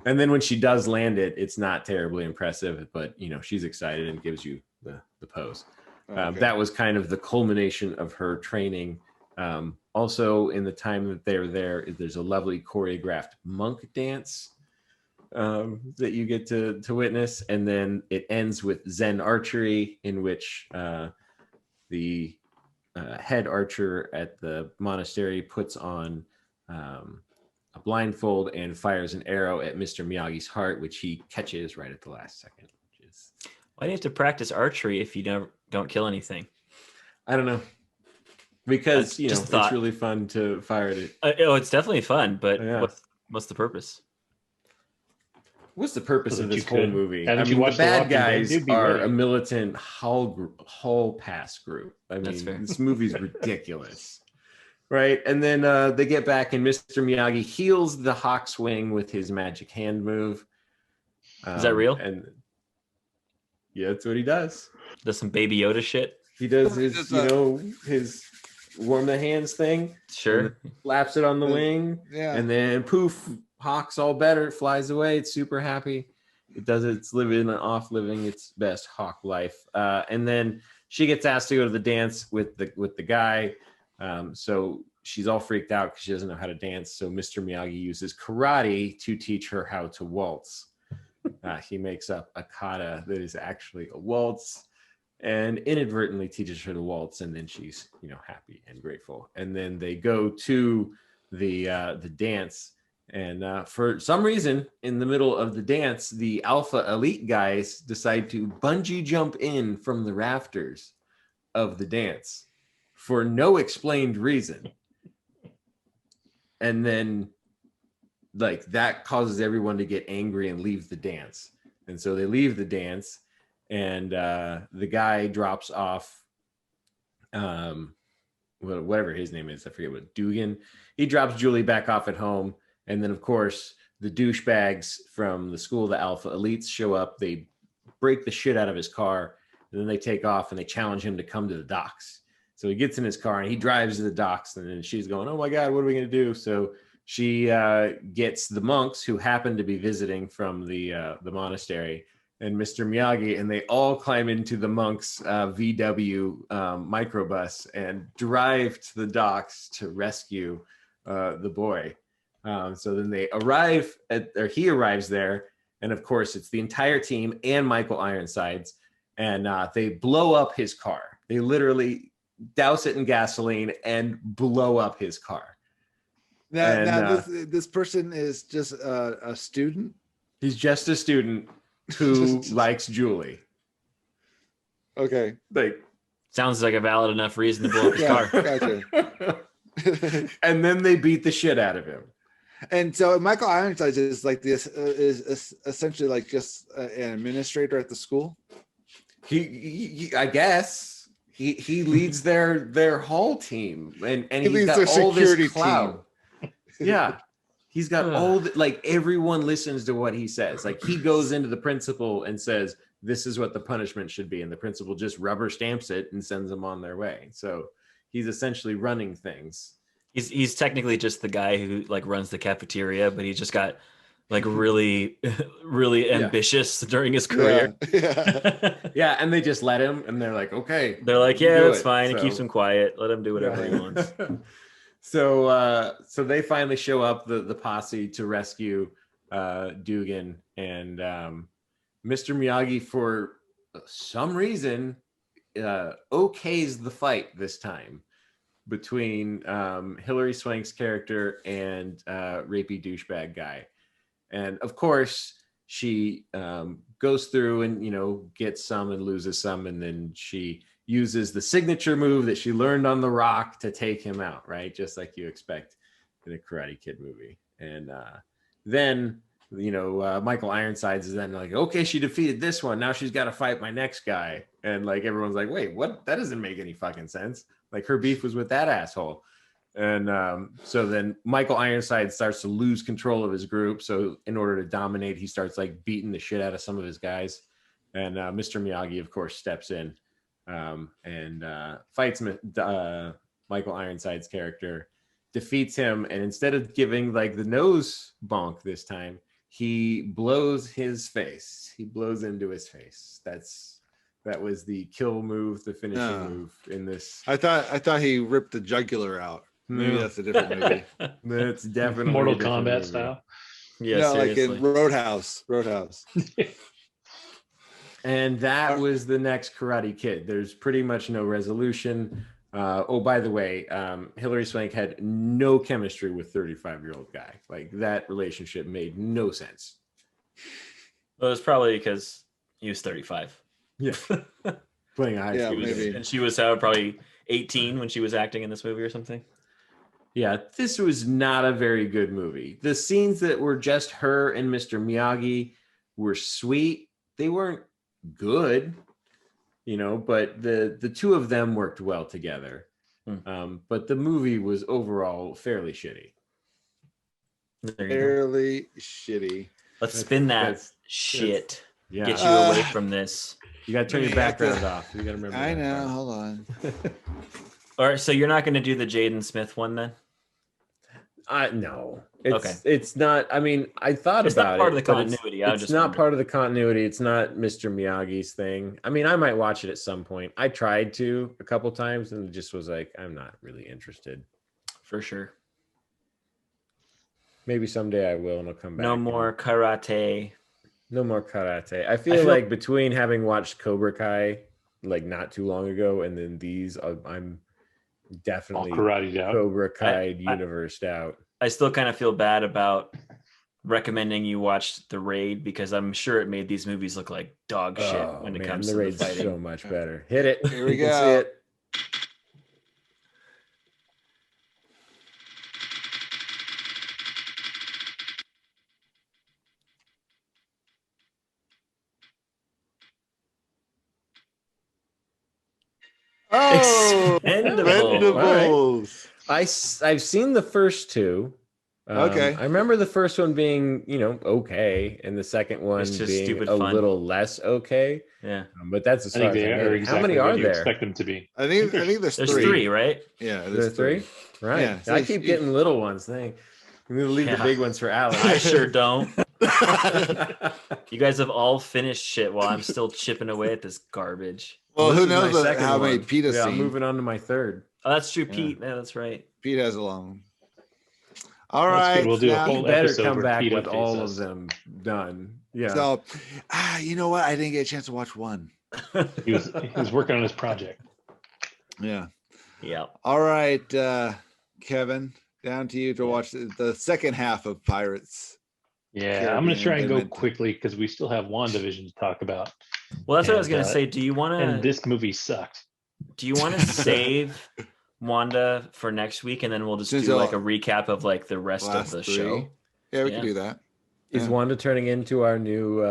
Speaker 4: and then when she does land it, it's not terribly impressive, but she's excited and gives you the pose. Okay. That was kind of the culmination of her training. Also in the time that they're there, there's a lovely choreographed monk dance that you get to witness, and then it ends with Zen archery, in which the head archer at the monastery puts on a blindfold and fires an arrow at Mr. Miyagi's heart, which he catches right at the last second.
Speaker 3: Why do you have to practice archery if you don't kill anything?
Speaker 4: I don't know, because it's really fun to fire it.
Speaker 3: It's definitely fun, but
Speaker 4: yeah.
Speaker 3: What's the purpose?
Speaker 4: What's the purpose of this whole movie?
Speaker 2: The
Speaker 4: bad guys are a militant hall pass group. This movie's ridiculous, right? And then they get back, and Mr. Miyagi heals the hawk swing with his magic hand move.
Speaker 3: Is that real?
Speaker 4: And yeah, that's what he does.
Speaker 3: Does some Baby Yoda shit?
Speaker 4: He does his, his warm the hands thing.
Speaker 3: Sure.
Speaker 4: Slaps it on the wing.
Speaker 1: Yeah.
Speaker 4: And then poof. Hawk's all better. It flies away. It's super happy. It's living its best hawk life. And then she gets asked to go to the dance with the guy. So she's all freaked out because she doesn't know how to dance. So Mr. Miyagi uses karate to teach her how to waltz. He makes up a kata that is actually a waltz, and inadvertently teaches her to waltz. And then she's happy and grateful. And then they go to the dance. And for some reason, in the middle of the dance, the Alpha Elite guys decide to bungee jump in from the rafters of the dance for no explained reason. And then, that causes everyone to get angry and leave the dance. And so they leave the dance, and the guy drops off, whatever his name is, I forget what, Dugan. He drops Julie back off at home. And then, of course, the douchebags from the school, the Alpha Elites, show up. They break the shit out of his car, and then they take off, and they challenge him to come to the docks. So he gets in his car, and he drives to the docks, and then she's going, oh, my God, what are we going to do? So she gets the monks who happen to be visiting from the monastery and Mr. Miyagi, and they all climb into the monks' VW microbus and drive to the docks to rescue the boy. So then they he arrives there, and of course it's the entire team and Michael Ironsides, and they blow up his car. They literally douse it in gasoline and blow up his car.
Speaker 1: Now this person is just a student?
Speaker 4: He's just a student who likes Julie.
Speaker 1: Okay.
Speaker 3: Sounds like a valid enough reason to blow up his car.
Speaker 1: Gotcha.
Speaker 4: And then they beat the shit out of him.
Speaker 1: And so Michael Ironsides is is essentially like just an administrator at the school.
Speaker 4: He I guess he leads their hall team, and he's got all this clout. Yeah, he's got all everyone listens to what he says. Like, he goes into the principal and says, "This is what the punishment should be," and the principal just rubber stamps it and sends them on their way. So he's essentially running things.
Speaker 3: He's technically just the guy who runs the cafeteria, but he's just got like really, really ambitious during his career.
Speaker 4: Yeah, and they just let him, and they're like, okay.
Speaker 3: They're like,
Speaker 4: you
Speaker 3: yeah,
Speaker 4: do
Speaker 3: that's
Speaker 4: it.
Speaker 3: fine.
Speaker 4: So-
Speaker 3: It keeps him quiet. Let him do whatever he wants.
Speaker 4: So they finally show up, the posse, to rescue Dugan, and Mr. Miyagi, for some reason, okays the fight this time between Hilary Swank's character and rapey douchebag guy. And of course, she goes through and gets some and loses some, and then she uses the signature move that she learned on The Rock to take him out, right? Just like you expect in a Karate Kid movie. And then Michael Ironsides is then like, okay, she defeated this one, now she's got to fight my next guy. And like everyone's like, wait, what? That doesn't make any fucking sense. Like her beef was with that asshole. And so then Michael Ironside starts to lose control of his group. So in order to dominate, he starts like beating the shit out of some of his guys. And Mr. Miyagi, of course, steps in and fights Michael Ironside's character, defeats him. And instead of giving like the nose bonk this time, he blows his face. He blows into his face. That was the kill move, the finishing move in this.
Speaker 1: I thought he ripped the jugular out. Maybe that's a different movie.
Speaker 4: That's definitely
Speaker 2: Mortal
Speaker 4: a different
Speaker 2: Kombat
Speaker 4: movie.
Speaker 2: style.
Speaker 3: Yeah,
Speaker 1: No, like
Speaker 3: seriously.
Speaker 1: in Roadhouse.
Speaker 4: And that was the next Karate Kid. There's pretty much no resolution. By the way, Hilary Swank had no chemistry with 35-year-old guy. Like that relationship made no sense.
Speaker 3: Well, it was probably because he was 35.
Speaker 4: Yeah. Playing a high
Speaker 1: Yeah,
Speaker 4: school
Speaker 1: maybe.
Speaker 4: kid.
Speaker 3: And she was probably 18 when she was acting in this movie or something.
Speaker 4: Yeah, this was not a very good movie. The scenes that were just her and Mr. Miyagi were sweet. They weren't good, but the two of them worked well together. But the movie was overall fairly shitty.
Speaker 3: There you go.
Speaker 1: Fairly shitty.
Speaker 3: Let's spin that
Speaker 4: that's-
Speaker 3: shit.
Speaker 4: Yeah,
Speaker 3: Get you away from this.
Speaker 4: you got to turn your
Speaker 1: We have to-
Speaker 4: background off. You got to remember.
Speaker 1: I
Speaker 4: that
Speaker 1: know.
Speaker 4: part.
Speaker 1: Hold on.
Speaker 3: All right, so you're not going to do the Jaden Smith one then?
Speaker 4: No,
Speaker 3: Okay.
Speaker 4: It's not. I mean, I thought
Speaker 3: It's
Speaker 4: about
Speaker 3: not part
Speaker 4: it,
Speaker 3: of the
Speaker 4: but
Speaker 3: continuity. I
Speaker 4: It's
Speaker 3: just
Speaker 4: not
Speaker 3: wondered.
Speaker 4: part of the continuity. It's not Mr. Miyagi's thing. I mean, I might watch it at some point. I tried to a couple times and just was like, I'm not really interested.
Speaker 3: For sure.
Speaker 4: Maybe someday I will, and I'll come back.
Speaker 3: No more karate.
Speaker 4: No more karate. I feel like between having watched Cobra Kai like not too long ago and then these, I'm
Speaker 2: All
Speaker 4: definitely
Speaker 2: karate out.
Speaker 4: Cobra Kai universed out.
Speaker 3: I still kind of feel bad about recommending you watch The Raid because I'm sure it made these movies look like dog shit when it comes
Speaker 4: the
Speaker 3: to the
Speaker 4: Raid's
Speaker 3: fighting.
Speaker 4: so much better. Hit it.
Speaker 1: Here we
Speaker 4: You can
Speaker 1: go.
Speaker 4: see it.
Speaker 1: Oh,
Speaker 3: Expendable.
Speaker 1: Expendables.
Speaker 4: I've seen the first two.
Speaker 1: Okay.
Speaker 4: I remember the first one being, okay, and the second one
Speaker 3: It's just
Speaker 4: being
Speaker 3: stupid
Speaker 4: a
Speaker 3: fun.
Speaker 4: little less okay.
Speaker 3: Yeah.
Speaker 4: But that's as
Speaker 2: I
Speaker 4: far
Speaker 2: think
Speaker 4: as
Speaker 2: they
Speaker 4: I
Speaker 2: are
Speaker 4: know. How
Speaker 2: exactly
Speaker 4: many
Speaker 2: what
Speaker 4: are
Speaker 2: you
Speaker 4: there?
Speaker 2: expect them to be.
Speaker 1: I think there's
Speaker 3: There's
Speaker 1: three.
Speaker 3: three, right?
Speaker 1: Yeah,
Speaker 4: There's
Speaker 1: there's
Speaker 4: three. Right.
Speaker 1: Yeah, so
Speaker 4: I
Speaker 1: you-
Speaker 4: keep getting little ones. Dang. I'm gonna leave
Speaker 3: Yeah.
Speaker 4: the big ones for Alex.
Speaker 3: I sure don't. You guys have all finished shit while I'm still chipping away at this garbage.
Speaker 1: Well,
Speaker 4: This
Speaker 1: who
Speaker 4: is my
Speaker 1: knows
Speaker 4: second
Speaker 1: how many
Speaker 4: one.
Speaker 1: Pete has
Speaker 4: Yeah, I'm
Speaker 1: seen?
Speaker 4: moving on to my third.
Speaker 3: Oh, that's true,
Speaker 1: Yeah.
Speaker 3: Pete. Yeah, that's right.
Speaker 1: Pete has a long one. All
Speaker 2: That's
Speaker 1: right.
Speaker 2: good. We'll do a
Speaker 1: now-
Speaker 2: whole
Speaker 4: You better
Speaker 2: episode
Speaker 4: come
Speaker 2: where
Speaker 4: back
Speaker 2: Pete
Speaker 4: with
Speaker 2: updates
Speaker 4: all
Speaker 2: us.
Speaker 4: of them done. Yeah.
Speaker 1: So, you know what? I didn't get a chance to watch one.
Speaker 2: He was working on his project.
Speaker 1: Yeah.
Speaker 3: Yeah.
Speaker 1: All right, Kevin, down to you to watch the second half of Pirates.
Speaker 2: Yeah, I'm going to try and go
Speaker 1: Caribbean.
Speaker 2: quickly because we still have WandaVision to talk about.
Speaker 3: Well, that's what I was
Speaker 2: And,
Speaker 3: gonna say. Do you want
Speaker 2: And
Speaker 3: to?
Speaker 2: this movie sucked.
Speaker 3: Do you want to save Wanda for next week, and then we'll just
Speaker 1: Since
Speaker 3: do
Speaker 1: they'll-
Speaker 3: like a recap of like the rest of
Speaker 1: Last
Speaker 3: the
Speaker 1: three.
Speaker 3: show?
Speaker 1: Yeah, we
Speaker 3: Yeah.
Speaker 1: can do that.
Speaker 4: Is
Speaker 1: Yeah.
Speaker 4: Wanda turning into our new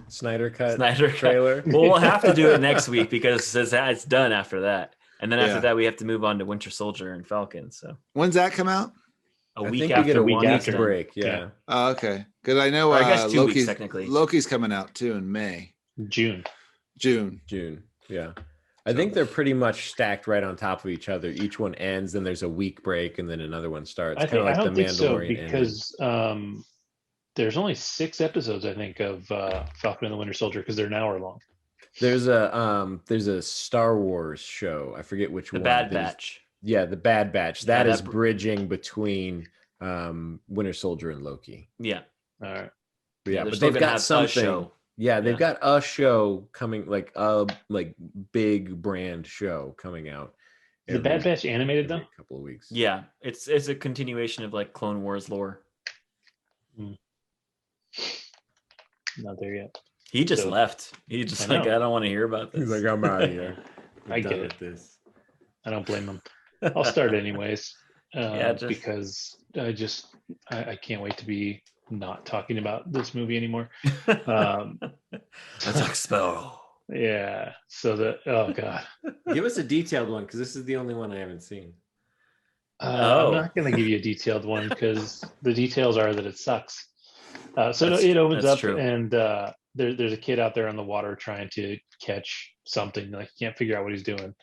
Speaker 4: Snyder Cut
Speaker 3: Snyder Cut.
Speaker 4: trailer?
Speaker 3: Well, we'll have to do it next week because it's done after that, and then after
Speaker 1: Yeah.
Speaker 3: that we have to move on to Winter Soldier and Falcon. So
Speaker 1: When's that come out?
Speaker 3: a
Speaker 4: I
Speaker 3: week
Speaker 4: think
Speaker 3: after
Speaker 4: we get a
Speaker 2: week
Speaker 4: week
Speaker 3: Wanda's
Speaker 2: after
Speaker 3: done.
Speaker 4: break. Yeah.
Speaker 2: Yeah.
Speaker 1: Oh, okay. Because I know
Speaker 3: Or I guess 2 weeks
Speaker 1: Loki's
Speaker 3: technically.
Speaker 1: Loki's coming out too in May,
Speaker 2: June.
Speaker 1: June.
Speaker 4: June. Yeah. I think they're pretty much stacked right on top of each other. Each one ends, then there's a week break, and then another one starts.
Speaker 2: I
Speaker 4: Kind of like
Speaker 2: don't
Speaker 4: the
Speaker 2: think so
Speaker 4: Mandalorian ended.
Speaker 2: because there's only 6 episodes, I think, of Falcon and the Winter Soldier because they're an hour long.
Speaker 4: There's a Star Wars show. I forget which
Speaker 3: The
Speaker 4: one.
Speaker 3: Bad Batch.
Speaker 4: Yeah, the Bad Batch.
Speaker 3: Yeah,
Speaker 4: That is
Speaker 3: that-
Speaker 4: bridging between Winter Soldier and Loki.
Speaker 3: Yeah.
Speaker 2: All right.
Speaker 4: But yeah,
Speaker 3: They're
Speaker 4: but
Speaker 3: still
Speaker 4: they've
Speaker 3: gonna
Speaker 4: got
Speaker 3: have a
Speaker 4: something.
Speaker 3: show.
Speaker 4: Yeah, they've
Speaker 3: Yeah.
Speaker 4: got a show coming, like a big brand show coming out.
Speaker 2: Is the Bad Batch animated
Speaker 4: every
Speaker 2: though?
Speaker 4: couple of weeks.
Speaker 3: Yeah. It's a continuation of like Clone Wars lore.
Speaker 2: Not there yet.
Speaker 3: He just
Speaker 2: So-
Speaker 3: left. He just
Speaker 2: I
Speaker 3: like,
Speaker 2: know.
Speaker 3: I don't want to hear about this.
Speaker 4: He's like, I'm out of here.
Speaker 2: I get it.
Speaker 4: This.
Speaker 2: I don't blame him. I'll start anyways.
Speaker 3: Yeah,
Speaker 2: Because I can't wait to be not talking about this movie anymore. Um,
Speaker 3: That's like Sparrow.
Speaker 2: yeah. So oh god.
Speaker 4: Give us a detailed one because this is the only one I haven't seen.
Speaker 3: Oh.
Speaker 2: I'm not going to give you a detailed one because the details are that it sucks. So
Speaker 3: That's-
Speaker 2: it opens
Speaker 3: that's
Speaker 2: up
Speaker 3: true.
Speaker 2: and there's a kid out there on the water trying to catch something. Like he can't figure out what he's doing.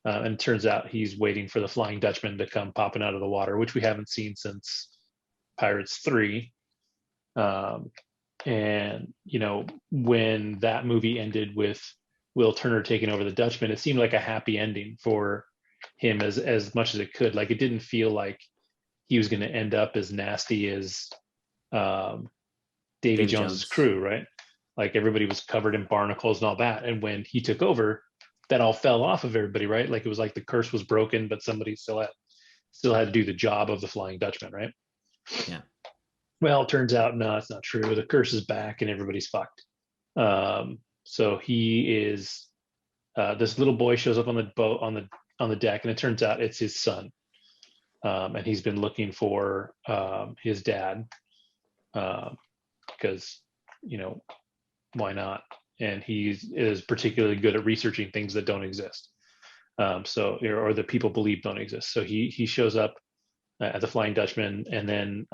Speaker 2: And it turns out he's waiting for the Flying Dutchman to come popping out of the water, which we haven't seen since Pirates 3. And, when that movie ended with Will Turner taking over the Dutchman, it seemed like a happy ending for him as much as it could. Like it didn't feel like he was going to end up as nasty as Davy Jones's
Speaker 3: Jones.
Speaker 2: crew, right? Like everybody was covered in barnacles and all that. And when he took over, that all fell off of everybody, right? Like it was like the curse was broken, but somebody still had to do the job of the Flying Dutchman, right?
Speaker 3: Yeah.
Speaker 2: Well, it turns out no, it's not true. The curse is back and everybody's fucked. So he is this little boy shows up on the boat on the deck, and it turns out it's his son. And he's been looking for his dad because why not? And he is particularly good at researching things that don't exist, or that people believe don't exist. So he shows up at the Flying Dutchman, and then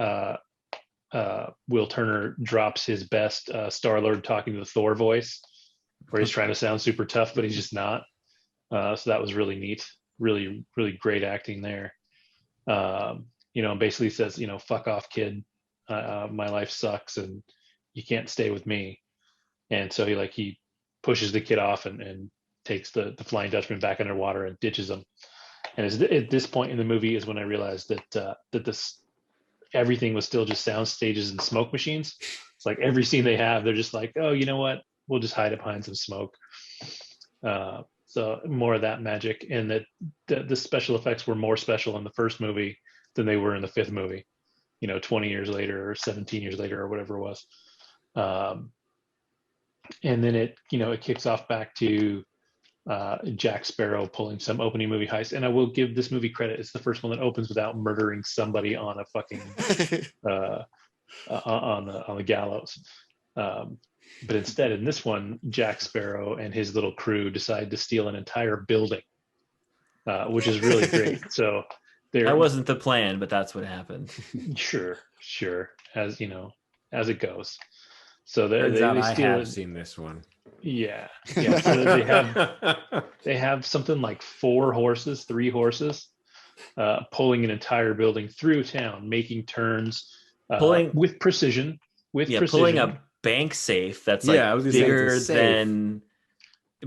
Speaker 2: Will Turner drops his best Star-Lord talking to the Thor voice, where he's trying to sound super tough, but he's just not. So that was really neat, really, really great acting there. And basically says, fuck off, kid. My life sucks, and you can't stay with me. And so he pushes the kid off and takes the Flying Dutchman back underwater and ditches him. And at this point in the movie is when I realized that this everything was still just sound stages and smoke machines. It's like every scene they have, they're just like, oh, you know what? We'll just hide behind some smoke. So more of that magic, and that the special effects were more special in the first movie than they were in the 5th movie. 20 years later or 17 years later or whatever it was. And then it kicks off back to Jack Sparrow pulling some opening movie heist. And I will give this movie credit. It's the first one that opens without murdering somebody on a fucking on the gallows. But instead, in this one, Jack Sparrow and his little crew decide to steal an entire building, which is really great. So
Speaker 3: That wasn't the plan, but that's what happened.
Speaker 2: sure, as as it goes. So
Speaker 4: Turns out
Speaker 2: they
Speaker 4: I
Speaker 2: steal
Speaker 4: have
Speaker 2: it.
Speaker 4: seen this one.
Speaker 2: Yeah. So they have something like 3 horses, pulling an entire building through town, making turns,
Speaker 3: Pulling-
Speaker 2: with precision.
Speaker 3: Pulling a bank safe that's
Speaker 4: Yeah, I was gonna say,
Speaker 3: bigger
Speaker 4: it's a safe.
Speaker 3: than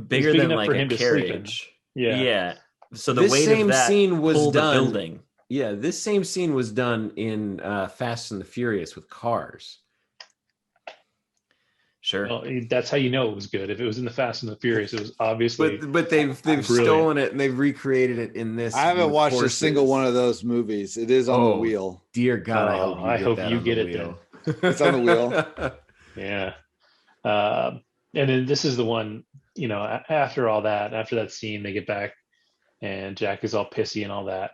Speaker 2: big
Speaker 3: than
Speaker 2: enough
Speaker 3: like
Speaker 2: for
Speaker 3: a
Speaker 2: him to sleep in.
Speaker 3: carriage.
Speaker 2: Yeah.
Speaker 3: So the
Speaker 4: This
Speaker 3: weight
Speaker 4: same
Speaker 3: of that
Speaker 4: scene was
Speaker 3: pulled
Speaker 4: done-
Speaker 3: a building.
Speaker 4: Yeah, this same scene was done in Fast and the Furious with cars.
Speaker 3: Sure.
Speaker 2: Well, that's how you know it was good. If it was in the Fast and the Furious, it was obviously.
Speaker 4: But they've
Speaker 2: Brilliant.
Speaker 4: stolen it and they've recreated it in this.
Speaker 1: I haven't
Speaker 4: with
Speaker 1: watched a
Speaker 4: horses.
Speaker 1: single one of those movies. It is on the
Speaker 4: Oh,
Speaker 1: wheel.
Speaker 4: Dear God, I hope
Speaker 2: I hope
Speaker 4: that
Speaker 2: you
Speaker 4: on
Speaker 2: get
Speaker 4: the
Speaker 2: it then.
Speaker 4: wheel.
Speaker 1: It's on the wheel.
Speaker 2: Yeah. And then this is the one, after all that, after that scene, they get back and Jack is all pissy and all that.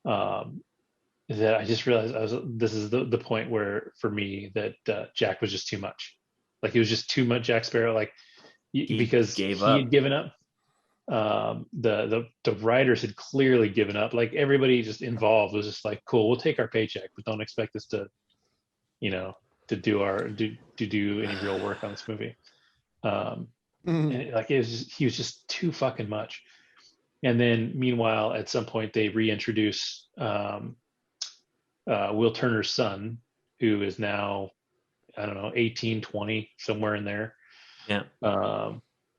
Speaker 2: That I just realized this is the point where, for me, that Jack was just too much. Like, he was just too much Jack Sparrow, because he had given up. The writers had clearly given up. Like, everybody just involved was just like, cool, we'll take our paycheck, but don't expect us to, to do any real work on this movie. And he was just too fucking much. And then meanwhile, at some point they reintroduce Will Turner's son, who is now I don't know, 18, 20, somewhere in there.
Speaker 3: Yeah.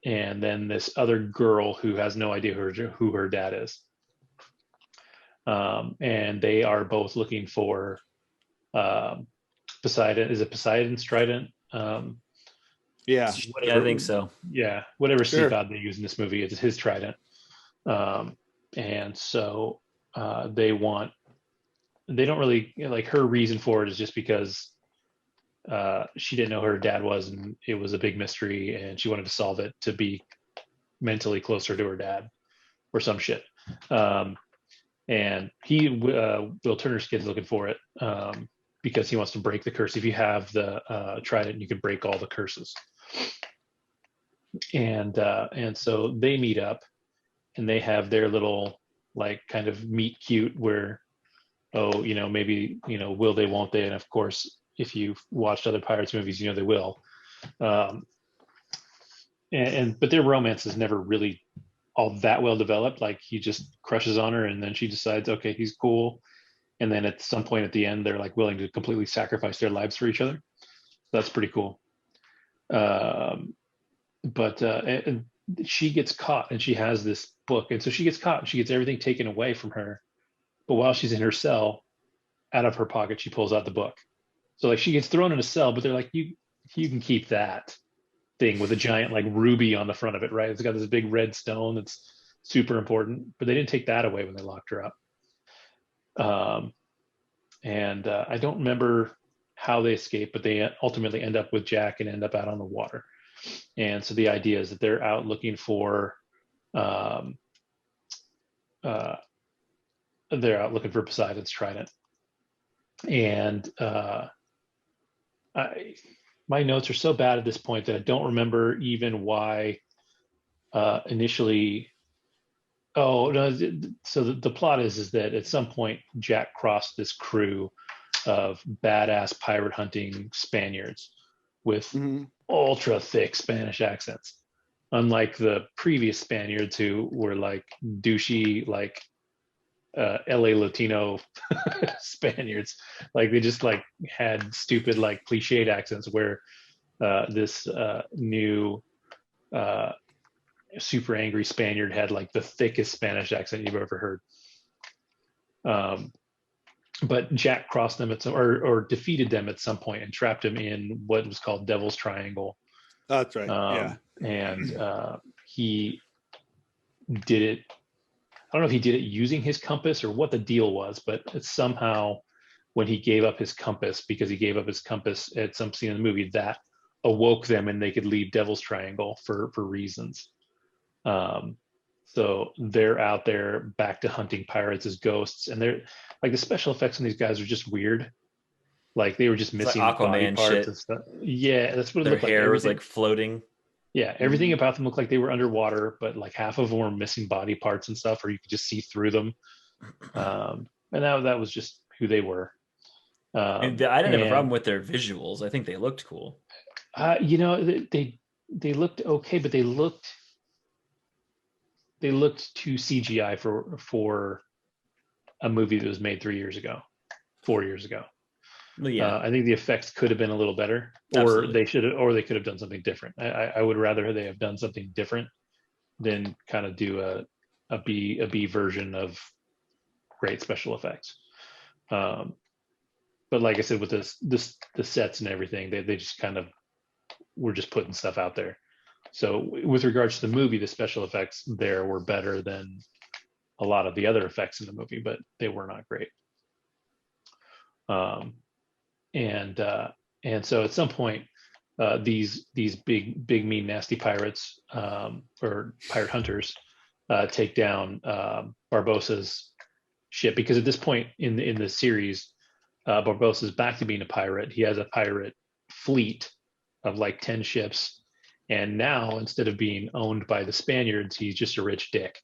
Speaker 2: And then this other girl who has no idea who her dad is. And they are both looking for Poseidon. Is it Poseidon's trident?
Speaker 1: Yeah.
Speaker 3: Yeah, I think so.
Speaker 2: Yeah, whatever sea
Speaker 1: Sure.
Speaker 2: god they use in this movie, it's his trident. And so they don't really like, her reason for it is just because she didn't know who her dad was, and it was a big mystery, and she wanted to solve it to be mentally closer to her dad or some shit. And Will Turner's kid's looking for it because he wants to break the curse. If you have the trident, you can break all the curses. And so they meet up, and they have their little like kind of meet cute where, oh, maybe, will they, won't they? And of course, if you've watched other Pirates movies, they will. But their romance is never really all that well developed. Like, he just crushes on her, and then she decides, okay, he's cool. And then at some point at the end, they're like willing to completely sacrifice their lives for each other. That's pretty cool. But and she gets caught, and she has this book, and so she gets caught, and she gets everything taken away from her. But while she's in her cell, out of her pocket, she pulls out the book. So like, she gets thrown in a cell, but they're like, you can keep that thing with a giant like ruby on the front of it, right? It's got this big red stone that's super important, but they didn't take that away when they locked her up. And I don't remember how they escape, but they ultimately end up with Jack and end up out on the water. And so the idea is that they're out looking for Poseidon's trident. And my notes are so bad at this point that I don't remember even why initially. Oh no! So the plot is that at some point Jack crossed this crew of badass pirate hunting Spaniards with ultra thick Spanish accents, unlike the previous Spaniards who were like douchey, like LA Latino Spaniards. Like, they just like had stupid, like cliched accents, where this new super angry Spaniard had like the thickest Spanish accent you've ever heard. But Jack crossed them or defeated them at some point and trapped him in what was called Devil's Triangle.
Speaker 1: That's right. Yeah.
Speaker 2: And he did it. I don't know if he did it using his compass or what the deal was, but it's somehow when he gave up his compass, because he gave up his compass at some scene in the movie, that awoke them and they could leave Devil's Triangle for reasons. So they're out there back to hunting pirates as ghosts, and they're like, the special effects on these guys are just weird. Like, they were just missing
Speaker 3: like
Speaker 2: body
Speaker 3: Aquaman
Speaker 2: parts
Speaker 3: shit.
Speaker 2: and stuff. Yeah, that's what it
Speaker 3: Their
Speaker 2: looked like.
Speaker 3: hair was like floating.
Speaker 2: Yeah, everything about them looked like they were underwater, but like half of them were missing body parts and stuff, or you could just see through them. And that was just who they were.
Speaker 3: And I didn't have a problem with their visuals. I think they looked cool.
Speaker 2: They looked okay, but they looked too CGI for a movie that was made 4 years ago.
Speaker 3: Well, yeah,
Speaker 2: I think the effects could have been a little better,
Speaker 3: Absolutely.
Speaker 2: they could have done something different. I would rather they have done something different than kind of do a B version of great special effects. But like I said, with the sets and everything, they just kind of were just putting stuff out there. So with regards to the movie, the special effects there were better than a lot of the other effects in the movie, but they were not great. And so at some point, these big mean nasty pirates or pirate hunters take down Barbossa's ship, because at this point in the series, Barbossa's back to being a pirate. He has a pirate fleet of like 10 ships, and now instead of being owned by the Spaniards, he's just a rich dick.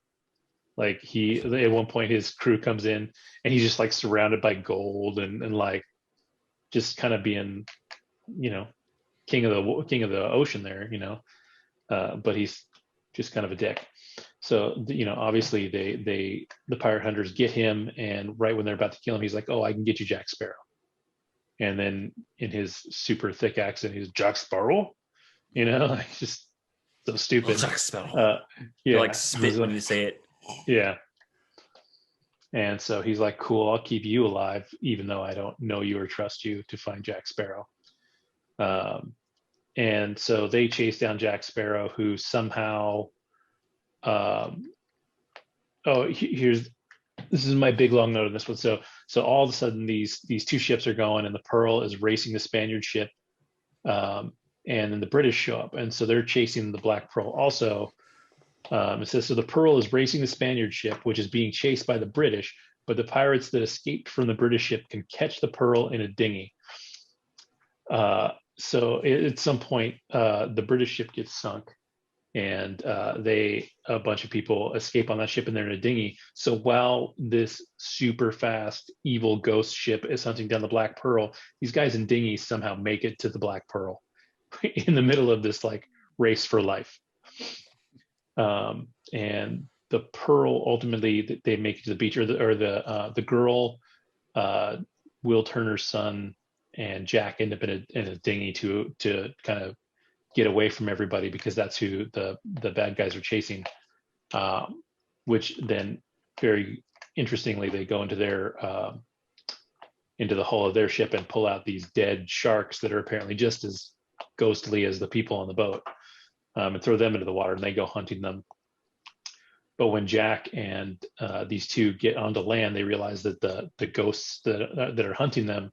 Speaker 2: Like, at one point his crew comes in and he's just like surrounded by gold and like just kind of being, king of the ocean there, but he's just kind of a dick. So obviously the pirate hunters get him, and right when they're about to kill him, he's like, "Oh, I can get you Jack Sparrow." And then in his super thick accent, he's Jack Sparrow. Like, just so stupid.
Speaker 3: Jack Sparrow.
Speaker 2: Yeah,
Speaker 3: Like spit when you say it.
Speaker 2: Yeah. And so he's like, cool, I'll keep you alive, even though I don't know you or trust you, to find Jack Sparrow. And so they chase down Jack Sparrow, who somehow, this is my big long note on this one. So all of a sudden these two ships are going, and the Pearl is racing the Spaniard ship, and then the British show up, and so they're chasing the Black Pearl also. It says, so the Pearl is racing the Spaniard ship, which is being chased by the British, but the pirates that escaped from the British ship can catch the Pearl in a dinghy. So at some point, the British ship gets sunk, and a bunch of people escape on that ship, and they're in a dinghy. So while this super fast evil ghost ship is hunting down the Black Pearl, these guys in dinghies somehow make it to the Black Pearl in the middle of this like race for life. And the Pearl, ultimately they make it to the beach, or the girl, Will Turner's son, and Jack end up in a dinghy to kind of get away from everybody, because that's who the bad guys are chasing. Which then, very interestingly, they go into the hull of their ship and pull out these dead sharks that are apparently just as ghostly as the people on the boat, and throw them into the water, and they go hunting them. But when Jack and these two get onto land, they realize that the ghosts that are hunting them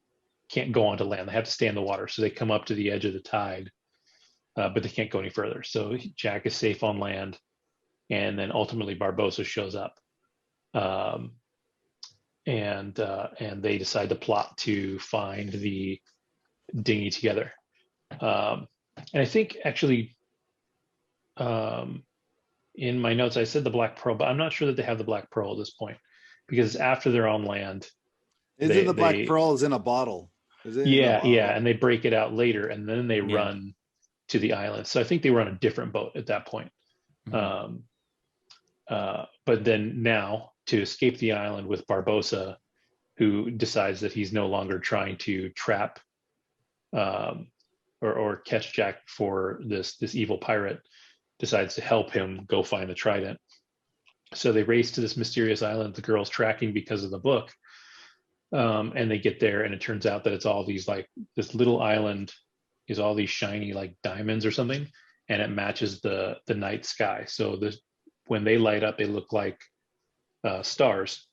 Speaker 2: can't go onto land. They have to stay in the water. So they come up to the edge of the tide, but they can't go any further. So Jack is safe on land, and then ultimately Barbossa shows up, and they decide to plot to find the dinghy together. And I think actually, in my notes, I said the Black Pearl, but I'm not sure that they have the Black Pearl at this point, because after they're on land,
Speaker 1: the Black Pearl is in a bottle? Is it?
Speaker 2: Yeah, and they break it out later, and then they run to the island. So I think they were on a different boat at that point. Mm-hmm. But then now, to escape the island with Barbossa, who decides that he's no longer trying to trap or catch Jack for this evil pirate, decides to help him go find the trident. So they race to this mysterious island the girl's tracking because of the book, and they get there, and it turns out that it's all these, like, this little island is all these shiny like diamonds or something, and it matches the night sky. So when they light up, they look like stars,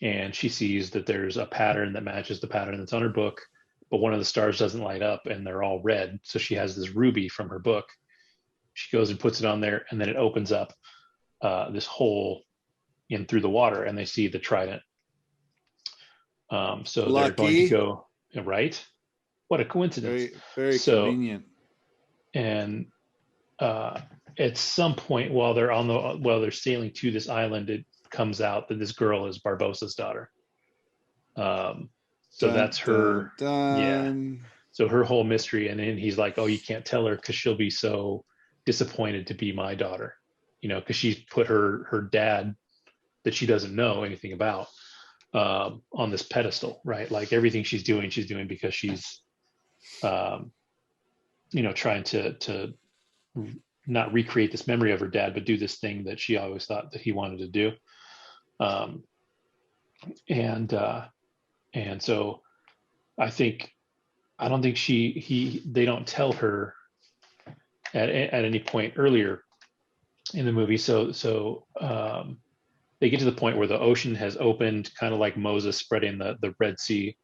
Speaker 2: and she sees that there's a pattern that matches the pattern that's on her book, but one of the stars doesn't light up, and they're all red. So she has this ruby from her book. She goes and puts it on there, and then it opens up this hole in through the water, and they see the trident. So Lucky. They're going to go, right? What a coincidence.
Speaker 1: Very convenient.
Speaker 2: And at some point while they're sailing to this island, it comes out that this girl is Barbossa's daughter. So that's her. Yeah. So her whole mystery, and then he's like, oh, you can't tell her because she'll be so disappointed to be my daughter, because she's put her dad that she doesn't know anything about on this pedestal, right? Like everything she's doing because she's trying to not recreate this memory of her dad, but do this thing that she always thought that he wanted to do. And so I don't think they don't tell her at any point earlier in the movie. So they get to the point where the ocean has opened, kind of like Moses spreading the Red Sea,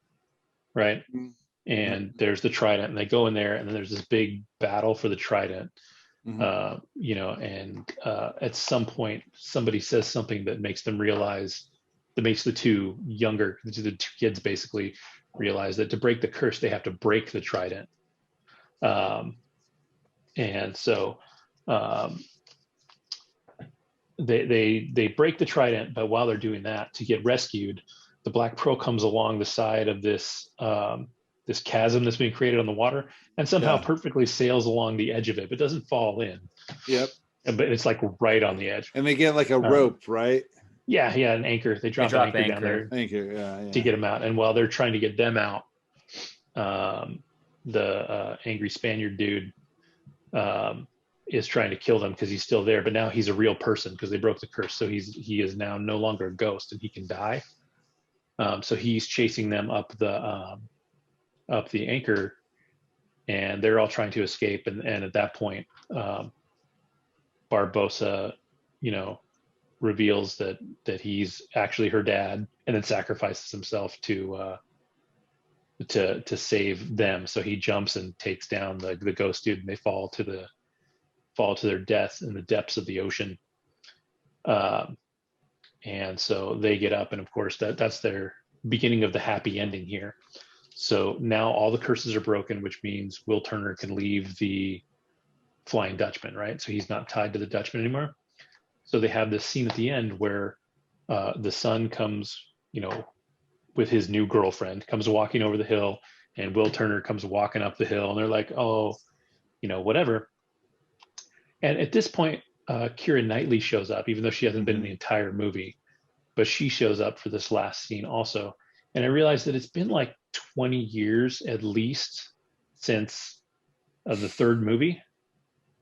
Speaker 2: right? Mm-hmm. And there's the trident, and they go in there, and then there's this big battle for the trident. Mm-hmm. And at some point somebody says something that makes them realize, that makes the two kids basically realize that to break the curse, they have to break the trident. And so they break the trident, but while they're doing that, to get rescued, the Black Pearl comes along the side of this this chasm that's being created on the water, and somehow perfectly sails along the edge of it, but doesn't fall in. Yep. But it's like right on the edge.
Speaker 1: And they get like a rope, right?
Speaker 2: Yeah, an anchor. They drop an anchor down there
Speaker 1: to get them out.
Speaker 2: And while they're trying to get them out, the angry Spaniard dude is trying to kill them because he's still there, but now he's a real person because they broke the curse. So he is now no longer a ghost and he can die. So he's chasing them up the anchor, and they're all trying to escape. And at that point, Barbosa, reveals that he's actually her dad, and then sacrifices himself to save them. So he jumps and takes down the ghost dude, and they fall to their death in the depths of the ocean. And so they get up, and of course that's their beginning of the happy ending here. So now all the curses are broken, which means Will Turner can leave the Flying Dutchman, right? So he's not tied to the Dutchman anymore. So they have this scene at the end where the son comes, with his new girlfriend, comes walking over the hill, and Will Turner comes walking up the hill, and they're like, oh, whatever. And at this point, Keira Knightley shows up, even though she hasn't been in the entire movie, but she shows up for this last scene also. And I realized that it's been like 20 years at least since the third movie,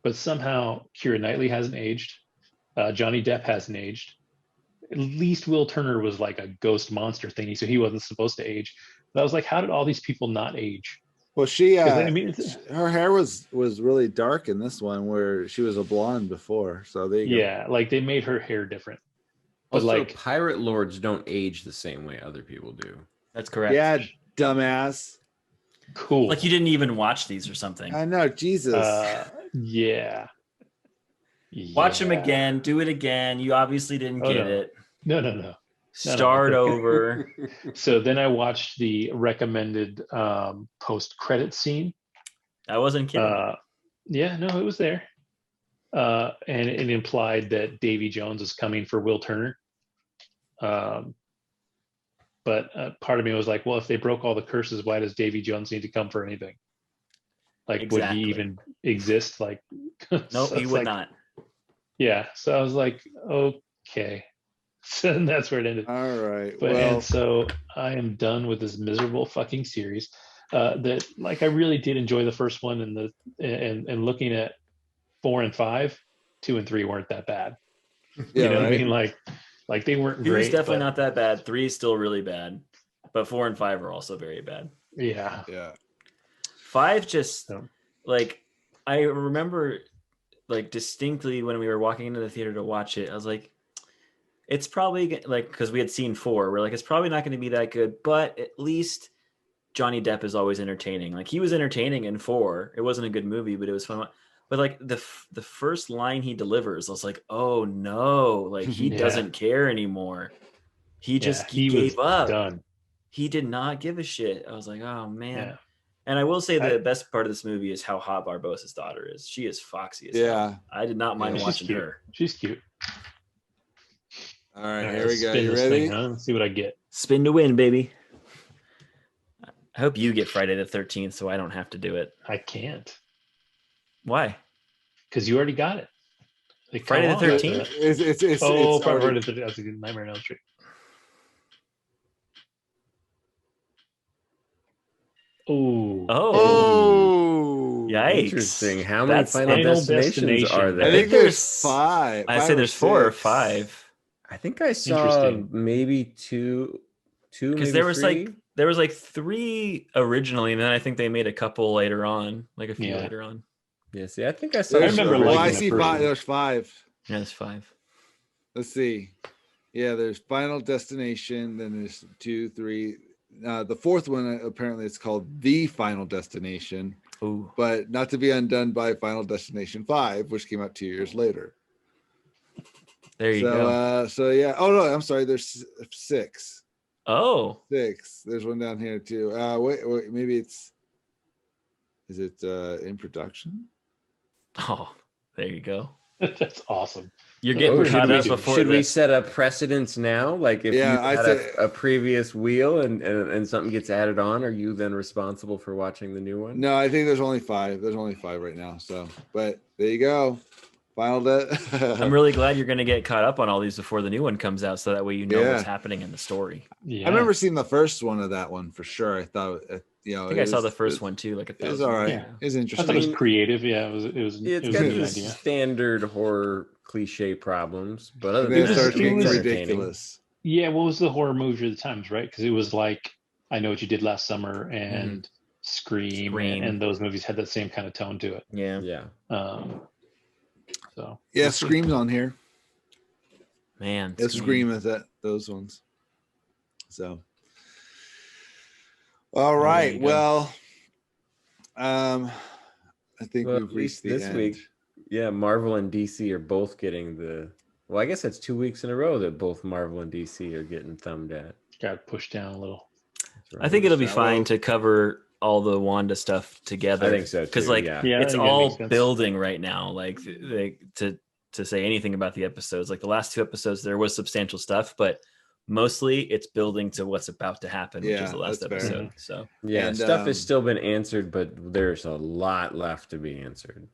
Speaker 2: but somehow Keira Knightley hasn't aged. Johnny Depp hasn't aged. At least Will Turner was like a ghost monster thingy, so he wasn't supposed to age. But I was like, how did all these people not age?
Speaker 1: Well, she
Speaker 2: her
Speaker 1: hair was really dark in this one, where she was a blonde before. So there you
Speaker 2: go. Like they made her hair different. But
Speaker 4: also,
Speaker 2: like
Speaker 4: pirate lords don't age the same way other people do.
Speaker 3: That's correct.
Speaker 1: Yeah, dumbass.
Speaker 2: Cool.
Speaker 3: Like you didn't even watch these or something.
Speaker 1: I know, Jesus.
Speaker 2: Yeah.
Speaker 3: Watch them again. Do it again. You obviously didn't get it.
Speaker 2: No.
Speaker 3: Start over.
Speaker 2: So then I watched the recommended post-credit scene.
Speaker 3: I wasn't kidding.
Speaker 2: Yeah, no, it was there. And it implied that Davy Jones is coming for Will Turner. But part of me was like, well, if they broke all the curses, why does Davy Jones need to come for anything? Like,
Speaker 3: exactly.
Speaker 2: Would he even exist? Like,
Speaker 3: nope, he would not.
Speaker 2: Yeah. So I was like, okay. So that's where it ended.
Speaker 1: All right.
Speaker 2: And so I am done with this miserable fucking series. That like I really did enjoy the first one, and looking at 4 and 5, 2 and 3 weren't that bad.
Speaker 1: Yeah,
Speaker 2: you know
Speaker 1: right?
Speaker 2: what I mean? Like they weren't
Speaker 3: 2
Speaker 2: great.
Speaker 3: is definitely not that bad. 3 is still really bad, but 4 and 5 are also very bad.
Speaker 2: Yeah.
Speaker 3: 5 just like I remember like distinctly when we were walking into the theater to watch it, I was like, it's probably like, because we had seen 4, we're like, it's probably not going to be that good, but at least Johnny Depp is always entertaining. Like he was entertaining in 4. It wasn't a good movie, but it was fun. But like the first line he delivers, I was like, oh no, like he doesn't care anymore. He just he gave up.
Speaker 2: Done.
Speaker 3: He did not give a shit. I was like, oh man. Yeah. And I will say the best part of this movie is how hot Barbosa's daughter is. She is foxy as hell. I did not mind watching her.
Speaker 2: She's cute.
Speaker 1: All right, here we go. You ready?
Speaker 2: Thing, huh? Let's see what I get.
Speaker 3: Spin to win, baby. I hope you get Friday the 13th so I don't have to do it.
Speaker 2: I can't.
Speaker 3: Why?
Speaker 2: Because you already got it.
Speaker 3: Like, Friday the 13th?
Speaker 1: It's
Speaker 2: Friday the 13th. That's a good Nightmare on Elm Street.
Speaker 3: Oh. Yikes.
Speaker 4: Interesting. How many Final Destinations are there?
Speaker 1: I think there's 5.
Speaker 3: I say there's 4 or 5.
Speaker 4: I think I saw maybe two.
Speaker 3: Because there was 3? There was 3 originally, and then I think they made a couple later on, like a few later on.
Speaker 4: Yeah, see, I think I saw.
Speaker 1: I see 5. There's 5.
Speaker 3: Yeah, there's 5.
Speaker 1: Let's see. Yeah, there's Final Destination. Then there's 2, 3. The 4th one apparently it's called The Final Destination.
Speaker 3: Ooh.
Speaker 1: But not to be undone by Final Destination 5, which came out 2 years later.
Speaker 3: There you go.
Speaker 1: So yeah. Oh no, I'm sorry. There's 6.
Speaker 3: Oh.
Speaker 1: 6. There's one down here too. Wait, maybe is it in production?
Speaker 3: Oh, there you go.
Speaker 2: That's awesome.
Speaker 3: You're getting caught up before.
Speaker 4: Should we set up precedents now? Like if you had a previous wheel and something gets added on, are you then responsible for watching the new one?
Speaker 1: No, I think there's only 5. There's only 5 right now. So, but there you go. Final day.
Speaker 3: I'm really glad you're going to get caught up on all these before the new one comes out, so that way you know
Speaker 1: Yeah.
Speaker 3: what's happening in the story.
Speaker 2: Yeah.
Speaker 1: I remember seeing the first one of that one for sure. I thought,
Speaker 3: I think I saw the first one too, like
Speaker 1: It was all right.
Speaker 2: Yeah.
Speaker 1: It was
Speaker 2: I
Speaker 1: interesting.
Speaker 2: thought it was creative. Yeah, it was
Speaker 4: It's
Speaker 2: a
Speaker 4: got
Speaker 2: good
Speaker 4: the
Speaker 2: idea.
Speaker 4: standard horror cliche problems, but other
Speaker 1: And
Speaker 4: than
Speaker 1: then it
Speaker 4: that,
Speaker 1: starts
Speaker 2: it
Speaker 1: getting
Speaker 2: was
Speaker 4: entertaining.
Speaker 1: ridiculous.
Speaker 2: Yeah, what was the horror movie of the times, right? Because it was like I Know What You Did Last Summer and Scream.
Speaker 3: Scream.
Speaker 2: And those movies had that same kind of tone to it.
Speaker 3: Yeah.
Speaker 4: Yeah.
Speaker 2: So
Speaker 1: Yeah,
Speaker 2: we'll see.
Speaker 1: Scream's on here.
Speaker 3: Man.
Speaker 1: Yeah, Scream is that those ones. So, all
Speaker 3: there
Speaker 1: right.
Speaker 3: you go.
Speaker 1: Well, I think
Speaker 4: Well,
Speaker 1: we've
Speaker 4: at
Speaker 1: reached
Speaker 4: least
Speaker 1: the
Speaker 4: this
Speaker 1: end.
Speaker 4: week, yeah, Marvel and DC are both getting the. Well, I guess that's 2 weeks in a row that both Marvel and DC are getting thumbed at.
Speaker 2: Got pushed down a little.
Speaker 4: That's right.
Speaker 3: I think it'll be
Speaker 1: Well-
Speaker 3: fine to cover all the Wanda stuff together.
Speaker 4: I think so,
Speaker 3: Because
Speaker 4: too,
Speaker 3: like
Speaker 4: yeah.
Speaker 2: Yeah, I
Speaker 3: it's
Speaker 2: think that
Speaker 3: all
Speaker 2: makes sense.
Speaker 3: building right now. Like to say anything about the episodes, like the last 2 episodes, there was substantial stuff, but mostly it's building to what's about to happen, which
Speaker 1: Yeah,
Speaker 3: is the last
Speaker 1: that's fair.
Speaker 3: episode. So
Speaker 4: Yeah,
Speaker 1: And,
Speaker 4: stuff has still been answered, but there's a lot left to be answered.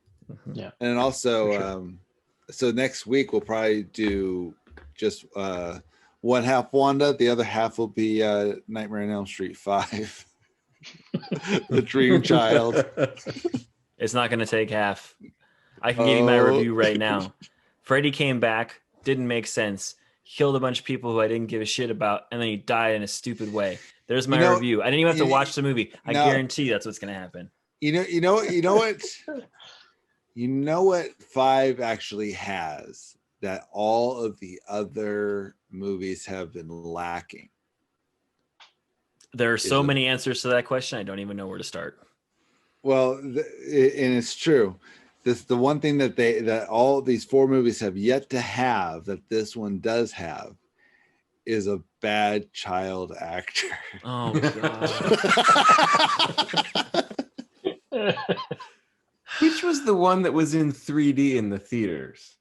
Speaker 2: Yeah.
Speaker 1: And also,
Speaker 2: For sure.
Speaker 1: so next week we'll probably do just one half Wanda, the other half will be Nightmare on Elm Street 5. The Dream Child.
Speaker 3: it's not going to take half. I can give you my
Speaker 1: Oh.
Speaker 3: review right now. Freddy came back, didn't make sense, killed a bunch of people who I didn't give a shit about, and then he died in a stupid way. There's my review. I didn't even have to watch the movie. I
Speaker 1: No.
Speaker 3: guarantee that's what's going to happen.
Speaker 1: You know what 5 actually has that all of the other movies have been lacking.
Speaker 3: There are so
Speaker 1: Is it-
Speaker 3: many answers to that question. I don't even know where to start.
Speaker 1: Well, and it's true. The one thing that all of these 4 movies have yet to have that this one does have is a bad child actor.
Speaker 3: Oh god.
Speaker 4: Which was the one that was in 3D in the theaters?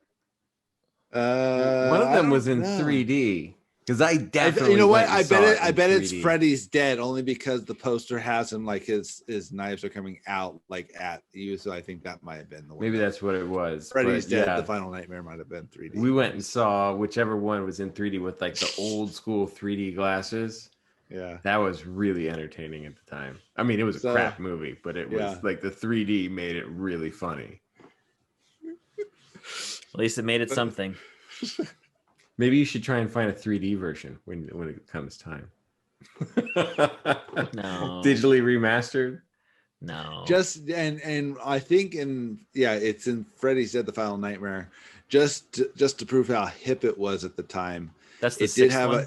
Speaker 4: One of
Speaker 1: I
Speaker 4: them
Speaker 1: don't
Speaker 4: was in
Speaker 1: know.
Speaker 4: 3D because I definitely.
Speaker 1: You know what?
Speaker 4: went and
Speaker 1: I
Speaker 4: saw
Speaker 1: bet
Speaker 4: in
Speaker 1: it's
Speaker 4: 3D.
Speaker 1: Freddy's dead only because the poster has him like his knives are coming out like at you. So I think that might have been the one.
Speaker 4: Maybe that's what it was.
Speaker 1: Freddy's
Speaker 4: but
Speaker 1: dead.
Speaker 4: yeah,
Speaker 1: The Final Nightmare might have been 3D.
Speaker 4: we went and saw whichever one was in 3D with like the old school 3D glasses.
Speaker 1: Yeah.
Speaker 4: That was really entertaining at the time. I mean, it was a
Speaker 1: So,
Speaker 4: crap movie, but it was
Speaker 1: yeah.
Speaker 4: like the 3D made it really funny.
Speaker 3: At least it made it something.
Speaker 4: Maybe you should try and find a 3D version when it comes time.
Speaker 3: No.
Speaker 4: Digitally remastered.
Speaker 3: No.
Speaker 1: Just and I think it's in Freddy's Dead: The Final Nightmare. Just to prove how hip it was at the time.
Speaker 3: That's the
Speaker 1: It did
Speaker 3: 6th
Speaker 1: have
Speaker 3: one.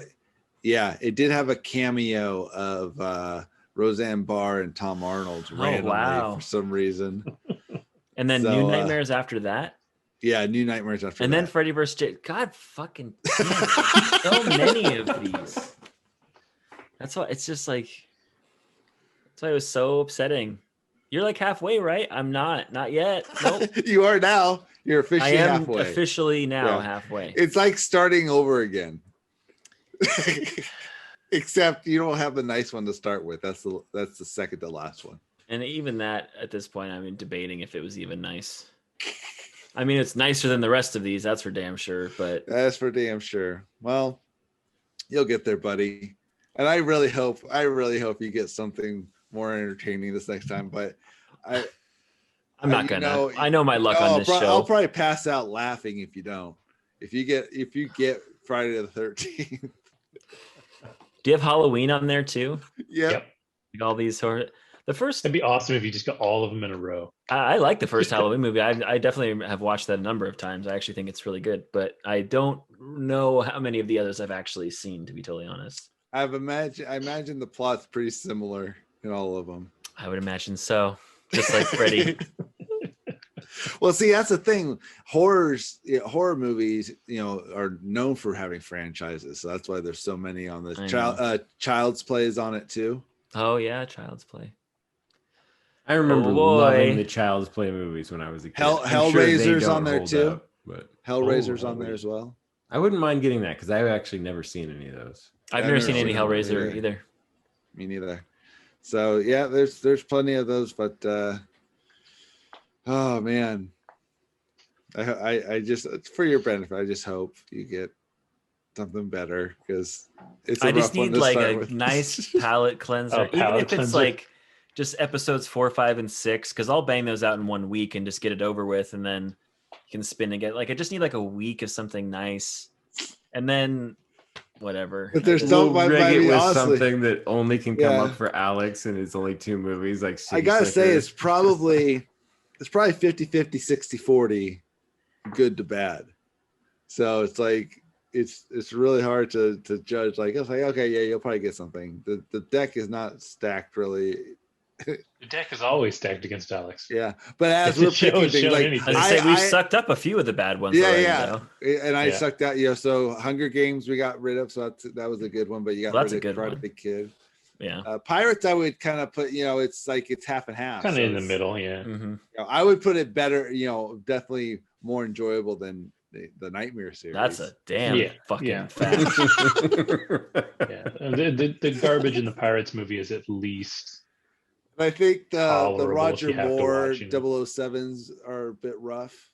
Speaker 1: it did have a cameo of Roseanne Barr and Tom Arnold randomly
Speaker 3: wow.
Speaker 1: for some reason.
Speaker 3: And then
Speaker 1: So,
Speaker 3: New Nightmares after that.
Speaker 1: Yeah, New Nightmares after
Speaker 3: And
Speaker 1: that.
Speaker 3: then Freddy vs. Jason. God fucking damn it. So many of these. That's why it's just like that's why it was so upsetting. You're like halfway, right? I'm not. Not yet. Nope.
Speaker 1: You are now. You're
Speaker 3: I
Speaker 1: officially
Speaker 3: am
Speaker 1: halfway.
Speaker 3: officially now
Speaker 1: Yeah.
Speaker 3: halfway.
Speaker 1: It's like starting over again. Except you don't have the nice one to start with. That's the second to last one.
Speaker 3: And even that at this point, I'm debating if it was even nice. I mean, it's nicer than the rest of these, that's for damn sure. But
Speaker 1: That's for damn sure. Well, you'll get there, buddy. And I really hope you get something more entertaining this next time. But
Speaker 3: I'm not gonna. I know my luck on this
Speaker 1: I'll
Speaker 3: show.
Speaker 1: probably pass out laughing if you don't. If you get Friday the 13th.
Speaker 3: Do you have Halloween on there too?
Speaker 1: Yep.
Speaker 2: Yep.
Speaker 3: Like all these horror. The first,
Speaker 2: That'd be awesome if you just got all of them in a row.
Speaker 3: I like the first Halloween movie. I definitely have watched that a number of times. I actually think it's really good, but I don't know how many of the others I've actually seen, to be totally honest.
Speaker 1: I imagine the plot's pretty similar in all of them.
Speaker 3: I would imagine so. Just like Freddy.
Speaker 1: Well, see, that's the thing. Horror movies, are known for having franchises. So that's why there's so many on this.
Speaker 3: I know.
Speaker 1: Child's Play is on it too.
Speaker 3: Oh yeah, Child's Play.
Speaker 4: I remember
Speaker 3: Oh, boy.
Speaker 4: loving the Child's Play movies when I was a kid. I'm sure they
Speaker 1: Hellraiser's
Speaker 4: don't
Speaker 1: on there
Speaker 4: hold
Speaker 1: too.
Speaker 4: up, but
Speaker 1: Hellraiser's
Speaker 4: Oh,
Speaker 1: on there as well.
Speaker 4: I wouldn't mind getting that because I've actually never seen any of those.
Speaker 3: I've
Speaker 1: I've
Speaker 3: never
Speaker 1: never
Speaker 3: seen any
Speaker 1: seen that one
Speaker 3: Hellraiser
Speaker 1: either.
Speaker 3: either.
Speaker 1: Me neither. So yeah, there's plenty of those, but oh man. I just, for your benefit, I just hope you get something better because it's.
Speaker 3: I just need like a nice palate cleanser, even
Speaker 2: palate
Speaker 3: if it's
Speaker 2: cleanser.
Speaker 3: like just episodes 4, 5, and 6, because I'll bang those out in 1 week and just get it over with, and then you can spin and get like I just need like a week of something nice, and then whatever.
Speaker 1: But there's
Speaker 4: We'll
Speaker 1: don't
Speaker 4: rig it with
Speaker 1: honestly,
Speaker 4: something that only can come
Speaker 1: Yeah.
Speaker 4: up for Alex, and it's only 2 movies. Like
Speaker 1: I gotta say
Speaker 4: Seeker.
Speaker 1: it's probably 50-50, 60-40, good to bad. So it's like it's really hard to judge. Like it's like, okay, yeah, you'll probably get something. The deck is not stacked really.
Speaker 2: The deck is always stacked against Alex.
Speaker 1: Yeah, but as
Speaker 2: It's
Speaker 1: we're
Speaker 2: a show-
Speaker 1: picking things,
Speaker 2: show
Speaker 1: like
Speaker 2: anything.
Speaker 3: I say we've sucked up a few of the bad ones.
Speaker 1: yeah,
Speaker 3: already,
Speaker 1: yeah,
Speaker 3: though.
Speaker 1: and I
Speaker 2: Yeah.
Speaker 1: sucked out. You know, so Hunger Games we got rid of, so that was a good one. But you got
Speaker 3: Well, that's
Speaker 1: rid
Speaker 3: a
Speaker 1: of
Speaker 3: good
Speaker 1: Karate
Speaker 3: one.
Speaker 1: Kid.
Speaker 3: Yeah.
Speaker 1: Pirates, I would kind of put. You know, it's like it's half and half.
Speaker 2: Kind of
Speaker 1: so
Speaker 2: in the
Speaker 1: it's-
Speaker 2: middle, yeah.
Speaker 3: Mm-hmm.
Speaker 1: You know, I would put it better. You know, definitely more enjoyable than the Nightmare series.
Speaker 3: That's a damn
Speaker 2: Yeah,
Speaker 3: fucking
Speaker 2: yeah.
Speaker 3: fact.
Speaker 2: Yeah. The garbage in the Pirates movie is at least
Speaker 1: I think the
Speaker 2: tolerable if
Speaker 1: Roger
Speaker 2: you have to
Speaker 1: Moore
Speaker 2: watch, you know.
Speaker 1: 007s are a bit rough.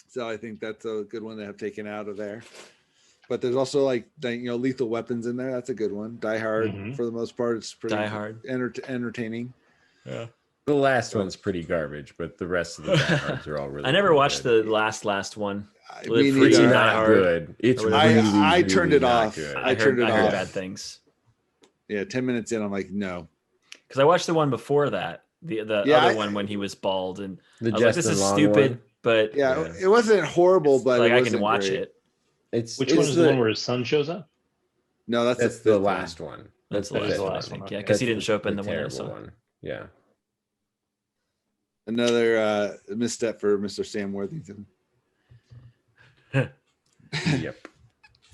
Speaker 1: So I think that's a good one to have taken out of there. But there's also like Lethal Weapons in there. That's a good one. Die Hard
Speaker 2: Mhm.
Speaker 1: for the most part. It's pretty
Speaker 3: Die Hard.
Speaker 1: entertaining.
Speaker 3: Yeah.
Speaker 4: The last one's pretty garbage, but the rest of the Die Hards are all really.
Speaker 3: I never
Speaker 4: pretty
Speaker 3: watched
Speaker 4: good.
Speaker 3: the last one.
Speaker 1: I
Speaker 3: Live
Speaker 1: mean,
Speaker 3: Free
Speaker 4: It's
Speaker 3: or
Speaker 1: either.
Speaker 3: Die
Speaker 4: not
Speaker 3: Hard.
Speaker 4: good. It's
Speaker 3: Or
Speaker 4: really,
Speaker 3: whatever.
Speaker 1: I turned it
Speaker 4: not
Speaker 1: off.
Speaker 4: good.
Speaker 1: I turned it
Speaker 3: I heard
Speaker 1: off.
Speaker 3: bad things.
Speaker 1: Yeah, 10 minutes in, I'm like, no.
Speaker 3: Because I watched the one before that, the
Speaker 1: Yeah,
Speaker 3: other one when he was bald, and
Speaker 4: The
Speaker 3: I was like, "This
Speaker 4: Justin
Speaker 3: is
Speaker 4: Long
Speaker 3: stupid,"
Speaker 4: one.
Speaker 3: but
Speaker 1: Yeah,
Speaker 4: Yeah.
Speaker 1: it wasn't horrible,
Speaker 3: it's
Speaker 1: but
Speaker 3: like
Speaker 1: it
Speaker 3: I
Speaker 1: wasn't
Speaker 3: can watch
Speaker 1: great.
Speaker 3: it.
Speaker 2: Which one is the one where his son shows up?
Speaker 1: No, that's
Speaker 4: That's
Speaker 1: the
Speaker 4: the
Speaker 1: fifth
Speaker 4: last one.
Speaker 3: That's
Speaker 2: That is
Speaker 3: the
Speaker 2: the
Speaker 3: last
Speaker 2: last
Speaker 3: one, I
Speaker 2: one,
Speaker 3: think. Yeah,
Speaker 2: okay.
Speaker 3: because he
Speaker 4: That's
Speaker 3: didn't show up in the one I
Speaker 4: terrible
Speaker 3: saw.
Speaker 4: one. Yeah.
Speaker 1: Another misstep for Mr. Sam Worthington.
Speaker 4: Yep.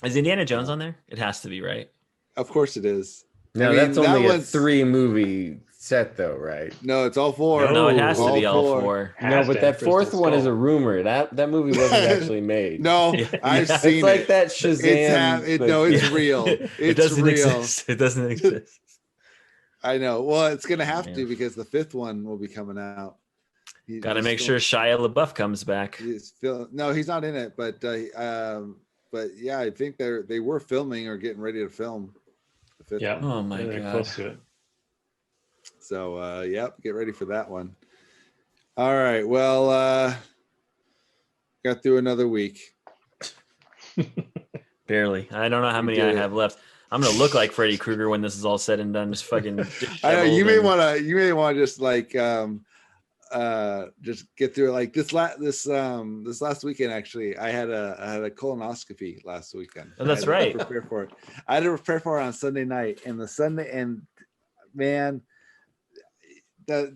Speaker 3: Is Indiana Jones on there? It has to be, right?
Speaker 1: Of course it is.
Speaker 4: No,
Speaker 1: I mean,
Speaker 4: that's
Speaker 1: that
Speaker 4: only a
Speaker 1: one's-
Speaker 4: 3-movie set, though, right?
Speaker 1: No, it's all four.
Speaker 3: No, it has to
Speaker 1: all
Speaker 3: be all four.
Speaker 4: No,
Speaker 2: Has
Speaker 4: but
Speaker 2: to
Speaker 4: that
Speaker 2: have
Speaker 4: fourth
Speaker 2: Crystal
Speaker 4: one is a
Speaker 2: Skull.
Speaker 4: rumor. That movie wasn't actually made.
Speaker 1: No,
Speaker 3: Yeah,
Speaker 1: I've
Speaker 3: yeah.
Speaker 1: seen
Speaker 4: It's like
Speaker 1: it.
Speaker 4: that Shazam. but-
Speaker 1: No, it's
Speaker 3: Yeah.
Speaker 1: real.
Speaker 3: It
Speaker 1: It's
Speaker 3: doesn't
Speaker 1: real.
Speaker 3: exist. It doesn't exist.
Speaker 1: I know. Well, it's gonna have
Speaker 3: Yeah.
Speaker 1: to because the fifth one will be coming out.
Speaker 3: Got to make sure Shia LaBeouf comes back.
Speaker 1: No, he's not in it. But yeah, I think they were filming or getting ready to film the fifth
Speaker 2: Yeah.
Speaker 1: one.
Speaker 3: Oh my
Speaker 2: They're
Speaker 3: god!
Speaker 2: close to it.
Speaker 1: So yep, get ready for that one. All right. Well, got through another week.
Speaker 3: Barely. I don't know how
Speaker 1: You
Speaker 3: many
Speaker 1: did
Speaker 3: I
Speaker 1: it.
Speaker 3: have left. I'm gonna look like Freddy Krueger when this is all said and done. Just fucking.
Speaker 1: I know you may
Speaker 3: disheveled and-
Speaker 1: want to just like just get through it. Like this last weekend actually I had a colonoscopy last weekend.
Speaker 3: Oh, that's
Speaker 1: I had to
Speaker 3: right.
Speaker 1: prepare for it. I had to prepare for it on Sunday night, and man, the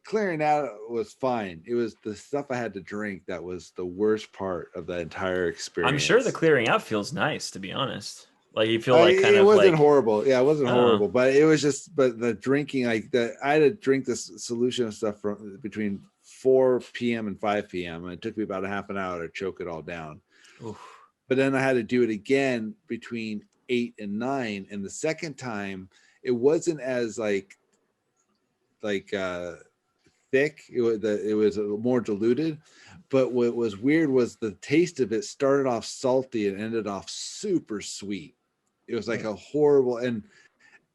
Speaker 1: clearing out was fine. It was the stuff I had to drink that was the worst part of the entire experience.
Speaker 3: I'm sure the clearing out feels nice, to be honest. Like you feel like kind
Speaker 1: it
Speaker 3: of
Speaker 1: wasn't
Speaker 3: like
Speaker 1: horrible. Yeah, it wasn't
Speaker 3: Oh.
Speaker 1: horrible, but it was just, but the drinking, like I had to drink this solution of stuff from between 4 p.m. and 5 p.m. and it took me about a half an hour to choke it all down.
Speaker 3: oof.
Speaker 1: But then I had to do it again between 8 and 9. And the second time it wasn't as like thick. It was more diluted. But what was weird was the taste of it started off salty and ended off super sweet. It was like a horrible, and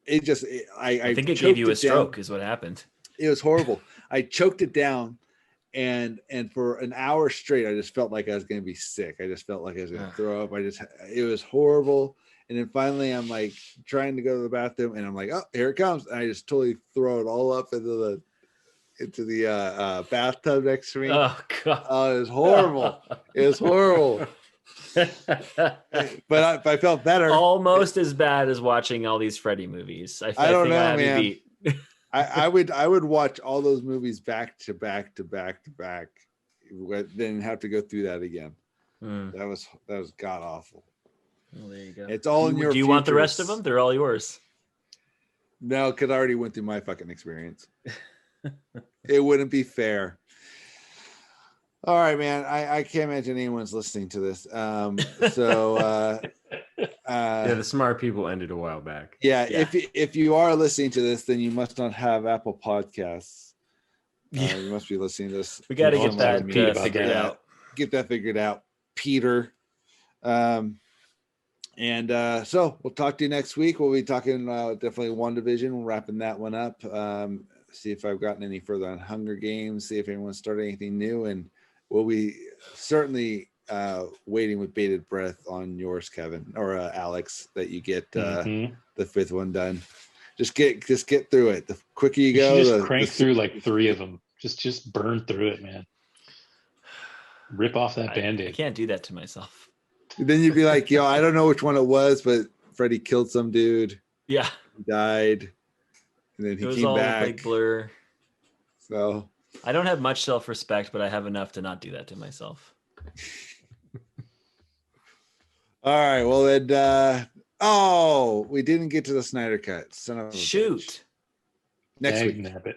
Speaker 1: it just,
Speaker 3: I think it gave you a stroke, is what happened.
Speaker 1: It was horrible. I choked it down, and for an hour straight, I just felt like I was going to be sick. I just felt like I was going to throw up. It was horrible. And then finally, I'm like trying to go to the bathroom, and I'm like, oh, here it comes. And I just totally throw it all up into the bathtub next to me.
Speaker 3: Oh god.
Speaker 1: Oh, it was horrible. It was horrible. But I felt better.
Speaker 3: Almost as bad as watching all these Freddy movies.
Speaker 1: I don't
Speaker 3: think
Speaker 1: know,
Speaker 3: have you
Speaker 1: man.
Speaker 3: beat.
Speaker 1: I would watch all those movies back to back to back to back, then have to go through that again.
Speaker 3: Mm.
Speaker 1: That was god awful.
Speaker 3: Well, there you go.
Speaker 1: It's all in your.
Speaker 3: Do you want the rest of
Speaker 1: futures.
Speaker 3: them? They're all yours.
Speaker 1: No, because I already went through my fucking experience. It wouldn't be fair. All right, man. I can't imagine anyone's listening to this.
Speaker 4: Yeah, the smart people ended a while back.
Speaker 1: Yeah,
Speaker 3: Yeah.
Speaker 1: if you are listening to this, then you must not have Apple Podcasts. You must be listening to this.
Speaker 3: We got to get
Speaker 1: Somewhere
Speaker 3: that
Speaker 1: in the
Speaker 3: figured
Speaker 1: media.
Speaker 3: out.
Speaker 1: Get that figured out, Peter. So we'll talk to you next week. We'll be talking definitely WandaVision. We're wrapping that one up. See if I've gotten any further on Hunger Games. See if anyone started anything new, and we'll be certainly waiting with bated breath on yours, Kevin or Alex, that you get the fifth one done. Just get through it. The quicker you go,
Speaker 2: just crank through like 3 of them. Just burn through it, man. Rip off that Band-Aid.
Speaker 3: I can't do that to myself.
Speaker 1: Then you'd be like, yo, I don't know which one it was, but Freddy killed some dude.
Speaker 3: Yeah.
Speaker 1: He died. And then he
Speaker 3: It was
Speaker 1: came
Speaker 3: all
Speaker 1: back.
Speaker 3: a big blur.
Speaker 1: So
Speaker 3: I don't have much self-respect, but I have enough to not do that to myself.
Speaker 1: all right. Well then we didn't get to the Snyder Cut. Son of a bitch.
Speaker 3: Shoot.
Speaker 1: Next week.
Speaker 2: Nabbit.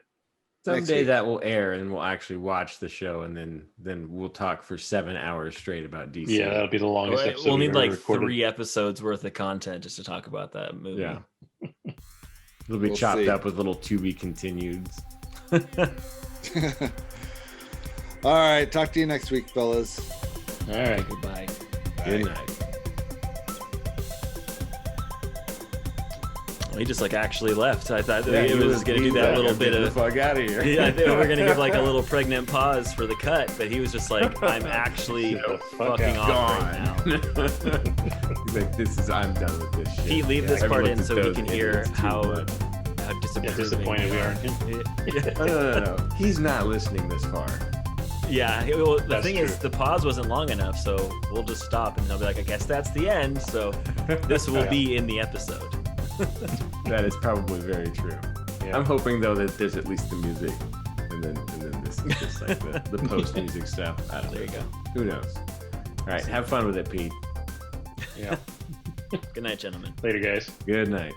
Speaker 4: Someday
Speaker 1: week.
Speaker 4: that will air, and we'll actually watch the show, and then we'll talk for 7 hours straight about DC.
Speaker 2: Yeah, that'll be the longest episode.
Speaker 3: We'll need
Speaker 2: we've
Speaker 3: like
Speaker 2: ever recorded.
Speaker 3: 3 episodes worth of content just to talk about that movie.
Speaker 4: Yeah. It'll be
Speaker 1: We'll
Speaker 4: chopped
Speaker 1: see.
Speaker 4: up with little to be continued.
Speaker 1: All right. Talk to you next week, fellas.
Speaker 2: All right.
Speaker 3: Goodbye.
Speaker 4: Good
Speaker 1: Bye.
Speaker 4: night.
Speaker 3: Well, he just like actually left. I thought
Speaker 4: Yeah,
Speaker 3: it
Speaker 4: he
Speaker 3: was going to do that
Speaker 4: like,
Speaker 3: little
Speaker 4: "I'm
Speaker 3: bit
Speaker 4: getting
Speaker 3: of.
Speaker 4: the fuck out of here.
Speaker 3: Yeah, I think we were going to give like a little pregnant pause for the cut, but he was just like, I'm actually
Speaker 2: Get the fuck
Speaker 3: fucking
Speaker 2: out.
Speaker 3: off right now.
Speaker 4: He's like, I'm done with this shit.
Speaker 3: Pete, leave
Speaker 4: Yeah,
Speaker 3: this
Speaker 4: I've
Speaker 3: part
Speaker 4: looked
Speaker 3: in
Speaker 4: at
Speaker 3: so he
Speaker 4: those
Speaker 3: can hear
Speaker 4: idiots too
Speaker 3: how
Speaker 4: much.
Speaker 3: disappointed
Speaker 2: we are in him.
Speaker 4: No. He's not listening this far.
Speaker 3: Yeah, well, the
Speaker 2: That's
Speaker 3: thing is, the pause wasn't long enough, so we'll just stop and he'll be like, I guess that's the end. So this will be in the episode.
Speaker 4: That is probably very true.
Speaker 2: Yeah.
Speaker 4: I'm hoping though that there's at least the music, and then this is just like the post music stuff. I don't know.
Speaker 3: There you go.
Speaker 4: Who knows? All right, have fun with it, Pete.
Speaker 2: Yeah.
Speaker 3: Good night, gentlemen.
Speaker 2: Later, guys.
Speaker 4: Good night.